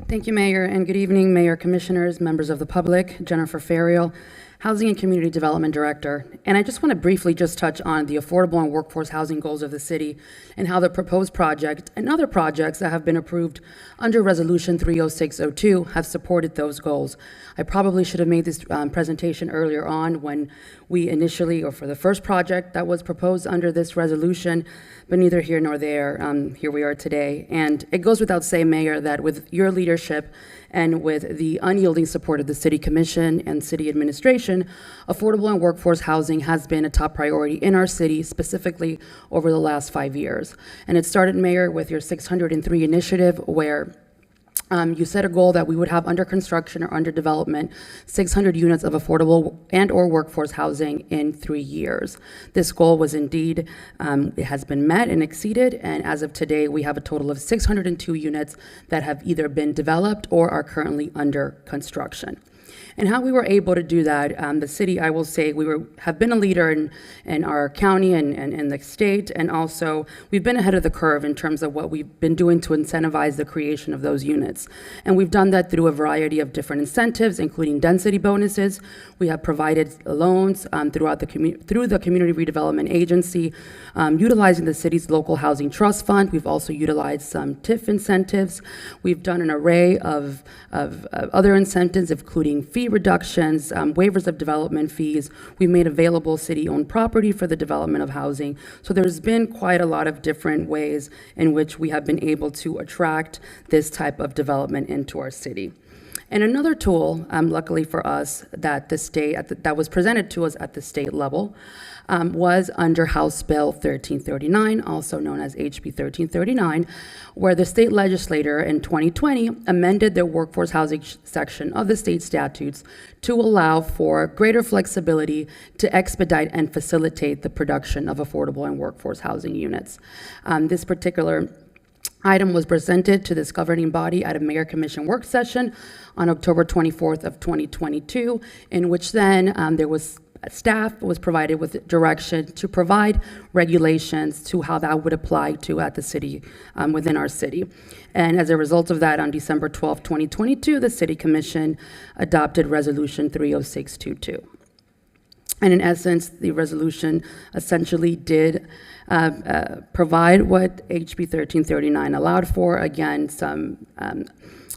Thank you, Mayor, and good evening, Mayor, Commissioners, members of the public. Jennifer Ferriel, Housing and Community Development Director. And I just want to briefly just touch on the affordable and workforce housing goals of the city and how the proposed project and other projects that have been approved under Resolution 30602 have supported those goals. I probably should have made this presentation earlier on when we initially, or for the first project that was proposed under this resolution, but neither here nor there. Here we are today. And it goes without saying, Mayor, that with your leadership and with the unyielding support of the City Commission and City Administration, affordable and workforce housing has been a top priority in our city, specifically over the last 5 years. And it started, Mayor, with your 603 initiative, where you set a goal that we would have under construction or under development 600 units of affordable and or workforce housing in 3 years. This goal was indeed, it has been met and exceeded, and as of today, we have a total of 602 units that have either been developed or are currently under construction. And how we were able to do that, the city, I will say, have been a leader in our county and in the state, and also we've been ahead of the curve in terms of what we've been doing to incentivize the creation of those units. And we've done that through a variety of different incentives, including density bonuses. We have provided loans through the Community Redevelopment Agency, utilizing the city's local housing trust fund. We've also utilized some TIF incentives. We've done an array of other incentives, including fee reductions, waivers of development fees. We made available city-owned property for the development of housing. So there's been quite a lot of different ways in which we have been able to attract this type of development into our city. And another tool, luckily for us, that the state that was presented to us at the state level was under House Bill 1339, also known as HB 1339, where the state legislature in 2020 amended their workforce housing section of the state statutes to allow for greater flexibility to expedite and facilitate the production of affordable and workforce housing units. This particular item was presented to this governing body at a Mayor Commission work session on October 24th of 2022, in which then staff was provided with direction to provide regulations to how that would apply to at the city, within our city. And as a result of that, on December 12th, 2022, the City Commission adopted Resolution 30622. And in essence, the resolution essentially did provide what HB 1339 allowed for. Again, some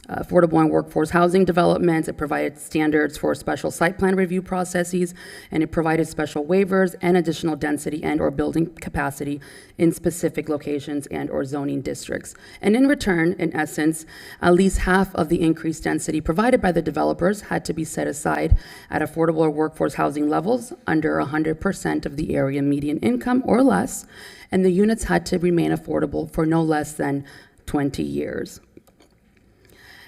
affordable and workforce housing developments. It provided standards for special site plan review processes, and it provided special waivers and additional density and or building capacity in specific locations and or zoning districts. And in return, in essence, at least half of the increased density provided by the developers had to be set aside at affordable or workforce housing levels under 100% of the area median income or less, and the units had to remain affordable for no less than 20 years.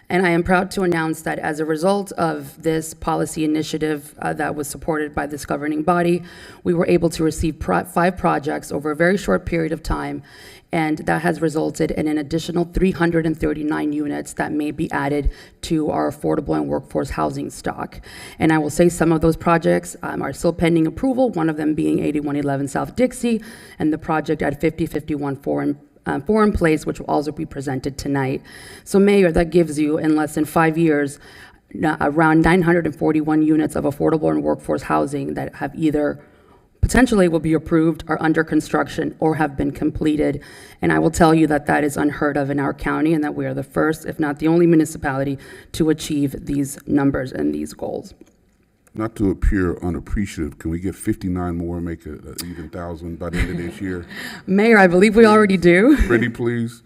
And I am proud to announce that as a result of this policy initiative that was supported by this governing body, we were able to receive 5 projects over a very short period of time, and that has resulted in an additional 339 units that may be added to our affordable and workforce housing stock. And I will say some of those projects are still pending approval, one of them being 8111 South Dixie, and the project at 5051 Forum Place, which will also be presented tonight. So Mayor, that gives you, in less than 5 years, around 941 units of affordable and workforce housing that have either potentially will be approved, are under construction, or have been completed. And I will tell you that that is unheard of in our county, and that we are the first, if not the only municipality to achieve these numbers and these goals. Not to appear unappreciative, can we get 59 more and make an even 1,000 by the end of this year? Mayor, I believe we already do. Pretty please?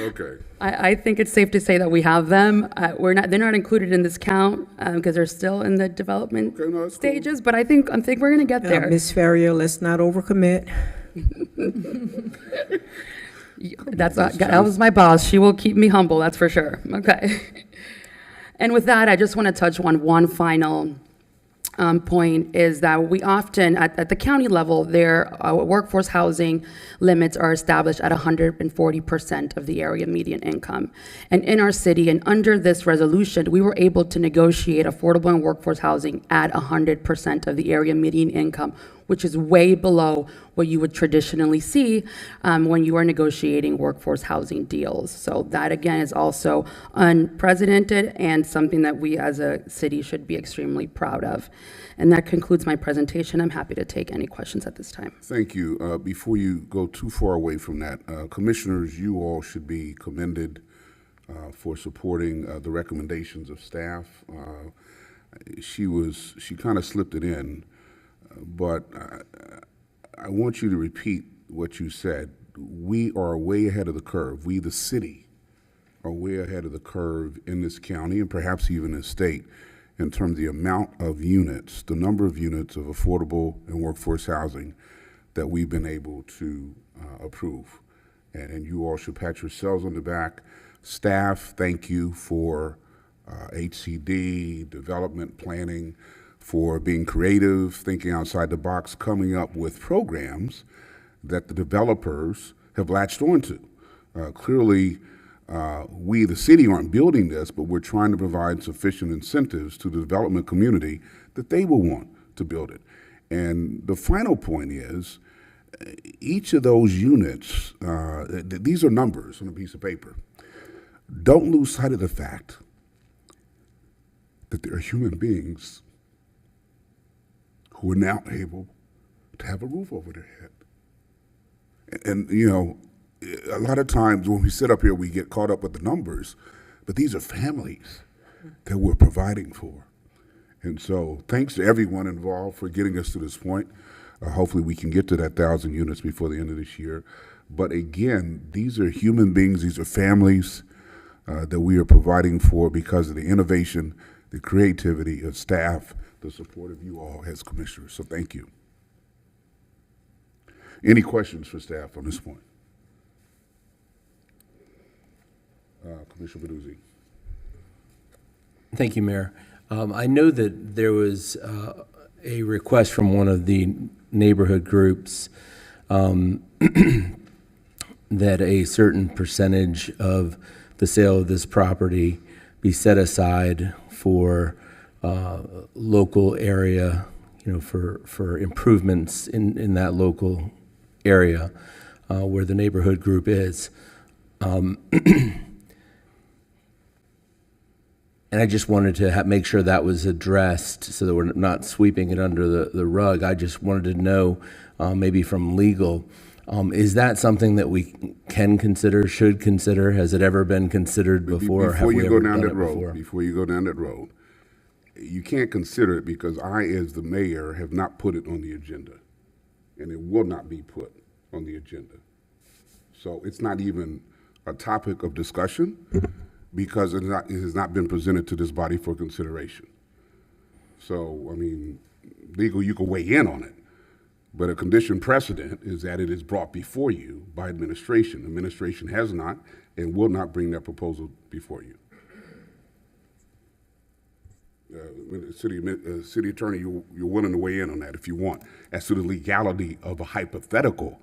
Okay. I think it's safe to say that we have them. They're not included in this count because they're still in the development stages, but I think we're going to get there. Ms. Ferrier, let's not overcommit. That was my boss. She will keep me humble, that's for sure. Okay. And with that, I just want to touch on one final point, is that we often, at the county level, their workforce housing limits are established at 140% of the area median income. And in our city, and under this resolution, we were able to negotiate affordable and workforce housing at 100% of the area median income, which is way below what you would traditionally see when you are negotiating workforce housing deals. So that, again, is also unprecedented and something that we as a city should be extremely proud of. And that concludes my presentation. I'm happy to take any questions at this time. Thank you. Before you go too far away from that, commissioners, you all should be commended for supporting the recommendations of staff. She kind of slipped it in, but I want you to repeat what you said. We are way ahead of the curve. We, the city, are way ahead of the curve in this county and perhaps even this state in terms of the amount of units, the number of units of affordable and workforce housing that we've been able to approve. And you all should pat yourselves on the back. Staff, thank you for HCD, development planning, for being creative, thinking outside the box, coming up with programs that the developers have latched onto. Clearly, we, the city, aren't building this, but we're trying to provide sufficient incentives to the development community that they will want to build it. And the final point is, each of those units, these are numbers on a piece of paper. Don't lose sight of the fact that there are human beings who are now able to have a roof over their head. And you know, a lot of times when we sit up here, we get caught up with the numbers, but these are families that we're providing for. And so thanks to everyone involved for getting us to this point. Hopefully we can get to that 1,000 units before the end of this year. But again, these are human beings, these are families that we are providing for because of the innovation, the creativity of staff, the support of you all as commissioners. So thank you. Any questions for staff on this point? Commissioner Baduzzi. Thank you, Mayor. I know that there was a request from one of the neighborhood groups that a certain percentage of the sale of this property be set aside for local area, you know, for improvements in that local area where the neighborhood group is. And I just wanted to make sure that was addressed so that we're not sweeping it under the rug. I just wanted to know, maybe from legal, is that something that we can consider, should consider? Has it ever been considered before? Before you go down that road, you can't consider it because I, as the mayor, have not put it on the agenda. And it will not be put on the agenda. So it's not even a topic of discussion because it has not been presented to this body for consideration. So, I mean, legal, you can weigh in on it. But a condition precedent is that it is brought before you by administration. Administration has not and will not bring that proposal before you. City Attorney, you're willing to weigh in on that if you want, as to the legality of a hypothetical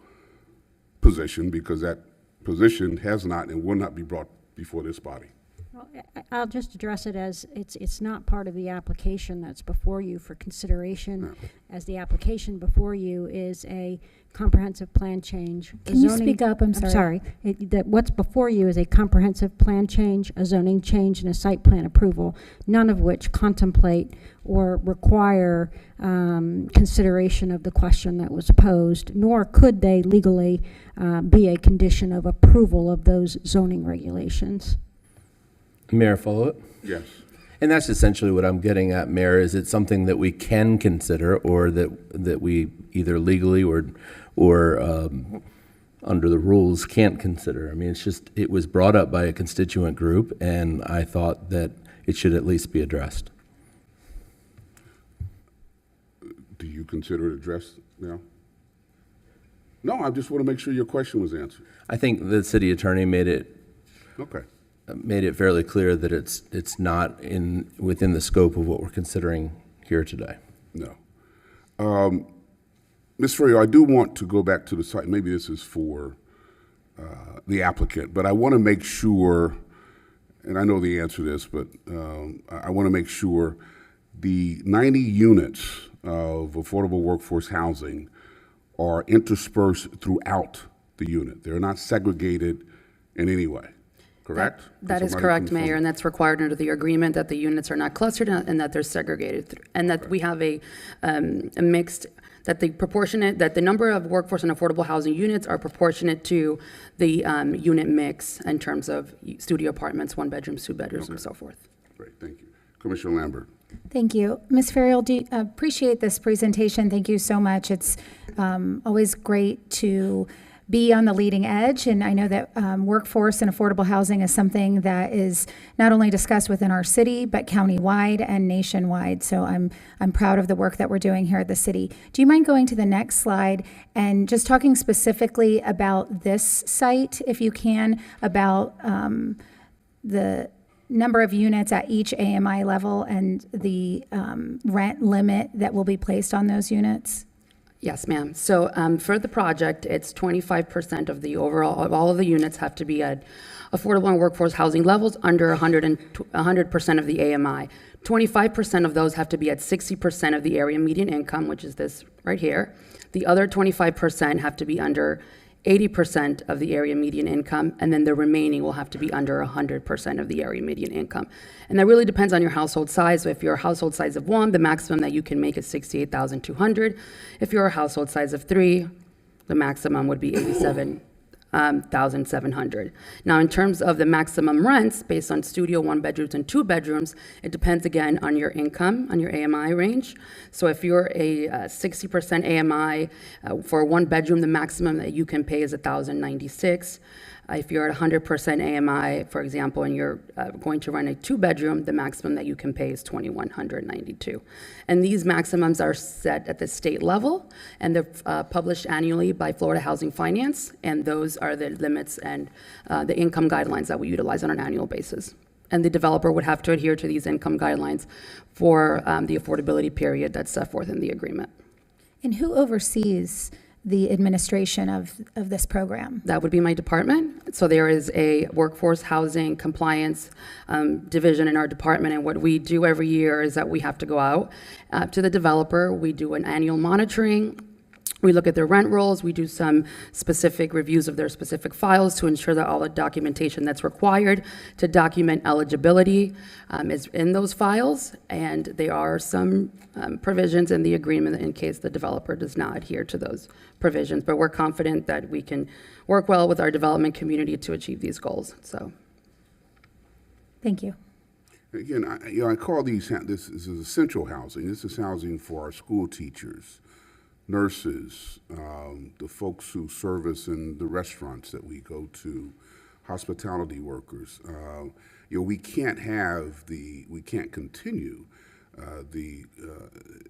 position, because that position has not and will not be brought before this body. Well, I'll just address it as it's not part of the application that's before you for consideration, No. as the application before you is a comprehensive plan change. Can you speak up? I'm sorry. That what's before you is a comprehensive plan change, a zoning change, and a site plan approval, none of which contemplate or require consideration of the question that was posed, nor could they legally be a condition of approval of those zoning regulations. Mayor, follow it? Yes. And that's essentially what I'm getting at, Mayor. Is it something that we can consider, or that we either legally or under the rules can't consider? I mean, it's just, it was brought up by a constituent group, and I thought that it should at least be addressed. Do you consider it addressed now? No, I just want to make sure your question was answered. I think the city attorney made it fairly clear that it's not within the scope of what we're considering here today. No. Ms. Ferrier, I do want to go back to the site. Maybe this is for the applicant, but I want to make sure, and I know the answer to this, but I want to make sure the 90 units of affordable workforce housing are interspersed throughout the unit. They're not segregated in any way, correct? That Can is somebody correct, confirm? Mayor, and that's required under the agreement that the units are not clustered and that they're segregated, and that we have a mixed, that the number of workforce and affordable housing units are proportionate to the unit mix in terms of studio apartments, one bedrooms, two bedrooms, and so forth. Great, thank you. Commissioner Lambert. Thank you. Ms. Ferriel, appreciate this presentation. Thank you so much. It's always great to be on the leading edge, and I know that workforce and affordable housing is something that is not only discussed within our city, but countywide and nationwide. So I'm proud of the work that we're doing here at the city. Do you mind going to the next slide and just talking specifically about this site, if you can, about the number of units at each AMI level and the rent limit that will be placed on those units? Yes, ma'am. So for the project, it's 25% of the overall, of all of the units have to be at affordable and workforce housing levels under 100% of the AMI. 25% of those have to be at 60% of the area median income, which is this right here. The other 25% have to be under 80% of the area median income, and then the remaining will have to be under 100% of the area median income. And that really depends on your household size. So if you're a household size of 1, the maximum that you can make is $68,200. If you're a household size of 3, the maximum would be $87,700. Now, in terms of the maximum rents based on studio 1 bedrooms and 2 bedrooms, it depends again on your income, on your AMI range. So if you're a 60% AMI for a 1 bedroom, the maximum that you can pay is $1,096. If you're at 100% AMI, for example, and you're going to rent a 2 bedroom, the maximum that you can pay is $2,192. And these maximums are set at the state level, and they're published annually by Florida Housing Finance, and those are the limits and the income guidelines that we utilize on an annual basis. And the developer would have to adhere to these income guidelines for the affordability period that's set forth in the agreement. And who oversees the administration of this program? That would be my department. So there is a workforce housing compliance division in our department, and what we do every year is that we have to go out to the developer. We do an annual monitoring. We look at their rent rolls. We do some specific reviews of their specific files to ensure that all the documentation that's required to document eligibility is in those files. And there are some provisions in the agreement in case the developer does not adhere to those provisions. But we're confident that we can work well with our development community to achieve these goals. So, thank you. Again, I call this is essential housing. This is housing for our school teachers, nurses, the folks who service in the restaurants that we go to, hospitality workers. We can't continue the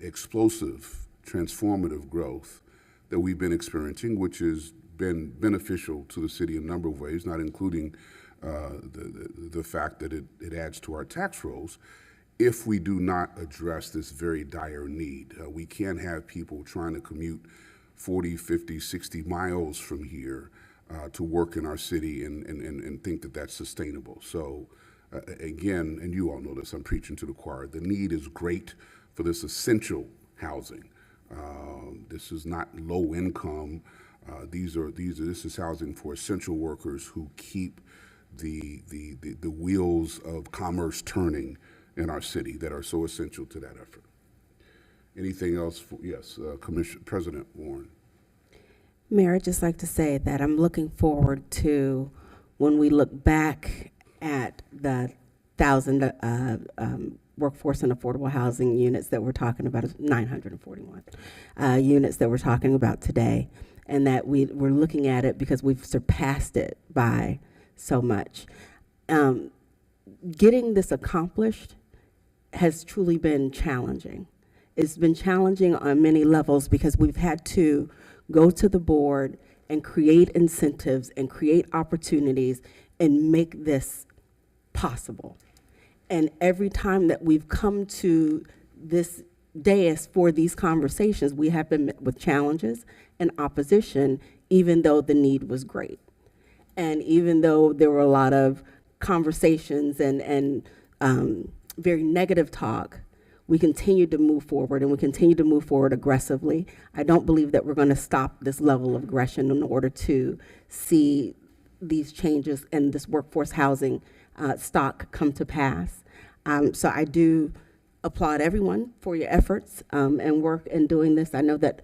explosive, transformative growth that we've been experiencing, which has been beneficial to the city in a number of ways, not including the fact that it adds to our tax rolls, if we do not address this very dire need. We can't have people trying to commute 40, 50, 60 miles from here to work in our city and think that that's sustainable. So again, and you all know this, I'm preaching to the choir, the need is great for this essential housing. This is not low income. This is housing for essential workers who keep the wheels of commerce turning in our city that are so essential to that effort. Anything else? Yes, President Warren. Mayor, I'd just like to say that I'm looking forward to when we look back at the 1,000 workforce and affordable housing units that we're talking about, 941 units that we're talking about today, and that we're looking at it because we've surpassed it by so much. Getting this accomplished has truly been challenging. It's been challenging on many levels because we've had to go to the board and create incentives and create opportunities and make this possible. And every time that we've come to this dais for these conversations, we have been met with challenges and opposition, even though the need was great. And even though there were a lot of conversations and very negative talk, we continue to move forward, and we continue to move forward aggressively. I don't believe that we're going to stop this level of aggression in order to see these changes and this workforce housing stock come to pass. So I do applaud everyone for your efforts and work in doing this. I know that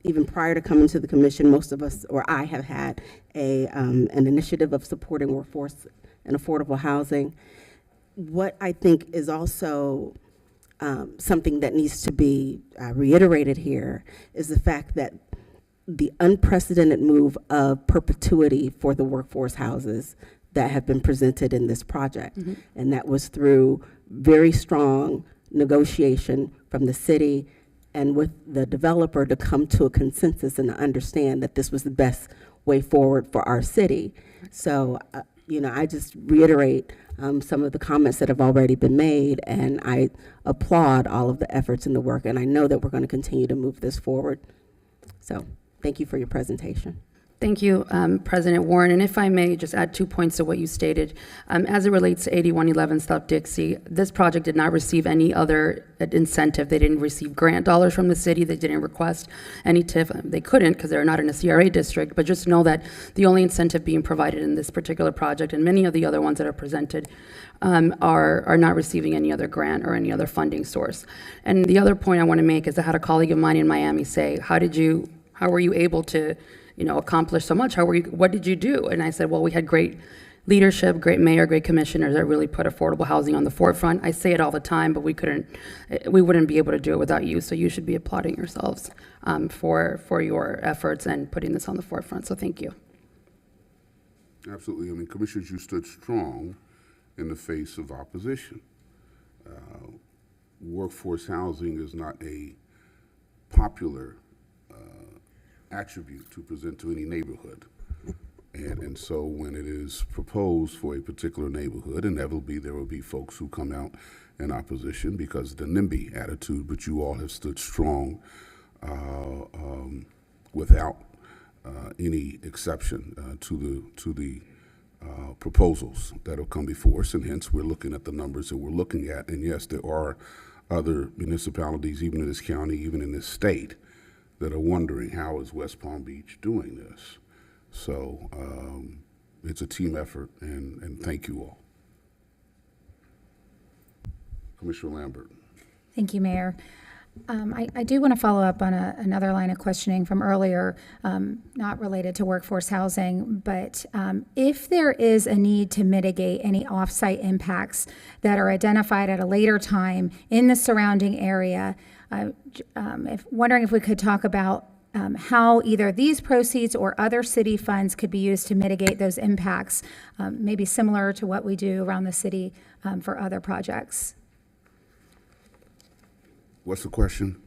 even prior to coming to the commission, most of us, or I, have had an initiative of supporting workforce and affordable housing. What I think is also something that needs to be reiterated here is the fact that the unprecedented move of perpetuity for the workforce houses that have been presented in this project. Mm-hmm. And that was through very strong negotiation from the city and with the developer to come to a consensus and to understand that this was the best way forward for our city. So, I just reiterate some of the comments that have already been made, and I applaud all of the efforts and the work, and I know that we're going to continue to move this forward. So, thank you for your presentation. Thank you, President Warren. And if I may just add 2 points to what you stated. As it relates to 8111 South Dixie, this project did not receive any other incentive. They didn't receive grant dollars from the city. They didn't request any TIF. They couldn't because they're not in a CRA district. But just know that the only incentive being provided in this particular project, and many of the other ones that are presented, are not receiving any other grant or any other funding source. And the other point I want to make is I had a colleague of mine in Miami say, how were you able to accomplish so much? What did you do? And I said, well, we had great leadership, great mayor, great commissioners that really put affordable housing on the forefront. I say it all the time, but we wouldn't be able to do it without you. So you should be applauding yourselves for your efforts and putting this on the forefront. So thank you. Absolutely. I mean, commissioners, you stood strong in the face of opposition. Workforce housing is not a popular attribute to present to any neighborhood. And so when it is proposed for a particular neighborhood, inevitably there will be folks who come out in opposition because of the NIMBY attitude, but you all have stood strong without any exception to the proposals that have come before us, and hence we're looking at the numbers that we're looking at. And yes, there are other municipalities, even in this county, even in this state, that are wondering how is West Palm Beach doing this. So it's a team effort, and thank you all. Commissioner Lambert. Thank you, Mayor. I do want to follow up on another line of questioning from earlier, not related to workforce housing, but if there is a need to mitigate any off-site impacts that are identified at a later time in the surrounding area, wondering if we could talk about how either these proceeds or other city funds could be used to mitigate those impacts, maybe similar to what we do around the city for other projects. What's the question?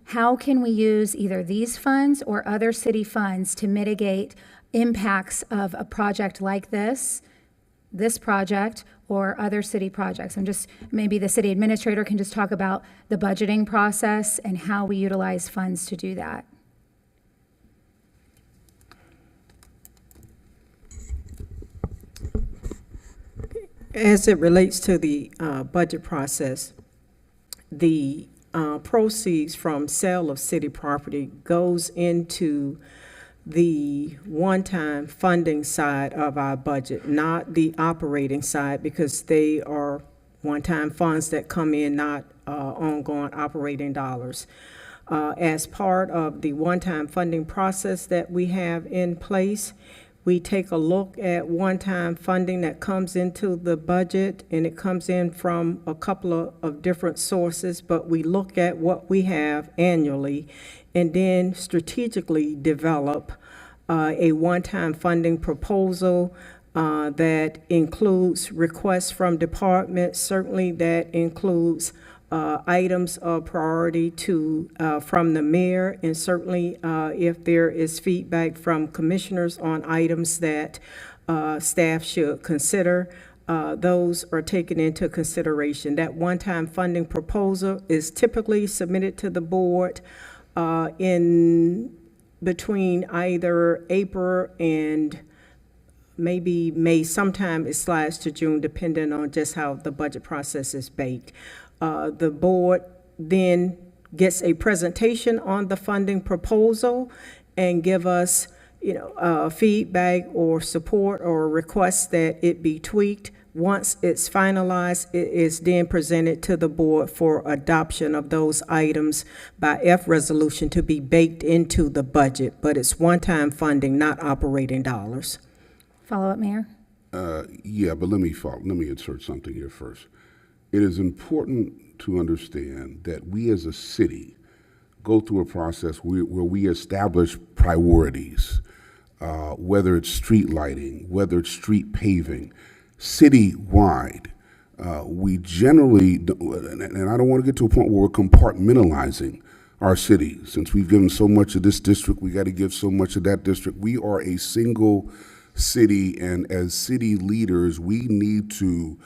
How can we use either these funds or other city funds to mitigate impacts of a project like this project, or other city projects? And just maybe the city administrator can just talk about the budgeting process and how we utilize funds to do that. As it relates to the budget process, the proceeds from sale of city property goes into the one-time funding side of our budget, not the operating side, because they are one-time funds that come in, not ongoing operating dollars. As part of the one-time funding process that we have in place, we take a look at one-time funding that comes into the budget, and it comes in from a couple of different sources, but we look at what we have annually and then strategically develop a one-time funding proposal that includes requests from departments, certainly that includes items of priority from the mayor, and certainly if there is feedback from commissioners on items that staff should consider, those are taken into consideration. That one-time funding proposal is typically submitted to the board in between either April and maybe May. Sometime it slides to June, depending on just how the budget process is baked. The board then gets a presentation on the funding proposal and give us, feedback or support or request that it be tweaked. Once it's finalized, it is then presented to the board for adoption of those items by F resolution to be baked into the budget, but it's one-time funding, not operating dollars. Follow up, Mayor? Yeah, but let me insert something here first. It is important to understand that we as a city go through a process where we establish priorities, whether it's street lighting, whether it's street paving, citywide. We generally, and I don't want to get to a point where we're compartmentalizing our city. Since we've given so much of this district, we got to give so much of that district. We are a single city, and as city leaders, we need to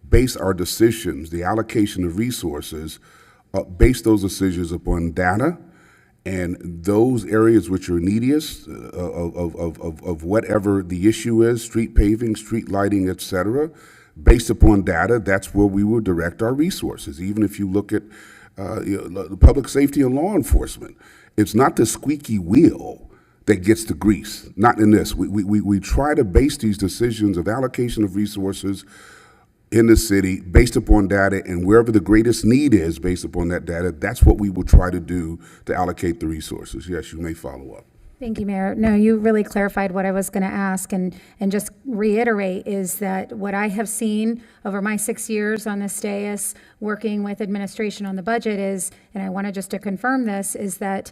base our decisions, the allocation of resources, base those decisions upon data and those areas which are neediest of whatever the issue is, street paving, street lighting, et cetera. Based upon data, that's where we will direct our resources. Even if you look at public safety and law enforcement, it's not the squeaky wheel that gets the grease, not in this. We try to base these decisions of allocation of resources in the city based upon data, and wherever the greatest need is based upon that data, that's what we will try to do to allocate the resources. Yes, you may follow up. Thank you, Mayor. No, you really clarified what I was going to ask, and just reiterate is that what I have seen over my 6 years on this dais working with administration on the budget is, and I wanted just to confirm this, is that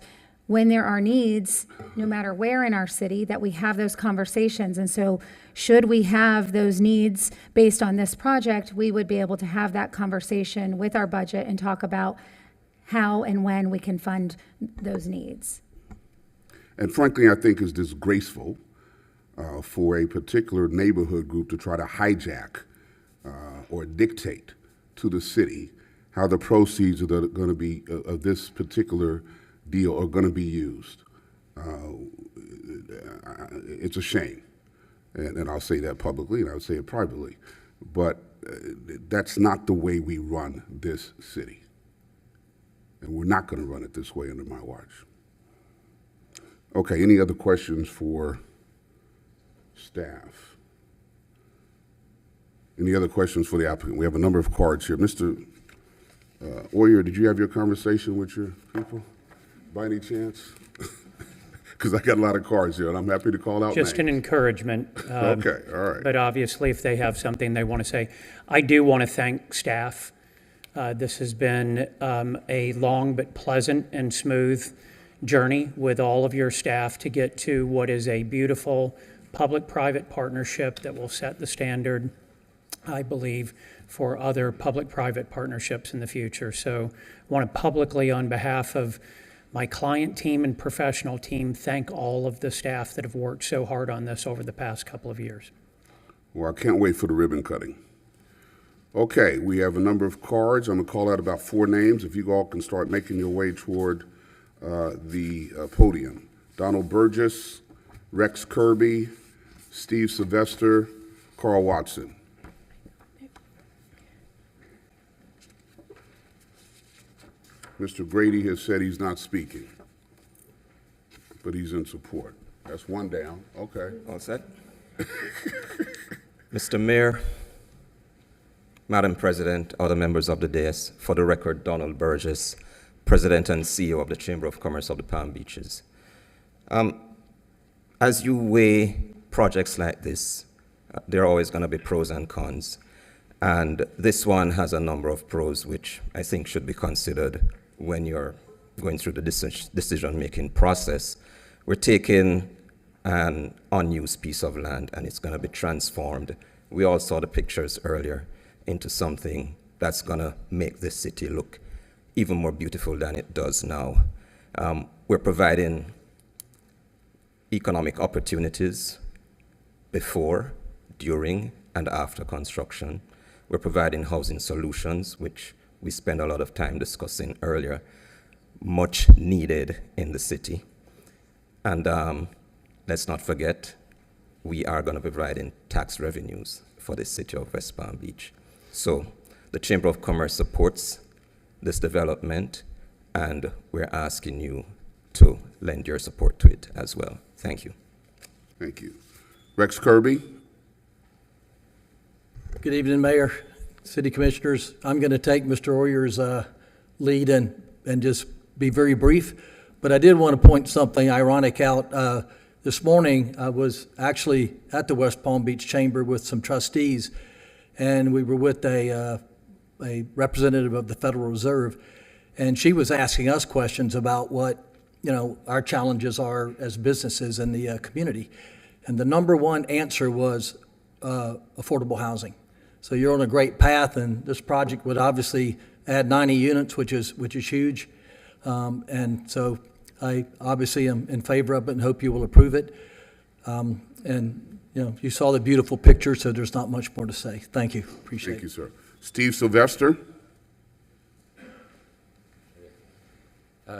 when there are needs, no matter where in our city, that we have those conversations. And so should we have those needs based on this project, we would be able to have that conversation with our budget and talk about how and when we can fund those needs. And frankly, I think it's disgraceful for a particular neighborhood group to try to hijack or dictate to the city how the proceeds are going to be of this particular deal are going to be used. It's a shame, and I'll say that publicly, and I'll say it privately, but that's not the way we run this city, and we're not going to run it this way under my watch. Okay, any other questions for staff? Any other questions for the applicant? We have a number of cards here. Mr. Oyer, did you have your conversation with your people by any chance? Because I got a lot of cards here, and I'm happy to call out Just names. an encouragement. Okay, all right. But obviously, if they have something they want to say, I do want to thank staff. This has been a long but pleasant and smooth journey with all of your staff to get to what is a beautiful public-private partnership that will set the standard, I believe, for other public-private partnerships in the future. So I want to publicly, on behalf of my client team and professional team, thank all of the staff that have worked so hard on this over the past couple of years. Well, I can't wait for the ribbon cutting. Okay, we have a number of cards. I'm going to call out about 4 names. If you all can start making your way toward the podium. Donald Burgess, Rex Kirby, Steve Sylvester, Carl Watson. Mr. Grady has said he's not speaking, but he's in support. That's one down. Okay. All set. Mr. Mayor, Madam President, other members of the dais, for the record, Donald Burgess, President and CEO of the Chamber of Commerce of the Palm Beaches. As you weigh projects like this, there are always going to be pros and cons. And this one has a number of pros, which I think should be considered when you're going through the decision-making process. We're taking an unused piece of land, and it's going to be transformed. We all saw the pictures earlier into something that's going to make this city look even more beautiful than it does now. We're providing economic opportunities before, during, and after construction. We're providing housing solutions, which we spent a lot of time discussing earlier, much needed in the city. And let's not forget, we are going to be providing tax revenues for the city of West Palm Beach. So the Chamber of Commerce supports this development, and we're asking you to lend your support to it as well. Thank you. Thank you. Rex Kirby. Good evening, Mayor, City Commissioners. I'm going to take Mr. Oyer's lead and just be very brief, but I did want to point something ironic out. This morning, I was actually at the West Palm Beach Chamber with some trustees, and we were with a representative of the Federal Reserve, and she was asking us questions about what, our challenges are as businesses in the community. And the number one answer was affordable housing. So you're on a great path, and this project would obviously add 90 units, which is huge. And so I obviously am in favor of it and hope you will approve it. And you saw the beautiful picture, so there's not much more to say. Thank you. Appreciate it. Thank you, sir. Steve Sylvester.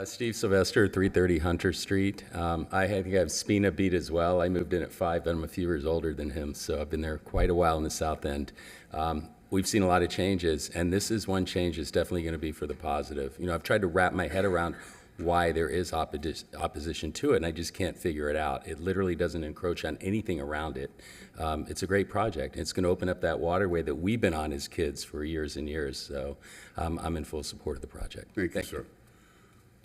Steve Sylvester, 330 Hunter Street. I think I have Spina beat as well. I moved in at 5, and I'm a few years older than him, so I've been there quite a while in the South End. We've seen a lot of changes, and this is one change that's definitely going to be for the positive. I've tried to wrap my head around why there is opposition to it, and I just can't figure it out. It literally doesn't encroach on anything around it. It's a great project. It's going to open up that waterway that we've been on as kids for years and years, so I'm in full support of the project. Thank you, sir.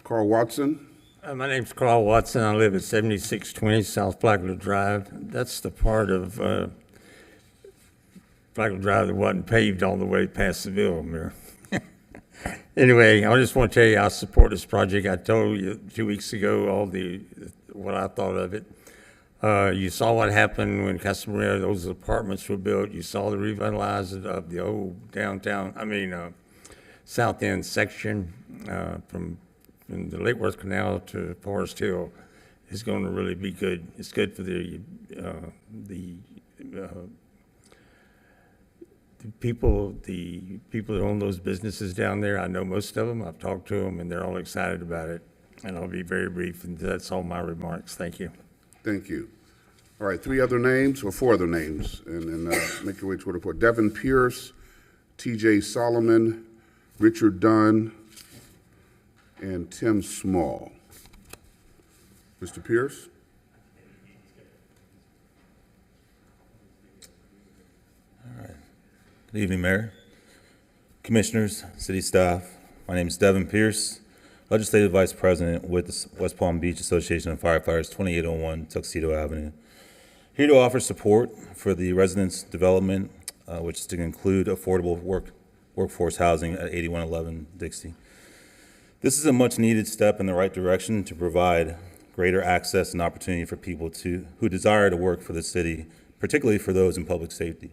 Carl Watson. My name's Carl Watson. I live at 7620 South Flagler Drive. That's the part of Flagler Drive that wasn't paved all the way past Seville, Mayor. Anyway, I just want to tell you I support this project. I told you 2 weeks ago what I thought of it. You saw what happened when those apartments were built. You saw the revitalizing of the old South End section from the Lake Worth Canal to Forest Hill is going to really be good. It's good for the people that own those businesses down there. I know most of them. I've talked to them, and they're all excited about it. And I'll be very brief, and that's all my remarks. Thank you. Thank you. All right, 4 other names, and make your way toward the report. Devin Pierce, T.J. Solomon, Richard Dunn, and Tim Small. Mr. Pierce? All right. Good evening, Mayor, Commissioners, City staff. My name is Devin Pierce, Legislative Vice President with the West Palm Beach Association of Firefighters, 2801 Tuxedo Avenue. Here to offer support for the residents' development, which is to include affordable workforce housing at 8111 Dixie. This is a much-needed step in the right direction to provide greater access and opportunity for people who desire to work for the city, particularly for those in public safety.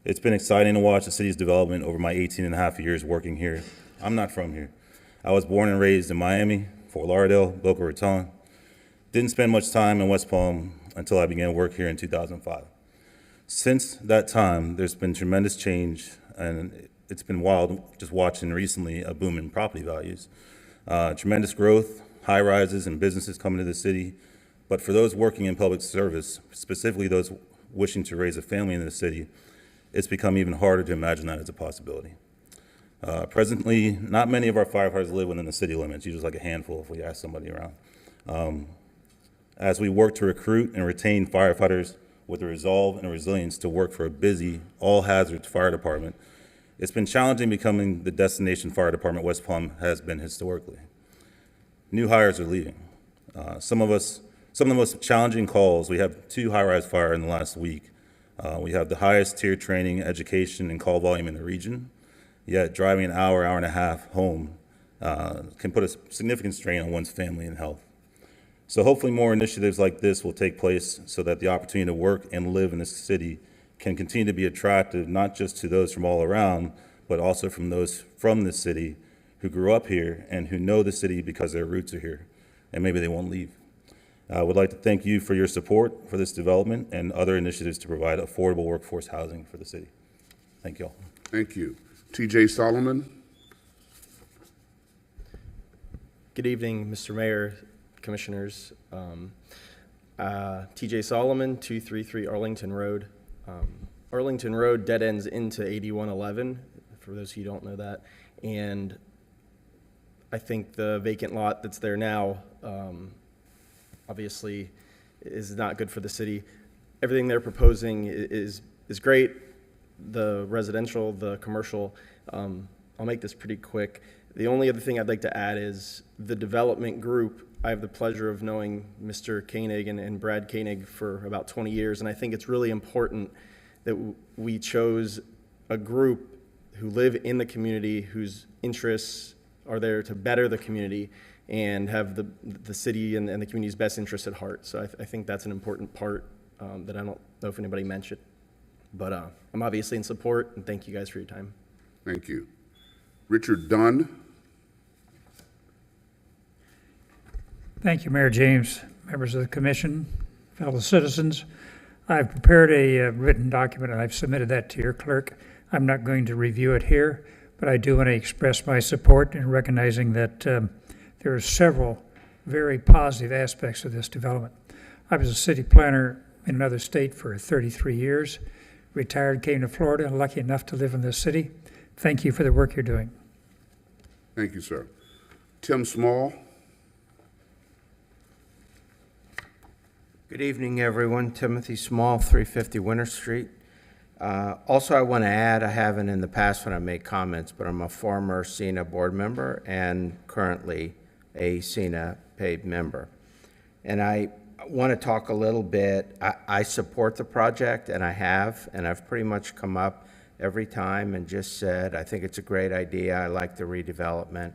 It's been exciting to watch the city's development over my 18 and a half years working here. I'm not from here. I was born and raised in Miami, Fort Lauderdale, Boca Raton. Didn't spend much time in West Palm until I began work here in 2005. Since that time, there's been tremendous change, and it's been wild just watching recently a boom in property values. Tremendous growth, high rises and businesses coming to the city. But for those working in public service, specifically those wishing to raise a family in the city, it's become even harder to imagine that as a possibility. Presently, not many of our firefighters live within the city limits, usually like a handful if we ask somebody around. As we work to recruit and retain firefighters with the resolve and resilience to work for a busy, all-hazards fire department, it's been challenging becoming the destination fire department West Palm has been historically. New hires are leaving. Some of the most challenging calls, we have 2 high-rise fire in the last week. We have the highest tier training, education, and call volume in the region, yet driving an hour and a half home can put a significant strain on one's family and health. So hopefully more initiatives like this will take place so that the opportunity to work and live in this city can continue to be attractive, not just to those from all around, but also from those from the city who grew up here and who know the city because their roots are here, and maybe they won't leave. I would like to thank you for your support for this development and other initiatives to provide affordable workforce housing for the city. Thank you all. Thank you. T.J. Solomon. Good evening, Mr. Mayor, Commissioners. T.J. Solomon, 233 Arlington Road. Arlington Road dead ends into 8111, for those who don't know that. And I think the vacant lot that's there now, obviously, is not good for the city. Everything they're proposing is great. The residential, the commercial. I'll make this pretty quick. The only other thing I'd like to add is the development group. I have the pleasure of knowing Mr. Koenig and Brad Koenig for about 20 years, and I think it's really important that we chose a group who live in the community, whose interests are there to better the community and have the city and the community's best interests at heart. So I think that's an important part that I don't know if anybody mentioned. But I'm obviously in support, and thank you guys for your time. Thank you. Richard Dunn. Thank you, Mayor James, members of the commission, fellow citizens. I've prepared a written document and I've submitted that to your clerk. I'm not going to review it here, but I do want to express my support in recognizing that there are several very positive aspects of this development. I was a city planner in another state for 33 years, retired, came to Florida, and lucky enough to live in this city. Thank you for the work you're doing. Thank you, sir. Tim Small. Good evening, everyone. Timothy Small, 350 Winter Street. Also, I want to add, I haven't in the past when I make comments, but I'm a former CENA board member and currently a CENA paid member. And I want to talk a little bit. I support the project, and I've pretty much come up every time and just said, I think it's a great idea. I like the redevelopment.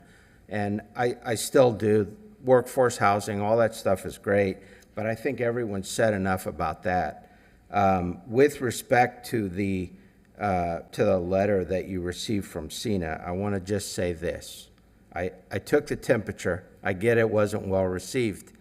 And I still do. Workforce housing, all that stuff is great. But I think everyone said enough about that. With respect to the letter that you received from CENA, I want to just say this. I took the temperature. I get it wasn't well received.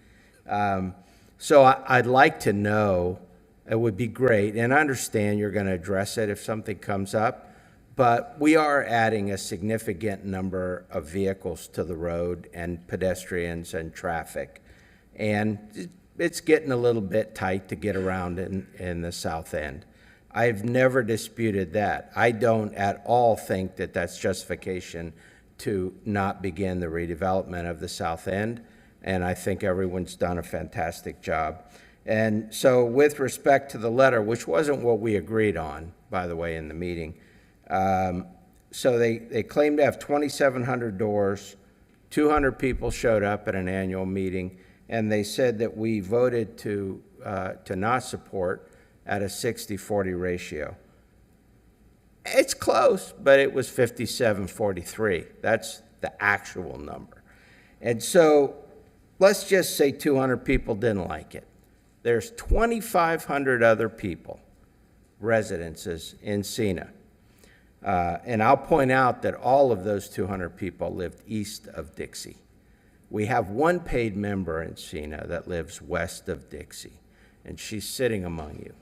So I'd like to know, it would be great, and I understand you're going to address it if something comes up, but we are adding a significant number of vehicles to the road and pedestrians and traffic. And it's getting a little bit tight to get around in the south end. I've never disputed that. I don't at all think that that's justification to not begin the redevelopment of the south end, and I think everyone's done a fantastic job. And so with respect to the letter, which wasn't what we agreed on, by the way, in the meeting, so they claim to have 2,700 doors, 200 people showed up at an annual meeting, and they said that we voted to not support at a 60-40 ratio. It's close, but it was 57-43. That's the actual number. And so let's just say 200 people didn't like it. There's 2,500 other people, residences in CENA. And I'll point out that all of those 200 people lived east of Dixie. We have one paid member in CENA that lives west of Dixie, and she's sitting among you.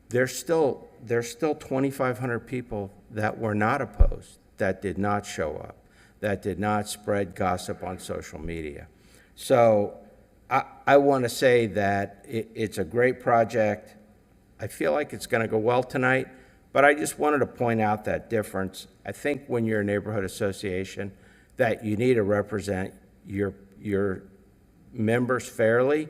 There's still 2,500 people that were not opposed, that did not show up, that did not spread gossip on social media. So I want to say that it's a great project. I feel like it's going to go well tonight, but I just wanted to point out that difference. I think when you're a neighborhood association, that you need to represent your members fairly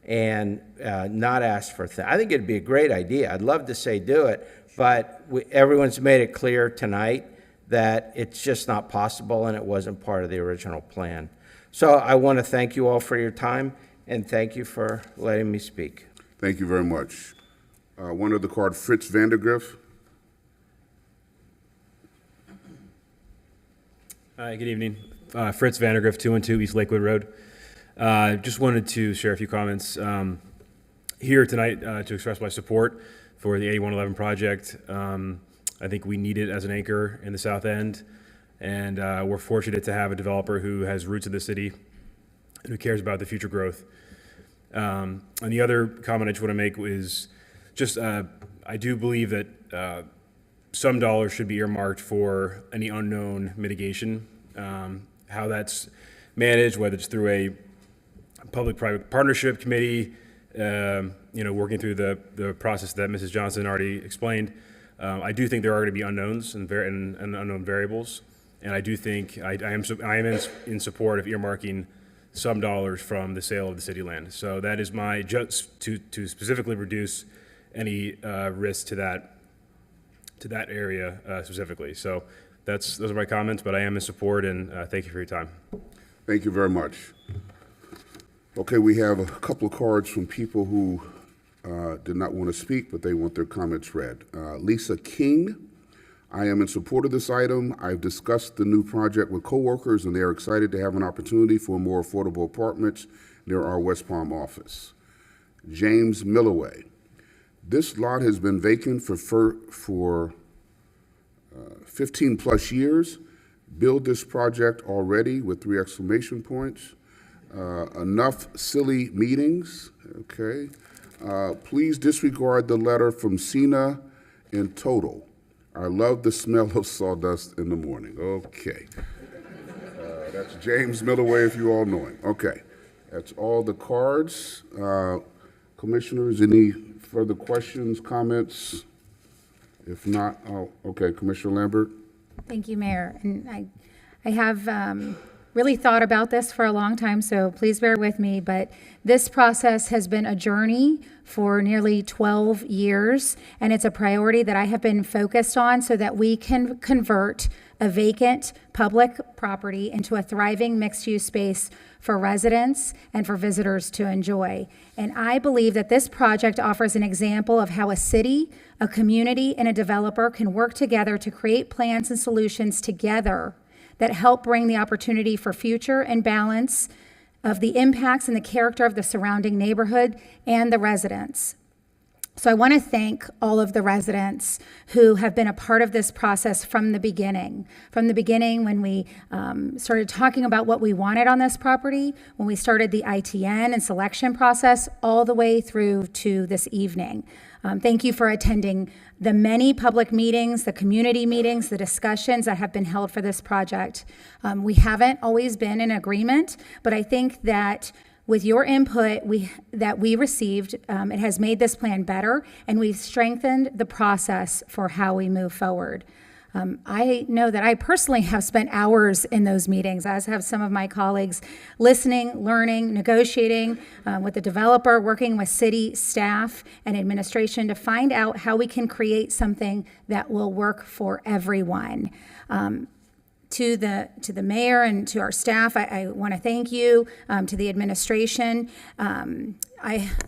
and not ask for things. I think it'd be a great idea. I'd love to say do it, but everyone's made it clear tonight that it's just not possible and it wasn't part of the original plan. So I want to thank you all for your time and thank you for letting me speak. Thank you very much. One of the card, Fritz Vandergriff. Hi, good evening. Fritz Vandergriff, 212 East Lakewood Road. Just wanted to share a few comments here tonight to express my support for the 8111 project. I think we need it as an anchor in the South End, and we're fortunate to have a developer who has roots in the city and who cares about the future growth. And the other comment I just want to make is just I do believe that some dollars should be earmarked for any unknown mitigation. How that's managed, whether it's through a public-private partnership committee, working through the process that Mrs. Johnson already explained. I do think there are going to be unknowns and unknown variables. And I do think I am in support of earmarking some dollars from the sale of the city land. So that is my, just to specifically reduce any risk to that area specifically. So those are my comments, but I am in support, and thank you for your time. Thank you very much. Okay, we have a couple of cards from people who did not want to speak, but they want their comments read. Lisa King, I am in support of this item. I've discussed the new project with coworkers, and they are excited to have an opportunity for more affordable apartments near our West Palm office. James Milloway, this lot has been vacant for 15 plus years. Build this project already with 3 exclamation points. Enough silly meetings, okay. Please disregard the letter from Cena in total. I love the smell of sawdust in the morning. Okay. That's James Milloway, if you all know him. Okay. That's all the cards. Commissioners, any further questions, comments? If not, okay, Commissioner Lambert. Thank you, Mayor. And I have really thought about this for a long time, so please bear with me, but this process has been a journey for nearly 12 years, and it's a priority that I have been focused on so that we can convert a vacant public property into a thriving mixed-use space for residents and for visitors to enjoy. And I believe that this project offers an example of how a city, a community, and a developer can work together to create plans and solutions together that help bring the opportunity for future and balance of the impacts and the character of the surrounding neighborhood and the residents. So I want to thank all of the residents who have been a part of this process from the beginning. From the beginning when we started talking about what we wanted on this property, when we started the ITN and selection process, all the way through to this evening. Thank you for attending the many public meetings, the community meetings, the discussions that have been held for this project. We haven't always been in agreement, but I think that with your input that we received, it has made this plan better, and we've strengthened the process for how we move forward. I know that I personally have spent hours in those meetings, as have some of my colleagues, listening, learning, negotiating with the developer, working with city staff and administration to find out how we can create something that will work for everyone. To the mayor and to our staff, I want to thank you, to the administration.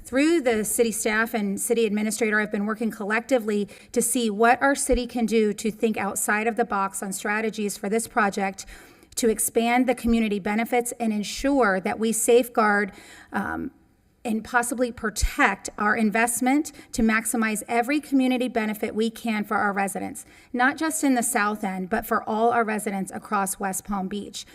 Through the city staff and city administrator, I've been working collectively to see what our city can do to think outside of the box on strategies for this project to expand the community benefits and ensure that we safeguard and possibly protect our investment to maximize every community benefit we can for our residents, not just in the South End, but for all our residents across West Palm Beach.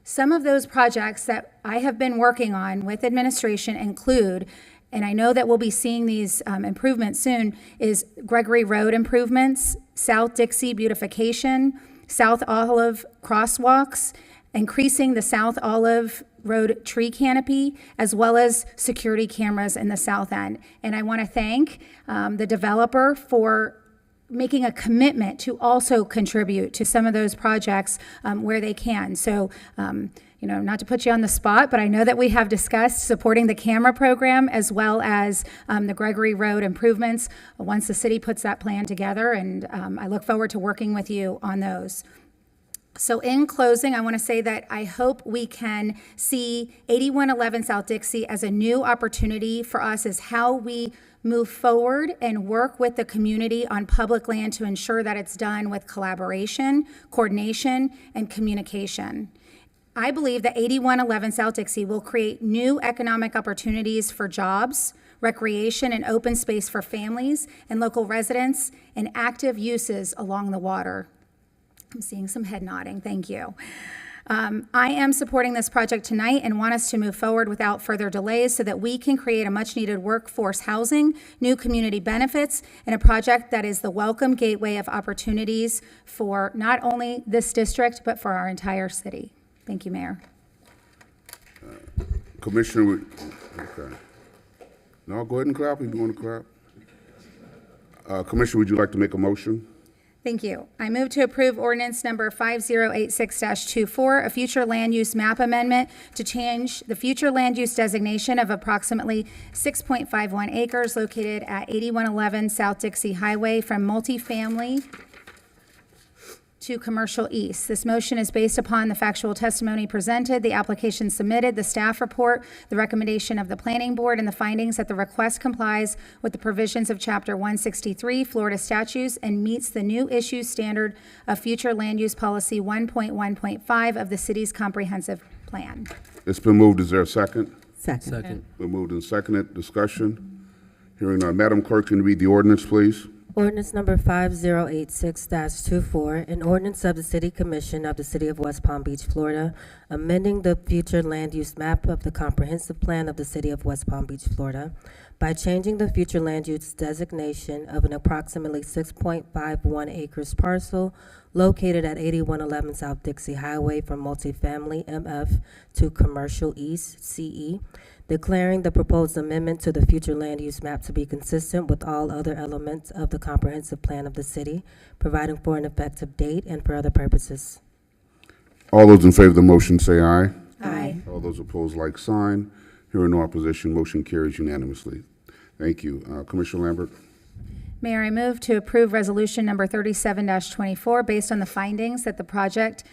Some of those projects that I have been working on with administration include, and I know that we'll be seeing these improvements soon, is Gregory Road improvements, South Dixie beautification, South Olive crosswalks, increasing the South Olive Road tree canopy, as well as security cameras in the South End. And I want to thank the developer for making a commitment to also contribute to some of those projects where they can. So, not to put you on the spot, but I know that we have discussed supporting the camera program as well as the Gregory Road improvements once the city puts that plan together, and I look forward to working with you on those. So in closing, I want to say that I hope we can see 8111 South Dixie as a new opportunity for us as how we move forward and work with the community on public land to ensure that it's done with collaboration, coordination, and communication. I believe that 8111 South Dixie will create new economic opportunities for jobs, recreation, and open space for families and local residents, and active uses along the water. I'm seeing some head nodding. Thank you. I am supporting this project tonight and want us to move forward without further delays so that we can create a much-needed workforce housing, new community benefits, and a project that is the welcome gateway of opportunities for not only this district, but for our entire city. Thank you, Mayor. Commissioner, okay. No, go ahead and clap if you want to clap. Commissioner, would you like to make a motion? Thank you. I move to approve ordinance number 5086-24, a future land use map amendment to change the future land use designation of approximately 6.51 acres located at 8111 South Dixie Highway from multifamily to commercial east. This motion is based upon the factual testimony presented, the application submitted, the staff report, the recommendation of the planning board, and the findings that the request complies with the provisions of Chapter 163 Florida statutes and meets the new issue standard of future land use policy 1.1.5 of the city's comprehensive plan. It's been moved. Is there a second? Second. Been moved and seconded. Discussion? Hearing none. Madam Clerk, can you read the ordinance, please? Ordinance number 5086-24, an ordinance of the City Commission of the City of West Palm Beach, Florida, amending the future land use map of the comprehensive plan of the City of West Palm Beach, Florida, by changing the future land use designation of an approximately 6.51 acres parcel located at 8111 South Dixie Highway from multifamily MF to commercial east CE, declaring the proposed amendment to the future land use map to be consistent with all other elements of the comprehensive plan of the city, providing for an effective date and for other purposes. All those in favor of the motion say aye. Aye. All those opposed, like sign. Hearing no opposition, motion carries unanimously. Thank you. Commissioner Lambert? Mayor, I move to approve resolution number 37-24 based on the findings that the project,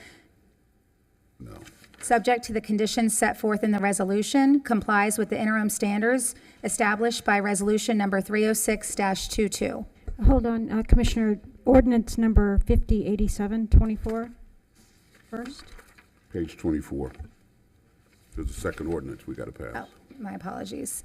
subject to the conditions set forth in the resolution, complies with the interim standards established by resolution number 306-22. Hold on, Commissioner, ordinance number 5087-24 first. Page 24. There's a second ordinance we got to pass. Oh, my apologies.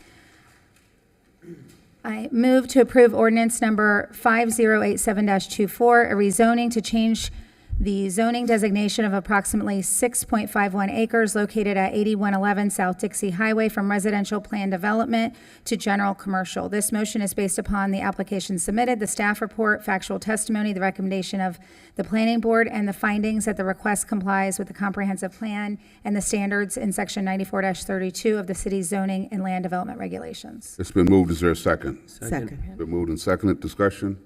I move to approve ordinance number 5087-24, a rezoning to change the zoning designation of approximately 6.51 acres located at 8111 South Dixie Highway from residential plan development to general commercial. This motion is based upon the application submitted, the staff report, factual testimony, the recommendation of the planning board, and the findings that the request complies with the comprehensive plan and the standards in section 94-32 of the city's zoning and land development regulations. It's been moved. Is there a second? Second. Been moved and seconded. Discussion?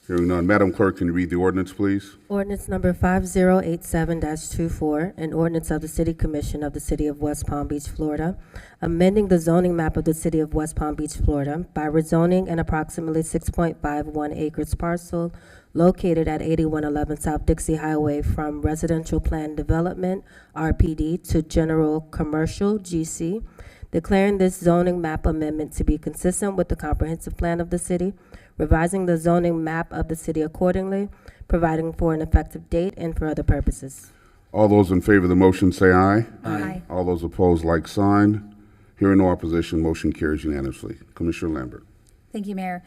Hearing none. Madam Clerk, can you read the ordinance, please? Ordinance number 5087-24, an ordinance of the City Commission of the City of West Palm Beach, Florida, amending the zoning map of the City of West Palm Beach, Florida, by rezoning an approximately 6.51 acres parcel located at 8111 South Dixie Highway from residential plan development, RPD, to general commercial, GC, declaring this zoning map amendment to be consistent with the comprehensive plan of the city, revising the zoning map of the city accordingly, providing for an effective date and for other purposes. All those in favor of the motion say aye. Aye. All those opposed, like sign. Hearing no opposition, motion carries unanimously. Commissioner Lambert? Thank you, Mayor.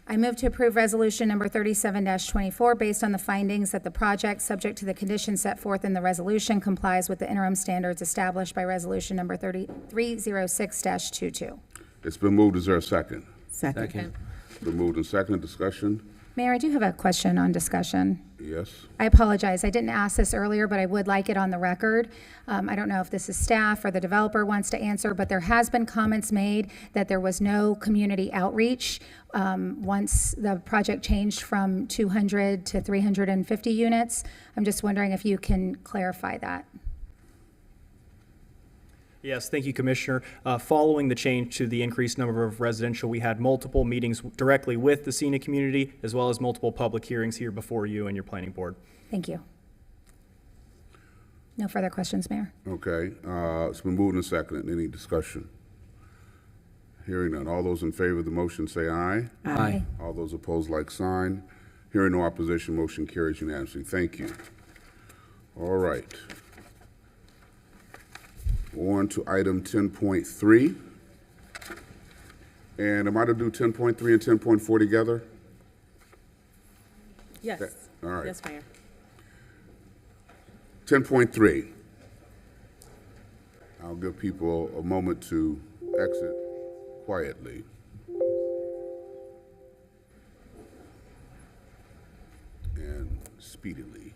I move to approve resolution number 37-24 based on the findings that the project, subject to the conditions set forth in the resolution, complies with the interim standards established by resolution number 306-22. It's been moved. Is there a second? Second. Been moved and seconded. Discussion? Mayor, I do have a question on discussion. Yes. I apologize. I didn't ask this earlier, but I would like it on the record. I don't know if this is staff or the developer wants to answer, but there has been comments made that there was no community outreach once the project changed from 200 to 350 units. I'm just wondering if you can clarify that. Yes, thank you, Commissioner. Following the change to the increased number of residential, we had multiple meetings directly with the SENA community, as well as multiple public hearings here before you and your planning board. Thank you. No further questions, Mayor. Okay. It's been moved and seconded. Any discussion? Hearing none. All those in favor of the motion say aye. Aye. All those opposed, like sign. Hearing no opposition, motion carries unanimously. Thank you. All right. On to item 10.3. And am I to do 10.3 and 10.4 together? Yes. All right. Yes, Mayor. 10.3. I'll give people a moment to exit quietly. And speedily.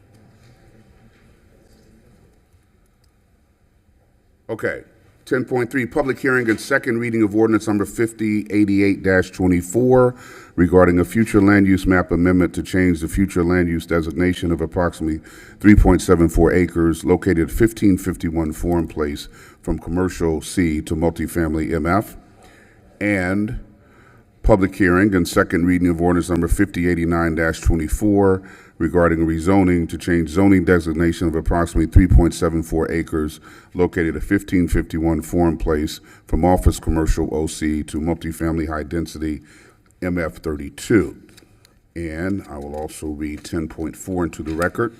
Okay. 10.3, public hearing and second reading of ordinance number 5088-24 regarding a future land use map amendment to change the future land use designation of approximately 3.74 acres located at 1551 Forum Place from commercial C to multifamily MF. And public hearing and second reading of ordinance number 5089-24 regarding rezoning to change zoning designation of approximately 3.74 acres located at 1551 Forum Place from office commercial OC to multifamily high density MF 32. And I will also read 10.4 into the record.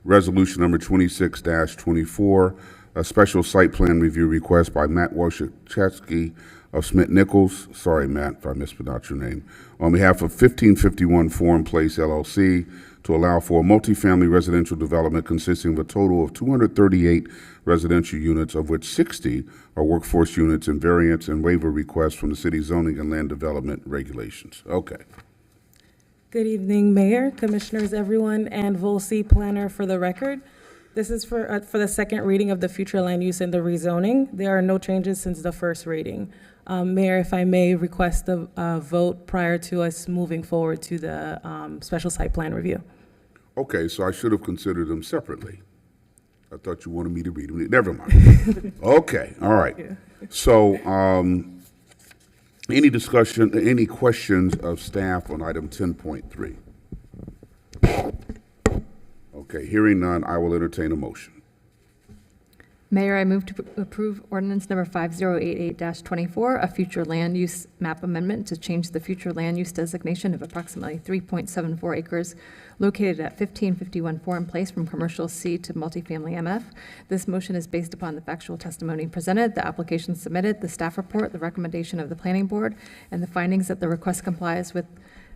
Resolution number 26-24, a special site plan review request by Matt Wojciechowski of Smith Nichols, sorry Matt if I mispronounced your name, on behalf of 1551 Forum Place LLC to allow for a multifamily residential development consisting of a total of 238 residential units, of which 60 are workforce units, and variance and waiver requests from the city zoning and land development regulations. Okay. Good evening, Mayor, Commissioners, everyone, and Volsi Planner for the record. This is for the second reading of the future land use and the rezoning. There are no changes since the first reading. Mayor, if I may request a vote prior to us moving forward to the special site plan review. Okay, so I should have considered them separately. I thought you wanted me to read them. Never mind. Okay, all right. Yeah. So, any discussion, any questions of staff on item 10.3? Okay, hearing none, I will entertain a motion. Mayor, I move to approve ordinance number 5088-24, a future land use map amendment to change the future land use designation of approximately 3.74 acres located at 1551 Forum Place from commercial C to multifamily MF. This motion is based upon the factual testimony presented, the application submitted, the staff report, the recommendation of the planning board, and the findings that the request complies with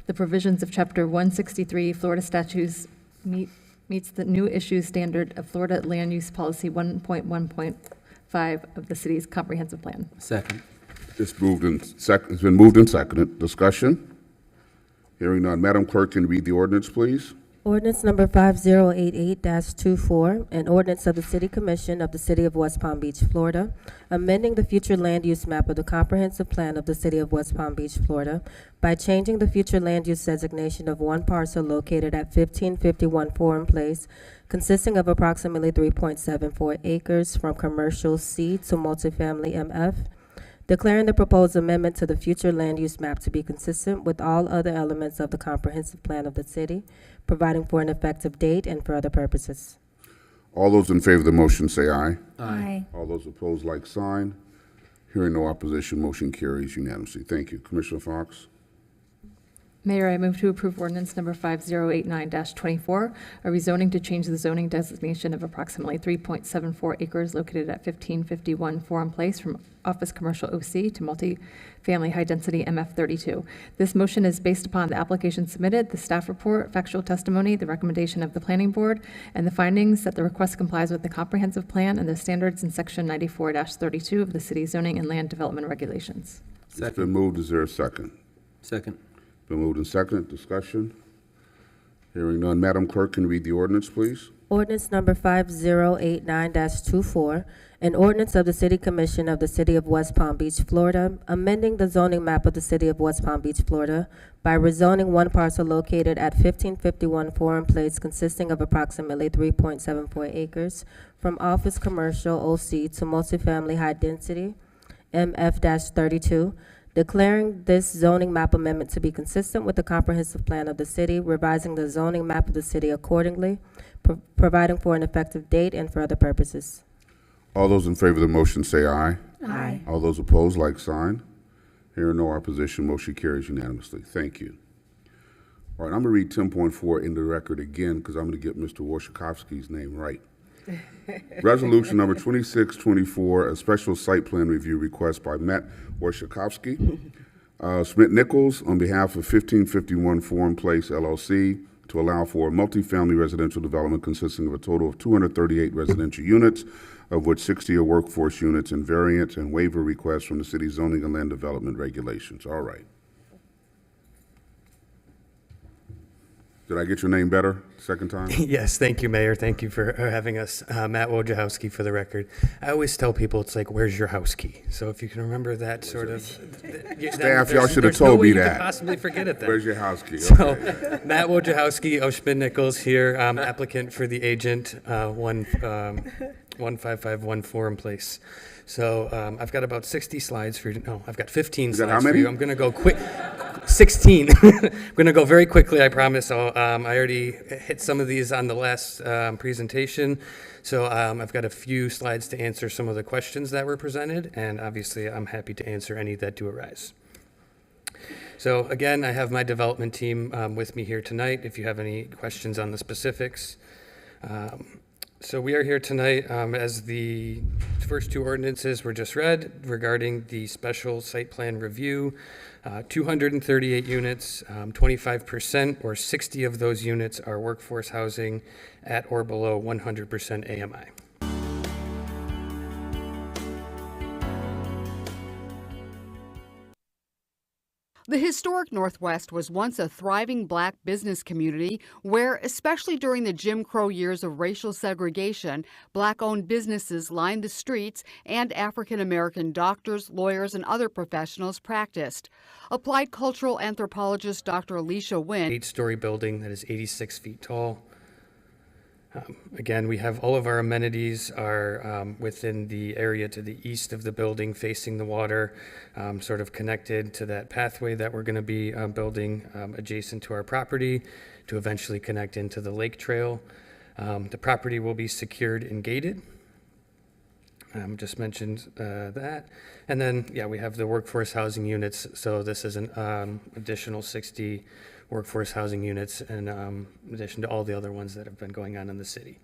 the provisions of Chapter 163 Florida statutes meets the new issues standard of Florida Land Use Policy 1.1.5 of the city's comprehensive plan. Second. It's been moved and seconded. Discussion? Hearing none. Madam Clerk, can you read the ordinance, please? Ordinance number 5088-24, an ordinance of the City Commission of the City of West Palm Beach, Florida, amending the future land use map of the comprehensive plan of the City of West Palm Beach, Florida, by changing the future land use designation of one parcel located at 1551 Forum Place, consisting of approximately 3.74 acres from commercial C to multifamily MF, declaring the proposed amendment to the future land use map to be consistent with all other elements of the comprehensive plan of the city, providing for an effective date and for other purposes. All those in favor of the motion say aye. Aye. All those opposed, like sign. Hearing no opposition, motion carries unanimously. Thank you. Commissioner Fox? Mayor, I move to approve ordinance number 5089-24, a rezoning to change the zoning designation of approximately 3.74 acres located at 1551 Forum Place from office commercial OC to multi-family high-density MF 32. This motion is based upon the application submitted, the staff report, factual testimony, the recommendation of the planning board, and the findings that the request complies with the comprehensive plan and the standards in section 94-32 of the city's zoning and land development regulations. It's been moved. Is there a second? Second. Been moved and seconded. Discussion? Hearing none. Madam Clerk, can you read the ordinance, please? Ordinance number 5089-24, an ordinance of the City Commission of the City of West Palm Beach, Florida, amending the zoning map of the City of West Palm Beach, Florida, by rezoning one parcel located at 1551 Forum Place consisting of approximately 3.74 acres from office commercial OC to multifamily high density MF-32, declaring this zoning map amendment to be consistent with the comprehensive plan of the city, revising the zoning map of the city accordingly, providing for an effective date and for other purposes. All those in favor of the motion say aye. Aye. All those opposed, like sign. Hearing no opposition, motion carries unanimously. Thank you. All right, I'm going to read 10.4 in the record again because I'm going to get Mr. Wojciechowski's name right. Resolution number 2624, a special site plan review request by Matt Wojciechowski, Smith Nichols, on behalf of 1551 Forum Place LLC, to allow for a multifamily residential development consisting of a total of 238 residential units, of which 60 are workforce units, and variance and waiver requests from the city's zoning and land development regulations. All right. Did I get your name better second time? Yes, thank you, Mayor. Thank you for having us. Matt Wojciechowski for the record. I always tell people it's like, where's your house key? So if you can remember that sort of. Staff, y'all should have there's no told way me you could that. possibly forget it then. Where's your house key? So, Okay. Matt Wojciechowski, Oshman Nichols here, applicant for the agent, 15514 Place. So I've got about 60 slides for you. No, I've got 15 Is that slides how for many? you. I'm going to go quick. 16. I'm going to go very quickly, I promise. I already hit some of these on the last presentation. So I've got a few slides to answer some of the questions that were presented, and obviously I'm happy to answer any that do arise. So again, I have my development team with me here tonight if you have any questions on the specifics. So we are here tonight as the first two ordinances were just read regarding the special site plan review. 238 units, 25% or 60 of those units are workforce housing at or below 100% AMI. The historic Northwest was once a thriving black business community where, especially during the Jim Crow years of racial segregation, black-owned businesses lined the streets and African-American doctors, lawyers, and other professionals practiced. Applied cultural anthropologist Dr. Alicia Wynn. 8-story building that is 86 feet tall. Again, we have all of our amenities are within the area to the east of the building, facing the water, sort of connected to that pathway that we're going to be building adjacent to our property to eventually connect into the lake trail. The property will be secured and gated. Just mentioned that. And then, yeah, we have the workforce housing units. So this is an additional 60 workforce housing units in addition to all the other ones that have been going on in the city.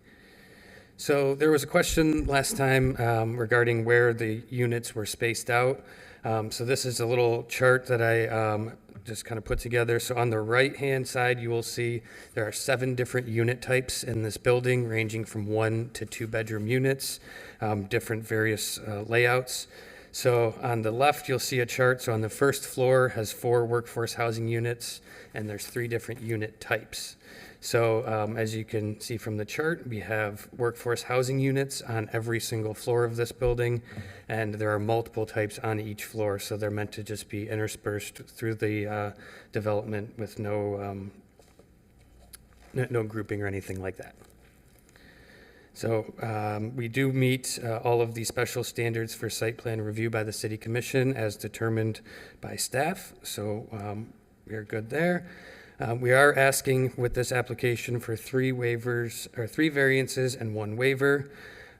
So there was a question last time regarding where the units were spaced out. So this is a little chart that I just kind of put together. So on the right-hand side, you will see there are 7 different unit types in this building, ranging from 1 to 2 bedroom units, different various layouts. So on the left, you'll see a chart. So on the first floor has 4 workforce housing units, and there's 3 different unit types. So as you can see from the chart, we have workforce housing units on every single floor of this building, and there are multiple types on each floor. So they're meant to just be interspersed through the development with no grouping or anything like that. So we do meet all of the special standards for site plan review by the City Commission as determined by staff. So we're good there. We are asking with this application for 3 waivers or 3 variances and 1 waiver.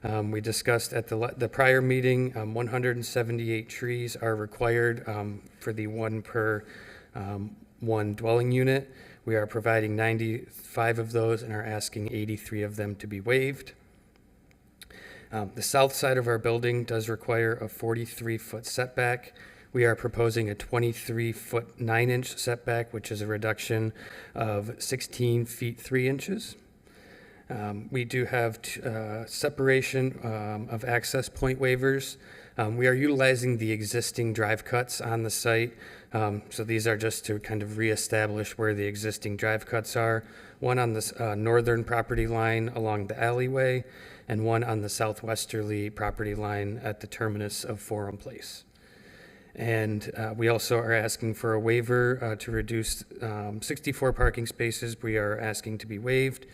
We discussed at the prior meeting, 178 trees are required for the 1 per 1 dwelling unit. We are providing 95 of those and are asking 83 of them to be waived. The south side of our building does require a 43-foot setback. We are proposing a 23-foot 9-inch setback, which is a reduction of 16 feet 3 inches. We do have separation of access point waivers. We are utilizing the existing drive cuts on the site. So these are just to kind of reestablish where the existing drive cuts are. One on the northern property line along the alleyway, and one on the southwesterly property line at the terminus of Forum Place. And we also are asking for a waiver to reduce 64 parking spaces. We are asking to be waived,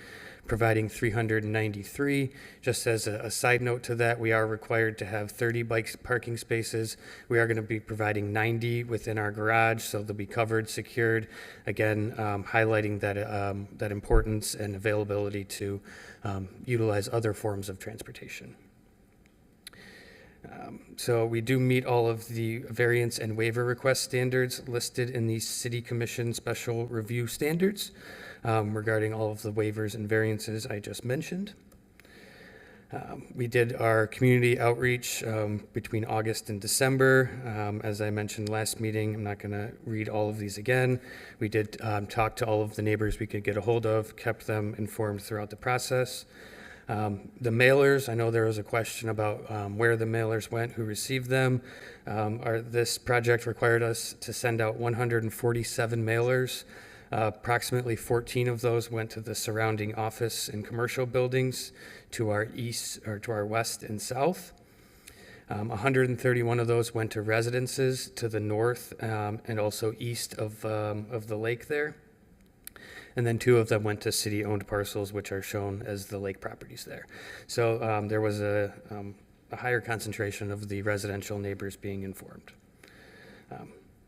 providing 393. Just as a side note to that, we are required to have 30 bike parking spaces. We are going to be providing 90 within our garage, so they'll be covered, secured. Again, highlighting that importance and availability to utilize other forms of transportation. So we do meet all of the variance and waiver request standards listed in the City Commission Special Review Standards regarding all of the waivers and variances I just mentioned. We did our community outreach between August and December. As I mentioned last meeting, I'm not going to read all of these again. We did talk to all of the neighbors we could get a hold of, kept them informed throughout the process. The mailers, I know there was a question about where the mailers went, who received them. This project required us to send out 147 mailers. Approximately 14 of those went to the surrounding office and commercial buildings to our east, or to our west and south. 131 of those went to residences to the north and also east of the lake there. And then 2 of them went to city-owned parcels, which are shown as the lake properties there. So there was a higher concentration of the residential neighbors being informed.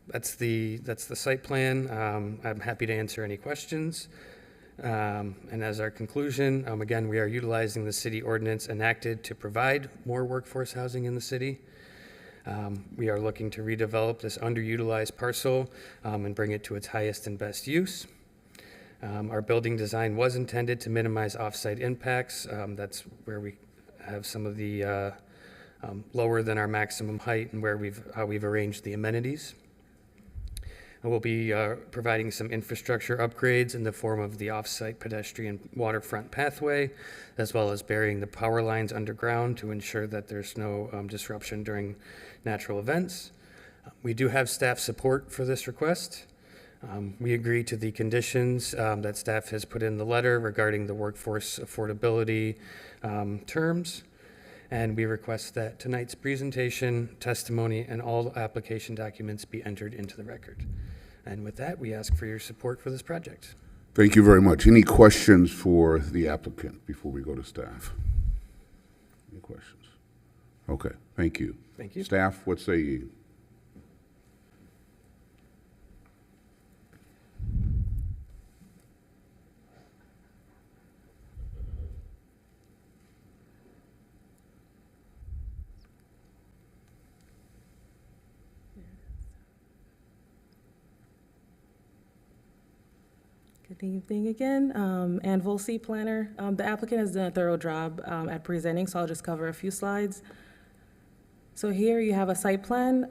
That's the site plan. I'm happy to answer any questions. And as our conclusion, again, we are utilizing the city ordinance enacted to provide more workforce housing in the city. We are looking to redevelop this underutilized parcel and bring it to its highest and best use. Our building design was intended to minimize off-site impacts. That's where we have some of the lower than our maximum height and how we've arranged the amenities. And we'll be providing some infrastructure upgrades in the form of the off-site pedestrian waterfront pathway, as well as burying the power lines underground to ensure that there's no disruption during natural events. We do have staff support for this request. We agree to the conditions that staff has put in the letter regarding the workforce affordability terms. And we request that tonight's presentation, testimony, and all application documents be entered into the record. And with that, we ask for your support for this project. Thank you very much. Any questions for the applicant before we go to staff? Any questions? Okay, thank you. Thank you. Staff, what say ye? Good evening again. Ann Volsey, planner. The applicant has done a thorough job at presenting, so I'll just cover a few slides. So here you have a site plan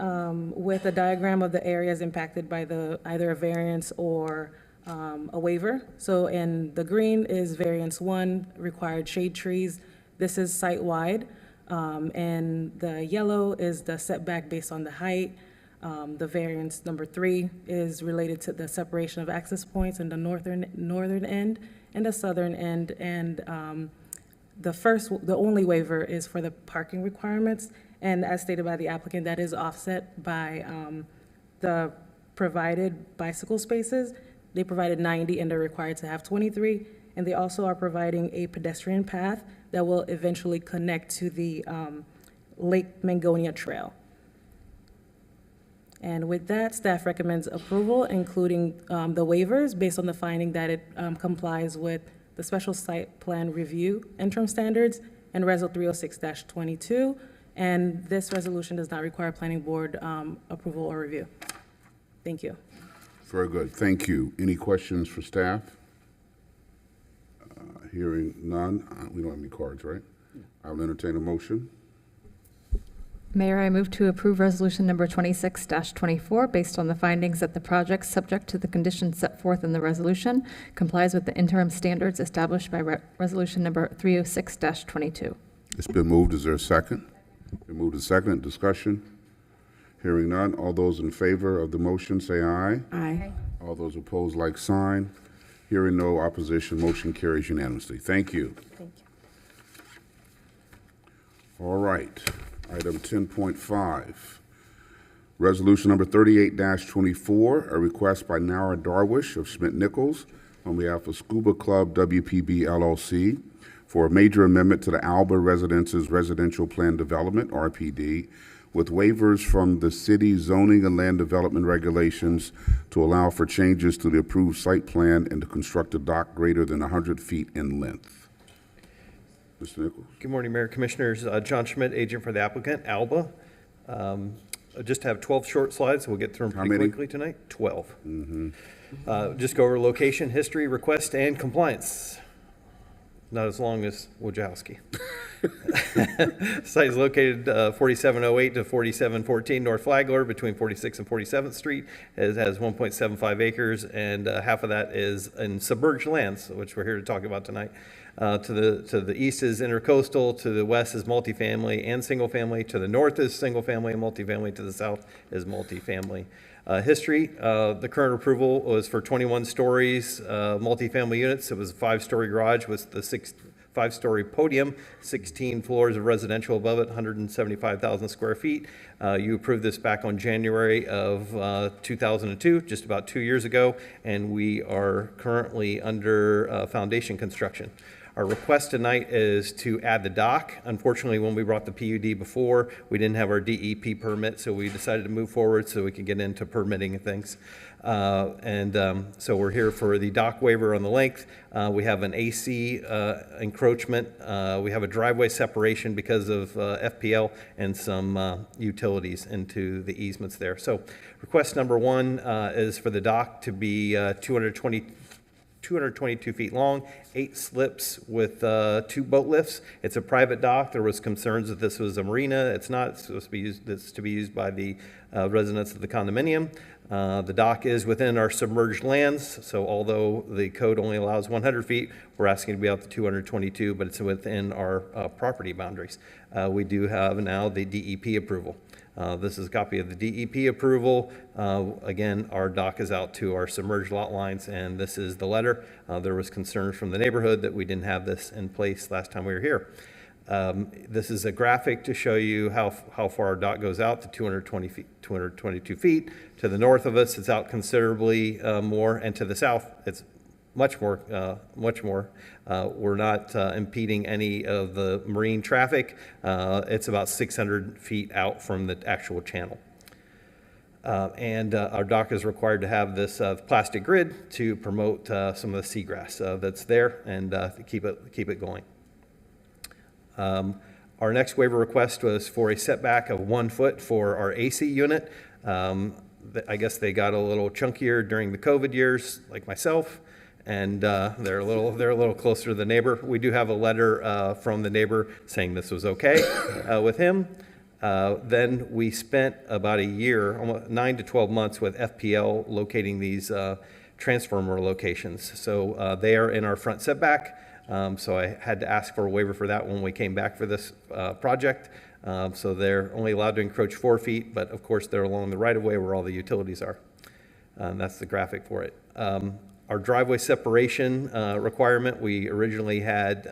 with a diagram of the areas impacted by either a variance or a waiver. So in the green is variance 1, required shade trees. This is site-wide. And the yellow is the setback based on the height. The variance number 3 is related to the separation of access points in the northern end and the southern end. And the only waiver is for the parking requirements. And as stated by the applicant, that is offset by the provided bicycle spaces. They provided 90 and they're required to have 23. And they also are providing a pedestrian path that will eventually connect to the Lake Mangonia Trail. And with that, staff recommends approval, including the waivers based on the finding that it complies with the special site plan review interim standards and Resol 306-22. And this resolution does not require planning board approval or review. Thank you. Very good, thank you. Any questions for staff? Hearing none, we don't have any cards, right? I'll entertain a motion. Mayor, I move to approve resolution number 26-24 based on the findings that the project, subject to the conditions set forth in the resolution, complies with the interim standards established by resolution number 306-22. It's been moved. Is there a second? Been moved and second. Discussion? Hearing none. All those in favor of the motion say aye. Aye. All those opposed, like sign. Hearing no opposition, motion carries unanimously. Thank you. Thank you. All right. Item 10.5. Resolution number 38-24, a request by Nara Darwish of Schmidt Nichols on behalf of Scuba Club WPB LLC for a major amendment to the Alba Residences Residential Plan Development, RPD, with waivers from the city zoning and land development regulations to allow for changes to the approved site plan and to construct a dock greater than 100 feet in length. Mr. Nichols. Good morning, Mayor, Commissioners. John Schmidt, agent for the applicant, Alba. I just have 12 short slides. We'll get through them pretty quickly tonight. 12. Just go over location, history, request, and compliance. Not as long as Wojciechowski. Site is located 4708 to 4714 North Flagler between 46th and 47th Street. It has 1.75 acres, and half of that is in submerged lands, which we're here to talk about tonight. To the east is intercoastal, to the west is multifamily and single family, to the north is single family and multifamily, to the south is multifamily. History, the current approval was for 21 stories, multifamily units. It was a 5-story garage with the 5-story podium, 16 floors of residential above it, 175,000 square feet. You approved this back on January of 2002, just about 2 years ago, and we are currently under foundation construction. Our request tonight is to add the dock. Unfortunately, when we brought the PUD before, we didn't have our DEP permit, so we decided to move forward so we could get into permitting and things. So we're here for the dock waiver on the length. We have an AC encroachment. We have a driveway separation because of FPL and some utilities into the easements there. So request number one is for the dock to be 222 feet long, 8 slips with 2 boat lifts. It's a private dock. There was concerns that this was a marina. It's not. It's supposed to be used. It's to be used by the residents of the condominium. The dock is within our submerged lands, so although the code only allows 100 feet, we're asking to be out to 222, but it's within our property boundaries. We do have now the DEP approval. This is a copy of the DEP approval. Again, our dock is out to our submerged lot lines, and this is the letter. There was concern from the neighborhood that we didn't have this in place last time we were here. This is a graphic to show you how far our dock goes out to 222 feet. To the north of us, it's out considerably more, and to the south, it's much more. We're not impeding any of the marine traffic. It's about 600 feet out from the actual channel. And our dock is required to have this plastic grid to promote some of the seagrass that's there and keep it going. Our next waiver request was for a setback of 1 foot for our AC unit. I guess they got a little chunkier during the COVID years, like myself, and they're a little closer to the neighbor. We do have a letter from the neighbor saying this was okay with him. Then we spent about a year, almost 9 to 12 months with FPL locating these transformer locations. So they are in our front setback. So I had to ask for a waiver for that when we came back for this project. So they're only allowed to encroach 4 feet, but of course they're along the right-of-way where all the utilities are. That's the graphic for it. Our driveway separation requirement, we originally had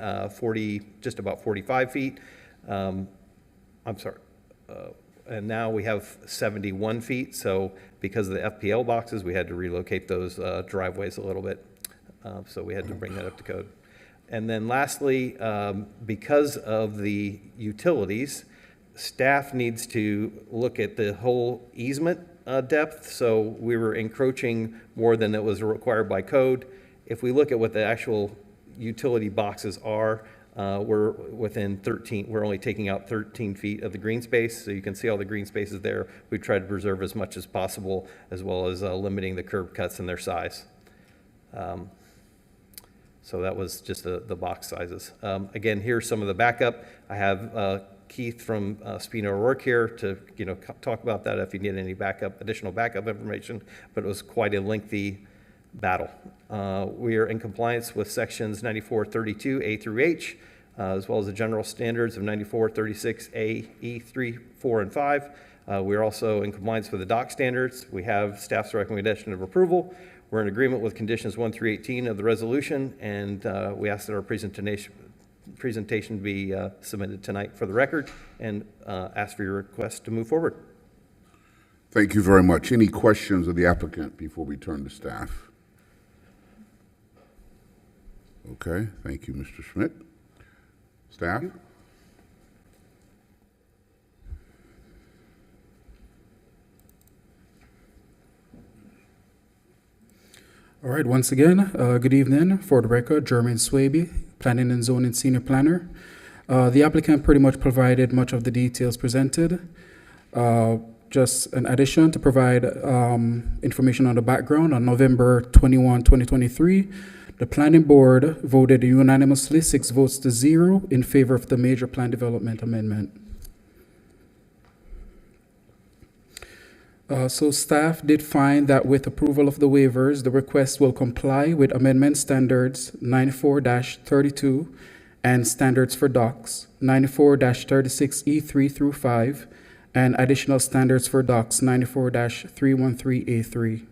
just about 45 feet. I'm sorry. And now we have 71 feet. So because of the FPL boxes, we had to relocate those driveways a little bit. So we had to bring that up to code. And then lastly, because of the utilities, staff needs to look at the whole easement depth. So we were encroaching more than it was required by code. If we look at what the actual utility boxes are, we're within 13, we're only taking out 13 feet of the green space. So you can see all the green spaces there. We've tried to preserve as much as possible, as well as limiting the curb cuts and their size. So that was just the box sizes. Again, here's some of the backup. I have Keith from Spina O'Rourke here to talk about that if you need any additional backup information, but it was quite a lengthy battle. We are in compliance with sections 9432A through H, as well as the general standards of 9436A, E, 3, 4, and 5. We're also in compliance with the dock standards. We have staff's recommendation of approval. We're in agreement with conditions 1 through 18 of the resolution, and we ask that our presentation be submitted tonight for the record, and ask for your request to move forward. Thank you very much. Any questions of the applicant before we turn to staff? Okay, thank you, Mr. Schmidt. Staff? All right, once again, good evening. For the record, Jermaine Swaby, Planning and Zoning Senior Planner. The applicant pretty much provided much of the details presented. just an addition to provide information on the background. On November 21, 2023, the planning board voted unanimously 6 votes to 0 in favor of the major plan development amendment. So staff did find that with approval of the waivers, the request will comply with amendment standards 94-32 and standards for docks 94-36E3 through 5 and additional standards for docks 94-313A3.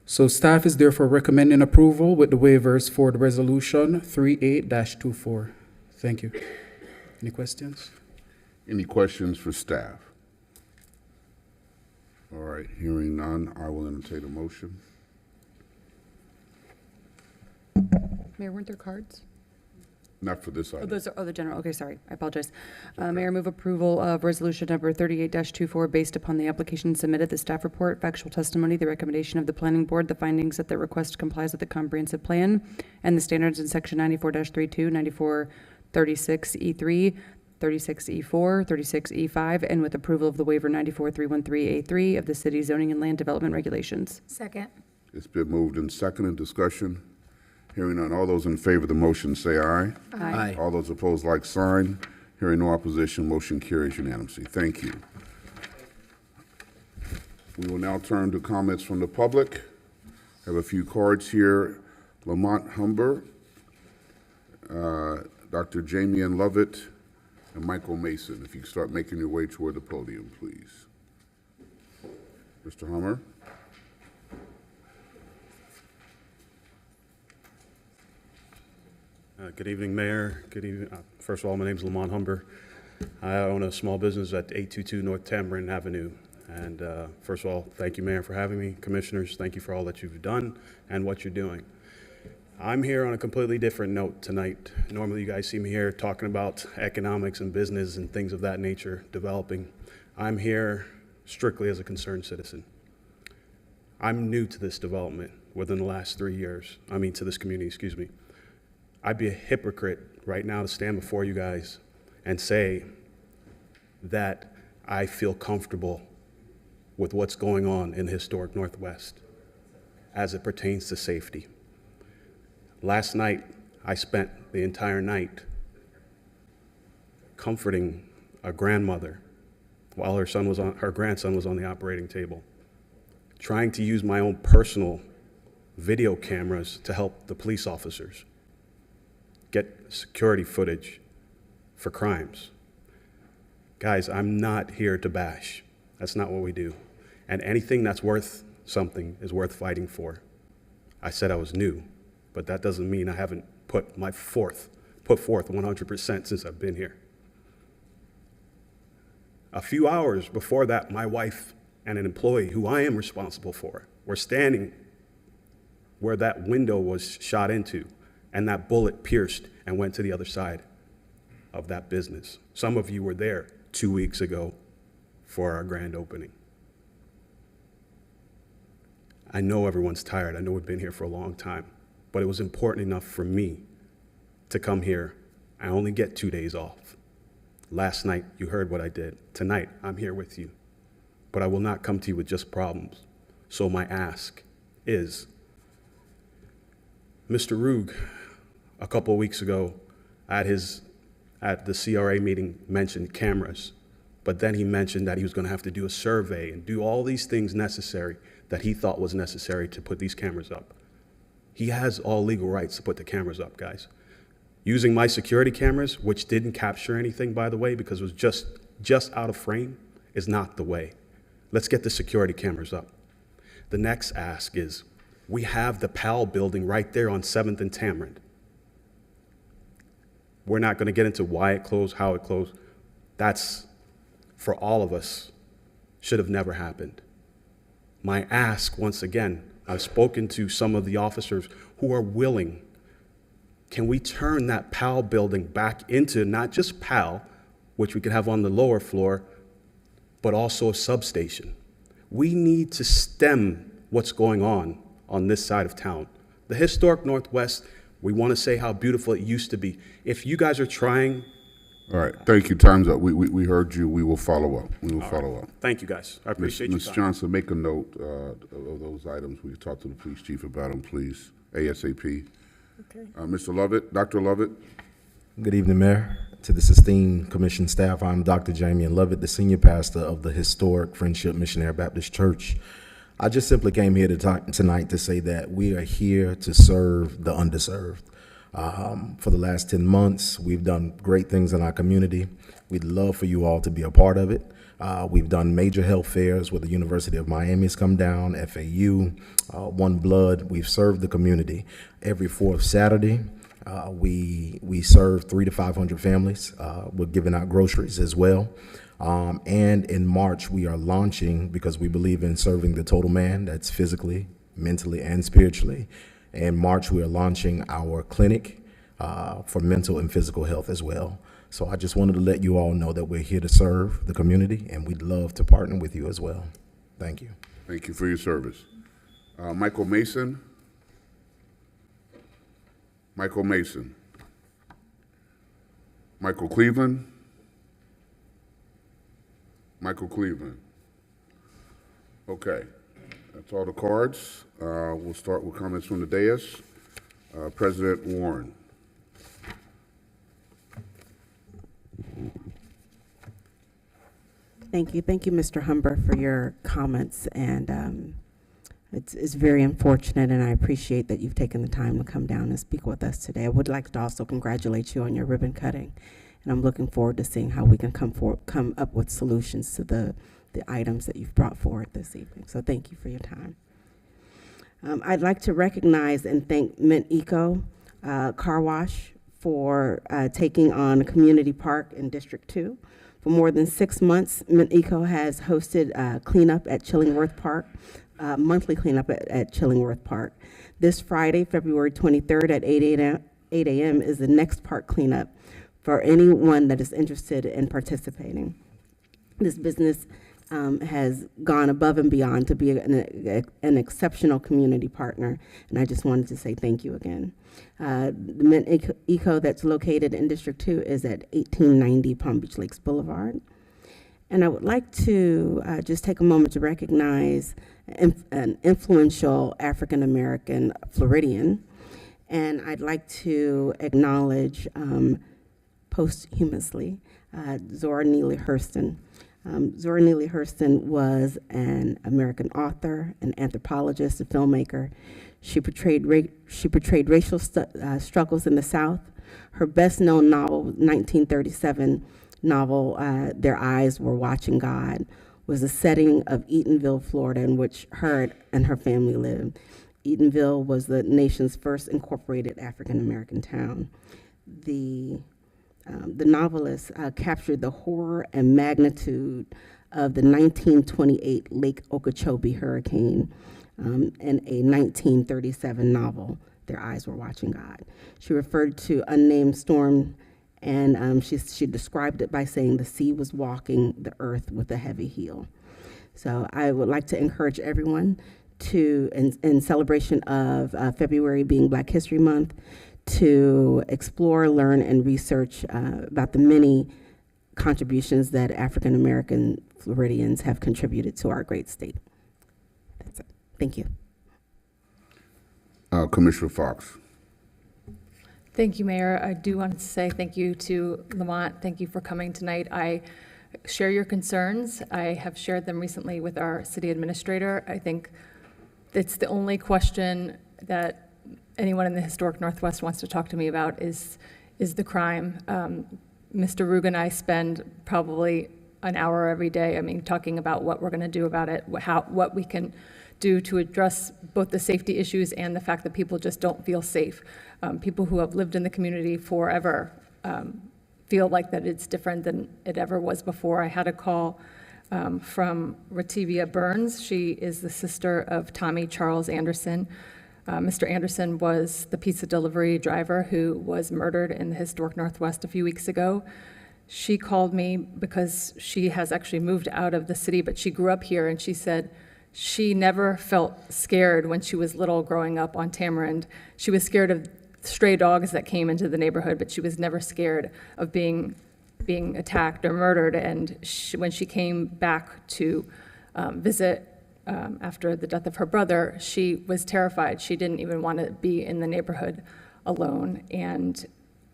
So staff is therefore recommending approval with the waivers for the resolution 38-24. Thank you. Any questions? Any questions for staff? All right, hearing none, I will entertain a motion. Mayor, weren't there cards? Not for this Oh, item. those are, the general, okay, sorry, I apologize. Mayor, move approval of resolution number 38-24 based upon the application submitted, the staff report, factual testimony, the recommendation of the planning board, the findings that the request complies with the comprehensive plan, and the standards in section 94-32, 94-36E3, 36E4, 36E5, and with approval of the waiver 94-313A3 of the city's zoning and land development regulations. Second. It's been moved and seconded. Discussion. Hearing none. All those in favor of the motion say aye. Aye. All those opposed, like sign. Hearing no opposition, motion carries unanimously. Thank you. We will now turn to comments from the public. I have a few cards here. Lamont Humber, Dr. Jamian Lovett, and Michael Mason. If you could start making your way toward the podium, please. Mr. Hummer. Good evening, Mayor. Good evening. First of all, my name is Lamont Humber. I own a small business at 822 North Tamarind Avenue. And first of all, thank you, Mayor, for having me. Commissioners, thank you for all that you've done and what you're doing. I'm here on a completely different note tonight. Normally, you guys see me here talking about economics and business and things of that nature developing. I'm here strictly as a concerned citizen. I'm new to this development within the last 3 years. To this community, excuse me. I'd be a hypocrite right now to stand before you guys and say that I feel comfortable with what's going on in the historic Northwest as it pertains to safety. Last night, I spent the entire night comforting a grandmother while her grandson was on the operating table, trying to use my own personal video cameras to help the police officers get security footage for crimes. Guys, I'm not here to bash. That's not what we do. And anything that's worth something is worth fighting for. I said I was new, but that doesn't mean I haven't put forth 100% since I've been here. A few hours before that, my wife and an employee who I am responsible for were standing where that window was shot into, and that bullet pierced and went to the other side of that business. Some of you were there 2 weeks ago for our grand opening. I know everyone's tired. I know we've been here for a long time, but it was important enough for me to come here. I only get 2 days off. Last night, you heard what I did. Tonight, I'm here with you, but I will not come to you with just problems. So my ask is, Mr. Rugg, a couple of weeks ago at the CRA meeting mentioned cameras, but then he mentioned that he was going to have to do a survey and do all these things necessary that he thought was necessary to put these cameras up. He has all legal rights to put the cameras up, guys. Using my security cameras, which didn't capture anything, by the way, because it was just out of frame, is not the way. Let's get the security cameras up. The next ask is, we have the PAL building right there on 7th and Tamarind. We're not going to get into why it closed, how it closed. That's, for all of us, should have never happened. My ask, once again, I've spoken to some of the officers who are willing. Can we turn that PAL building back into not just PAL, which we could have on the lower floor, but also a substation? We need to stem what's going on this side of town. The historic Northwest, we want to say how beautiful it used to be. If you guys are trying All right, thank you. Time's up. We heard you. We will follow up. We will follow up. Thank you, guys. I appreciate your Ms. time. Johnson, make a note of those items. We talk to the police chief about them, please, ASAP. Okay. Mr. Lovett, Dr. Lovett. Good evening, Mayor. To this esteemed commission staff, I'm Dr. Jamie Lovett, the senior pastor of the historic Friendship Missionary Baptist Church. I just simply came here tonight to say that we are here to serve the underserved. For the last 10 months, we've done great things in our community. We'd love for you all to be a part of it. We've done major health fairs where the University of Miami's come down, FAU, One Blood. We've served the community. Every fourth Saturday, we serve 300 to 500 families. We're giving out groceries as well. And in March, we are launching, because we believe in serving the total man, that's physically, mentally, and spiritually. In March, we are launching our clinic for mental and physical health as well. So I just wanted to let you all know that we're here to serve the community, and we'd love to partner with you as well. Thank you. Thank you for your service. Michael Mason. Michael Mason. Michael Cleveland. Michael Cleveland. Okay, that's all the cards. We'll start with comments from the dais. President Warren. Thank you, Mr. Humber, for your comments, and it's very unfortunate, and I appreciate that you've taken the time to come down and speak with us today. I would like to also congratulate you on your ribbon cutting, and I'm looking forward to seeing how we can come up with solutions to the items that you've brought forward this evening. So thank you for your time. I'd like to recognize and thank Mint Eco Car Wash for taking on a community park in District 2. For more than 6 months, Mint Eco has hosted cleanup at Chillingworth Park, monthly cleanup at Chillingworth Park. This Friday, February 23rd at 8 a.m. is the next park cleanup for anyone that is interested in participating. This business has gone above and beyond to be an exceptional community partner, and I just wanted to say thank you again. The Mint Eco that's located in District 2 is at 1890 Palm Beach Lakes Boulevard. And I would like to just take a moment to recognize an influential African-American Floridian, and I'd like to acknowledge posthumously Zora Neale Hurston. Zora Neale Hurston was an American author, an anthropologist, a filmmaker. She portrayed racial struggles in the South. Her best-known novel, 1937 novel, Their Eyes Were Watching God, was the setting of Eatonville, Florida, in which her and her family lived. Eatonville was the nation's first incorporated African-American town. The novelist captured the horror and magnitude of the 1928 Lake Okeechobee hurricane in a 1937 novel, Their Eyes Were Watching God. She referred to unnamed storm, and she described it by saying the sea was walking the earth with a heavy heel. So I would like to encourage everyone to, in celebration of February being Black History Month, to explore, learn, and research about the many contributions that African American Floridians have contributed to our great state. That's it. Thank you. Commissioner Fox. Thank you, Mayor. I do want to say thank you to Lamont. Thank you for coming tonight. I share your concerns. I have shared them recently with our city administrator. I think it's the only question that anyone in the historic Northwest wants to talk to me about is the crime. Mr. Ruge and I spend probably an hour every day, talking about what we're going to do about it, what we can do to address both the safety issues and the fact that people just don't feel safe. People who have lived in the community forever feel like that it's different than it ever was before. I had a call from Ratibia Burns. She is the sister of Tommy Charles Anderson. Mr. Anderson was the pizza delivery driver who was murdered in the historic Northwest a few weeks ago. She called me because she has actually moved out of the city, but she grew up here, and she said she never felt scared when she was little growing up on Tamarind. She was scared of stray dogs that came into the neighborhood, but she was never scared of being being attacked or murdered. And when she came back to visit after the death of her brother, she was terrified. She didn't even want to be in the neighborhood alone. And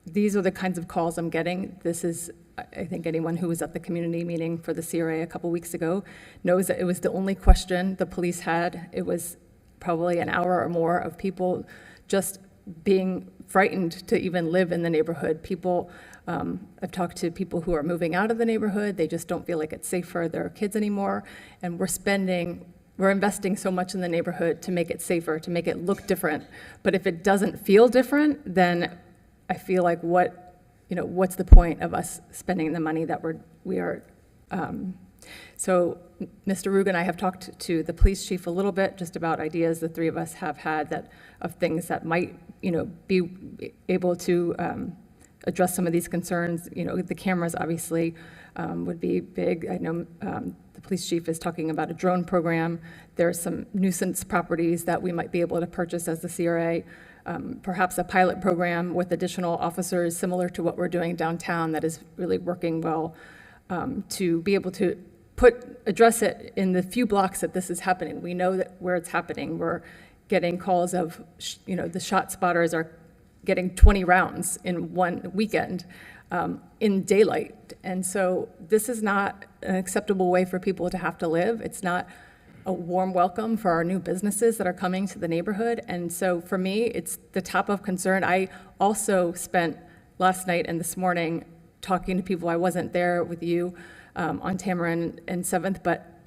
these are the kinds of calls I'm getting. This is, I think anyone who was at the community meeting for the CRA a couple weeks ago knows that it was the only question the police had. It was probably an hour or more of people just being frightened to even live in the neighborhood. People, I've talked to people who are moving out of the neighborhood. They just don't feel like it's safe for their kids anymore. And we're investing so much in the neighborhood to make it safer, to make it look different. But if it doesn't feel different, then I feel like what's the point of us spending the money that we are. So Mr. Rugen and I have talked to the police chief a little bit just about ideas the three of us have had of things that might, be able to address some of these concerns. The cameras obviously would be big. I know the police chief is talking about a drone program. There are some nuisance properties that we might be able to purchase as the CRA. Perhaps a pilot program with additional officers similar to what we're doing downtown that is really working well to be able to address it in the few blocks that this is happening. We know that where it's happening. We're getting calls of, the shot spotters are getting 20 rounds in one weekend in daylight. And so this is not an acceptable way for people to have to live. It's not a warm welcome for our new businesses that are coming to the neighborhood. And so for me, it's the top of concern. I also spent last night and this morning talking to people. I wasn't there with you on Tamarin and 7th, but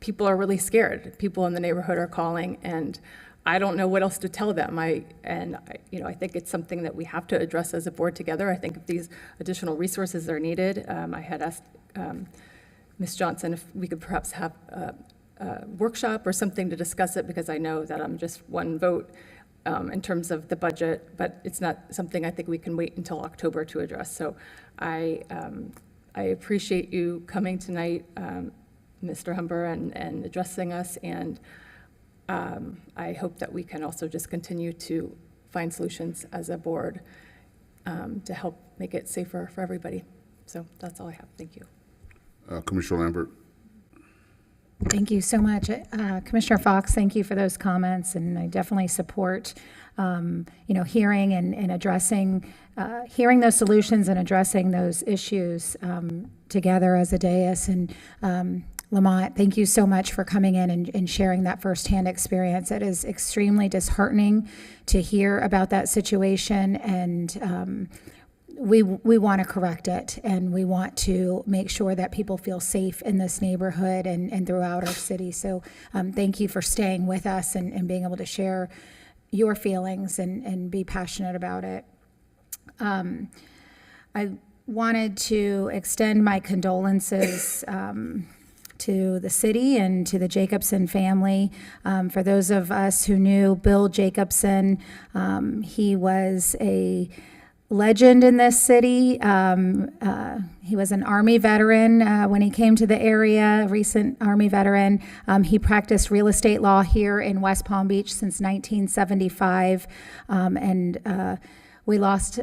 people are really scared. People in the neighborhood are calling, and I don't know what else to tell them. I think it's something that we have to address as a board together. I think if these additional resources are needed, I had asked Ms. Johnson if we could perhaps have a workshop or something to discuss it, because I know that I'm just one vote in terms of the budget, but it's not something I think we can wait until October to address. So I appreciate you coming tonight, Mr. Humber, and addressing us, and I hope that we can also just continue to find solutions as a board to help make it safer for everybody. So that's all I have. Thank you. Commissioner Lambert. Thank you so much. Commissioner Fox, thank you for those comments, and I definitely support, hearing and addressing, hearing those solutions and addressing those issues together as a dais. And Lamont, thank you so much for coming in and sharing that firsthand experience. It is extremely disheartening to hear about that situation, and we want to correct it, and we want to make sure that people feel safe in this neighborhood and throughout our city. So thank you for staying with us and being able to share your feelings and be passionate about it. I wanted to extend my condolences to the city and to the Jacobson family. For those of us who knew Bill Jacobson, he was a legend in this city. He was an Army veteran when he came to the area, a recent Army veteran. He practiced real estate law here in West Palm Beach since 1975, and we lost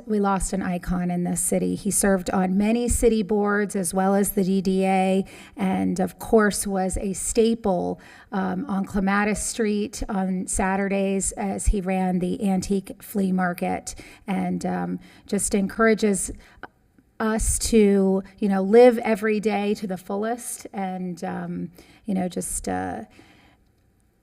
an icon in this city. He served on many city boards as well as the DDA, and of course was a staple on Clematis Street on Saturdays as he ran the antique flea market, and just encourages us to live every day to the fullest, and just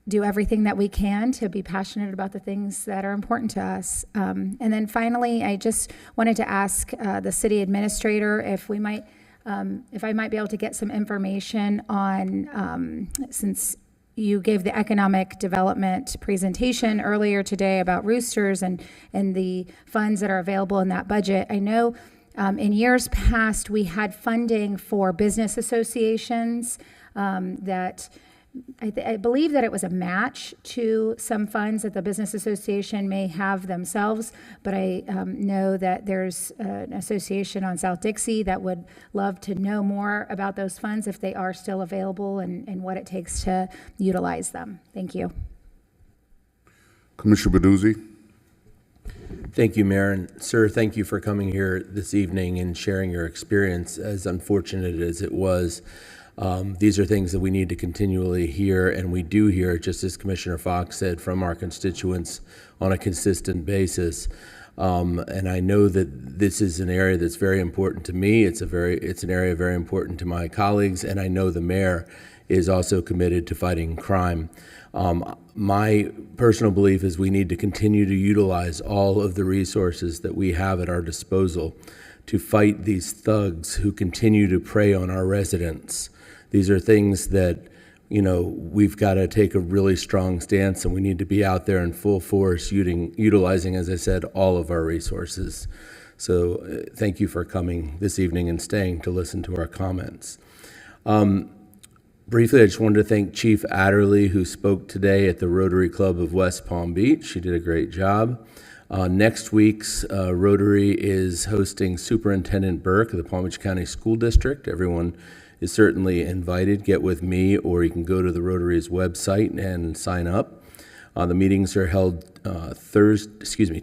do everything that we can to be passionate about the things that are important to us. And then finally, I just wanted to ask the city administrator if I might be able to get some information on, since you gave the economic development presentation earlier today about roosters and the funds that are available in that budget. I know in years past, we had funding for business associations that I believe that it was a match to some funds that the business association may have themselves, but I know that there's an association on South Dixie that would love to know more about those funds if they are still available and what it takes to utilize them. Thank you. Commissioner Baduzzi. Thank you, Mayor. And sir, thank you for coming here this evening and sharing your experience, as unfortunate as it was. These are things that we need to continually hear, and we do hear, just as Commissioner Fox said, from our constituents on a consistent basis. And I know that this is an area that's very important to me. It's an area very important to my colleagues, and I know the mayor is also committed to fighting crime. My personal belief is we need to continue to utilize all of the resources that we have at our disposal to fight these thugs who continue to prey on our residents. These are things that, you know, we've got to take a really strong stance, and we need to be out there in full force utilizing, as I said, all of our resources. So thank you for coming this evening and staying to listen to our comments. Briefly, I just wanted to thank Chief Adderley, who spoke today at the Rotary Club of West Palm Beach. She did a great job. Next week's Rotary is hosting Superintendent Burke of the Palm Beach County School District. Everyone is certainly invited. Get with me, or you can go to the Rotary's website and sign up. The meetings are held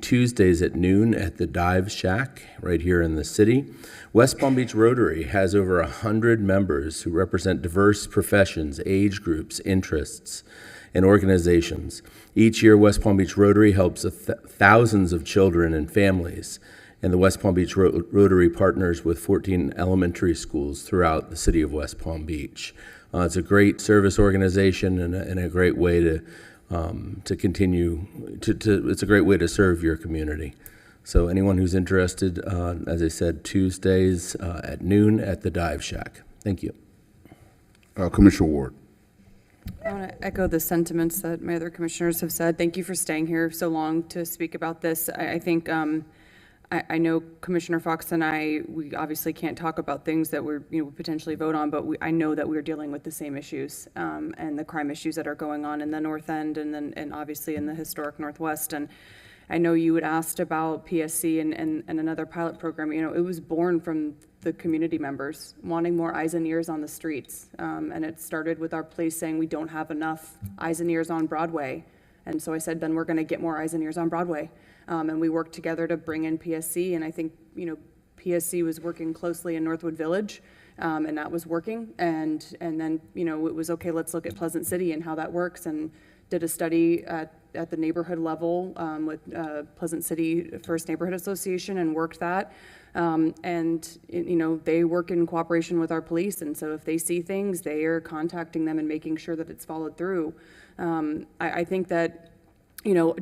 Tuesdays at noon at the Dive Shack right here in the city. West Palm Beach Rotary has over 100 members who represent diverse professions, age groups, interests, and organizations. Each year, West Palm Beach Rotary helps thousands of children and families, and the West Palm Beach Rotary partners with 14 elementary schools throughout the city of West Palm Beach. It's a great service organization and a great way to continue it's a great way to serve your community. So anyone who's interested, as I said, Tuesdays at noon at the Dive Shack. Thank you. Commissioner Ward. I want to echo the sentiments that my other commissioners have said. Thank you for staying here so long to speak about this. I think I know Commissioner Fox and we obviously can't talk about things that we're potentially vote on, but I know that we're dealing with the same issues and the crime issues that are going on in the North End and obviously in the historic Northwest. And I know you had asked about PSC and another pilot program. It was born from the community members wanting more eyes and ears on the streets. And it started with our police saying we don't have enough eyes and ears on Broadway. And so I said, then we're going to get more eyes and ears on Broadway. And we worked together to bring in PSC. And I think, PSC was working closely in Northwood Village, and that was working. And then, it was, okay, let's look at Pleasant City and how that works, and did a study at the neighborhood level with Pleasant City First Neighborhood Association and worked that. And they work in cooperation with our police. And so if they see things, they are contacting them and making sure that it's followed through. I think that,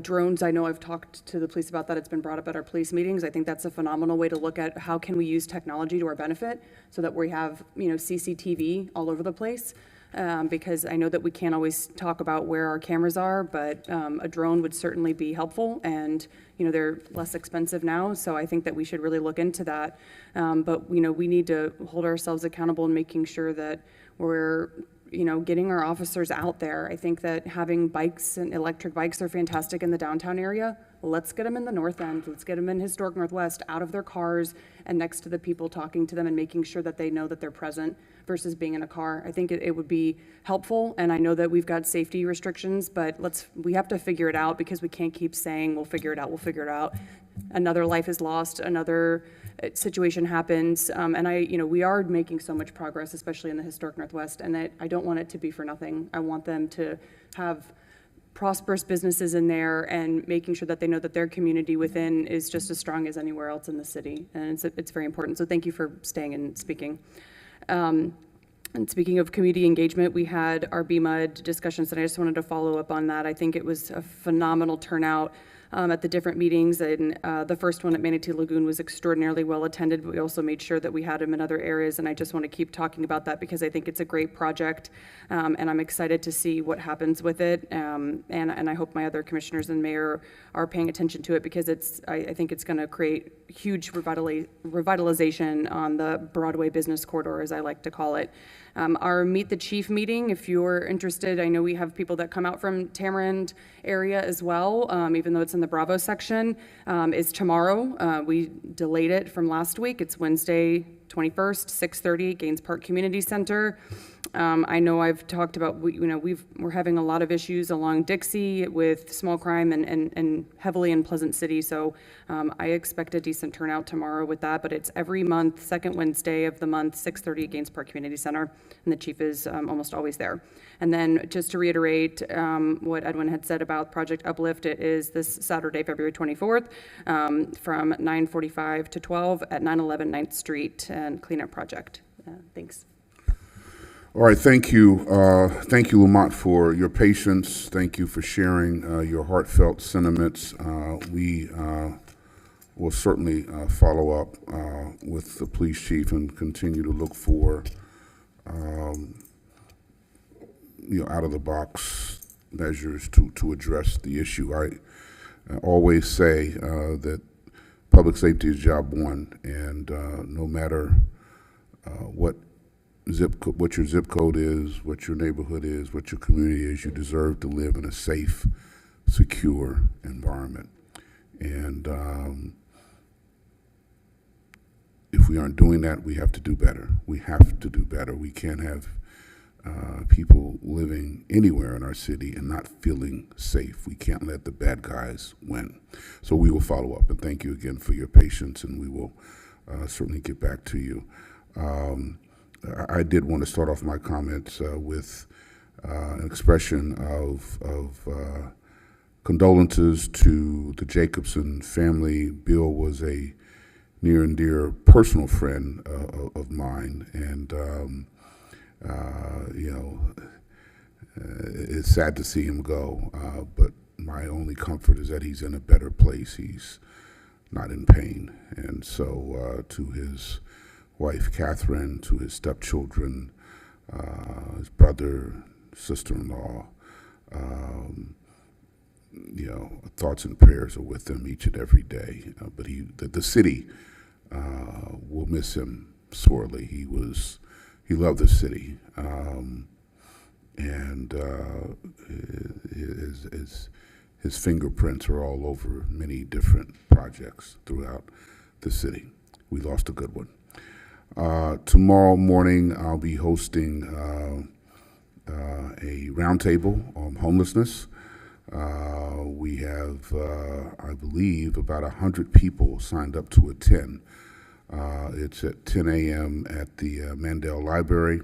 drones, I know I've talked to the police about that. It's been brought up at our police meetings. I think that's a phenomenal way to look at how can we use technology to our benefit so that we have, CCTV all over the place. Because I know that we can't always talk about where our cameras are, but a drone would certainly be helpful, and they're less expensive now, so I think that we should really look into that. But we need to hold ourselves accountable and making sure that we're getting our officers out there. I think that having bikes and electric bikes are fantastic in the downtown area. Let's get them in the North End. Let's get them in historic Northwest, out of their cars and next to the people, talking to them and making sure that they know that they're present versus being in a car. I think it would be helpful, and I know that we've got safety restrictions, but we have to figure it out, because we can't keep saying we'll figure it out. Another life is lost, another situation happens, and we are making so much progress, especially in the historic Northwest, and I don't want it to be for nothing. I want them to have prosperous businesses in there and making sure that they know that their community within is just as strong as anywhere else in the city, and it's very important. So thank you for staying and speaking. And speaking of community engagement, we had our BMUD discussions, and I just wanted to follow up on that. I think it was a phenomenal turnout at the different meetings, and the first one at Manatee Lagoon was extraordinarily well attended, but we also made sure that we had them in other areas, and I just want to keep talking about that because I think it's a great project, and I'm excited to see what happens with it, and I hope my other commissioners and mayor are paying attention to it, because I think it's going to create huge revitalization on the Broadway business corridor, as I like to call it. Our Meet the Chief meeting, if you're interested, I know we have people that come out from Tamarind area as well, even though it's in the Bravo section, is tomorrow. We delayed it from last week. It's Wednesday, 21st, 6:30, Gaines Park Community Center. I know I've talked about, we're having a lot of issues along Dixie with small crime and heavily in Pleasant City. So I expect a decent turnout tomorrow with that, but it's every month, second Wednesday of the month, 6:30 at Gaines Park Community Center, and the chief is almost always there. And then just to reiterate what Edwin had said about Project Uplift, it is this Saturday, February 24th, from 9:45 to 12 at 911 9th Street and cleanup project. Thanks. All right, thank you. Thank you, Lamont, for your patience. Thank you for sharing your heartfelt sentiments. We will certainly follow up with the police chief and continue to look for out-of-the-box measures to address the issue. I always say that public safety is job one, and no matter what your zip code is, what your neighborhood is, what your community is, you deserve to live in a safe, secure environment. And if we aren't doing that, we have to do better. We have to do better. We can't have people living anywhere in our city and not feeling safe. We can't let the bad guys win. So we will follow up, and thank you again for your patience, and we will certainly get back to you. I did want to start off my comments with an expression of condolences to the Jacobson family. Bill was a near and dear personal friend of mine, and it's sad to see him go, but my only comfort is that he's in a better place. He's not in pain. And so to his wife, Catherine, to his stepchildren, his brother, sister-in-law, thoughts and prayers are with them each and every day. But the city will miss him sorely. He loved the city, and his fingerprints are all over many different projects throughout the city. We lost a good one. Tomorrow morning, I'll be hosting a roundtable on homelessness. We have, I believe, about 100 people signed up to attend. It's at 10 a.m. at the Mandel Library.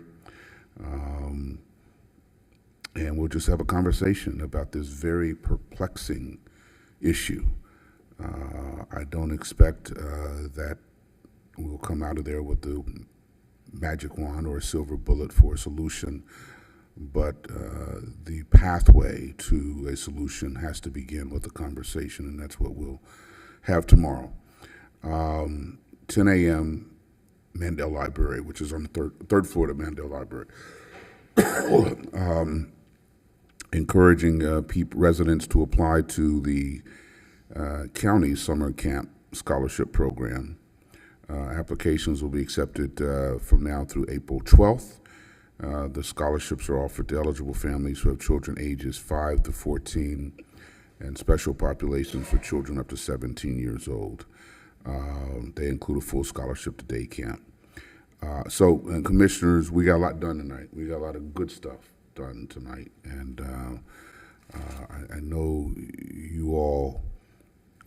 And we'll just have a conversation about this very perplexing issue. I don't expect that we'll come out of there with the magic wand or a silver bullet for a solution, but the pathway to a solution has to begin with a conversation, and that's what we'll have tomorrow. 10 a.m. Mandel Library, which is on the third floor of Mandel Library. Encouraging residents to apply to the county summer camp scholarship program. Applications will be accepted from now through April 12th. The scholarships are offered to eligible families who have children ages 5 to 14 and special populations for children up to 17 years old. They include a full scholarship to day camp. So, commissioners, we got a lot done tonight. We got a lot of good stuff done tonight. And I know you all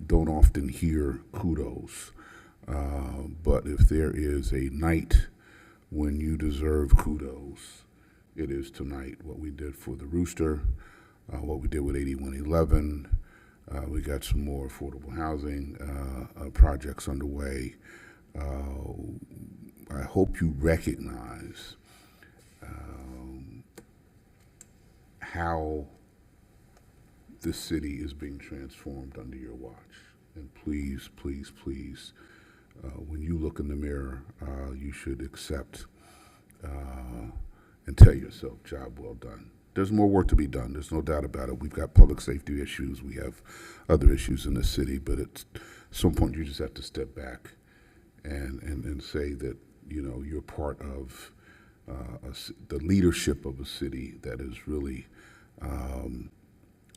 don't often hear kudos. But if there is a night when you deserve kudos, it is tonight. What we did for the Rooster, what we did with 8111, we got some more affordable housing projects underway. I hope you recognize how this city is being transformed under your watch. And please, please, please, when you look in the mirror, you should accept and tell yourself, job well done. There's more work to be done. There's no doubt about it. We've got public safety issues. We have other issues in the city, but at some point you just have to step back and say that, you're part of the leadership of a city that is really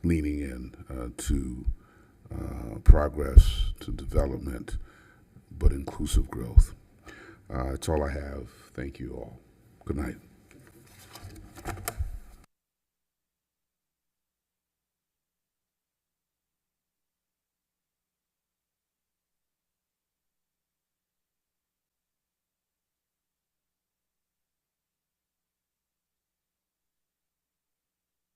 leaning in to progress, to development, but inclusive growth. That's all I have. Thank you all. Good night.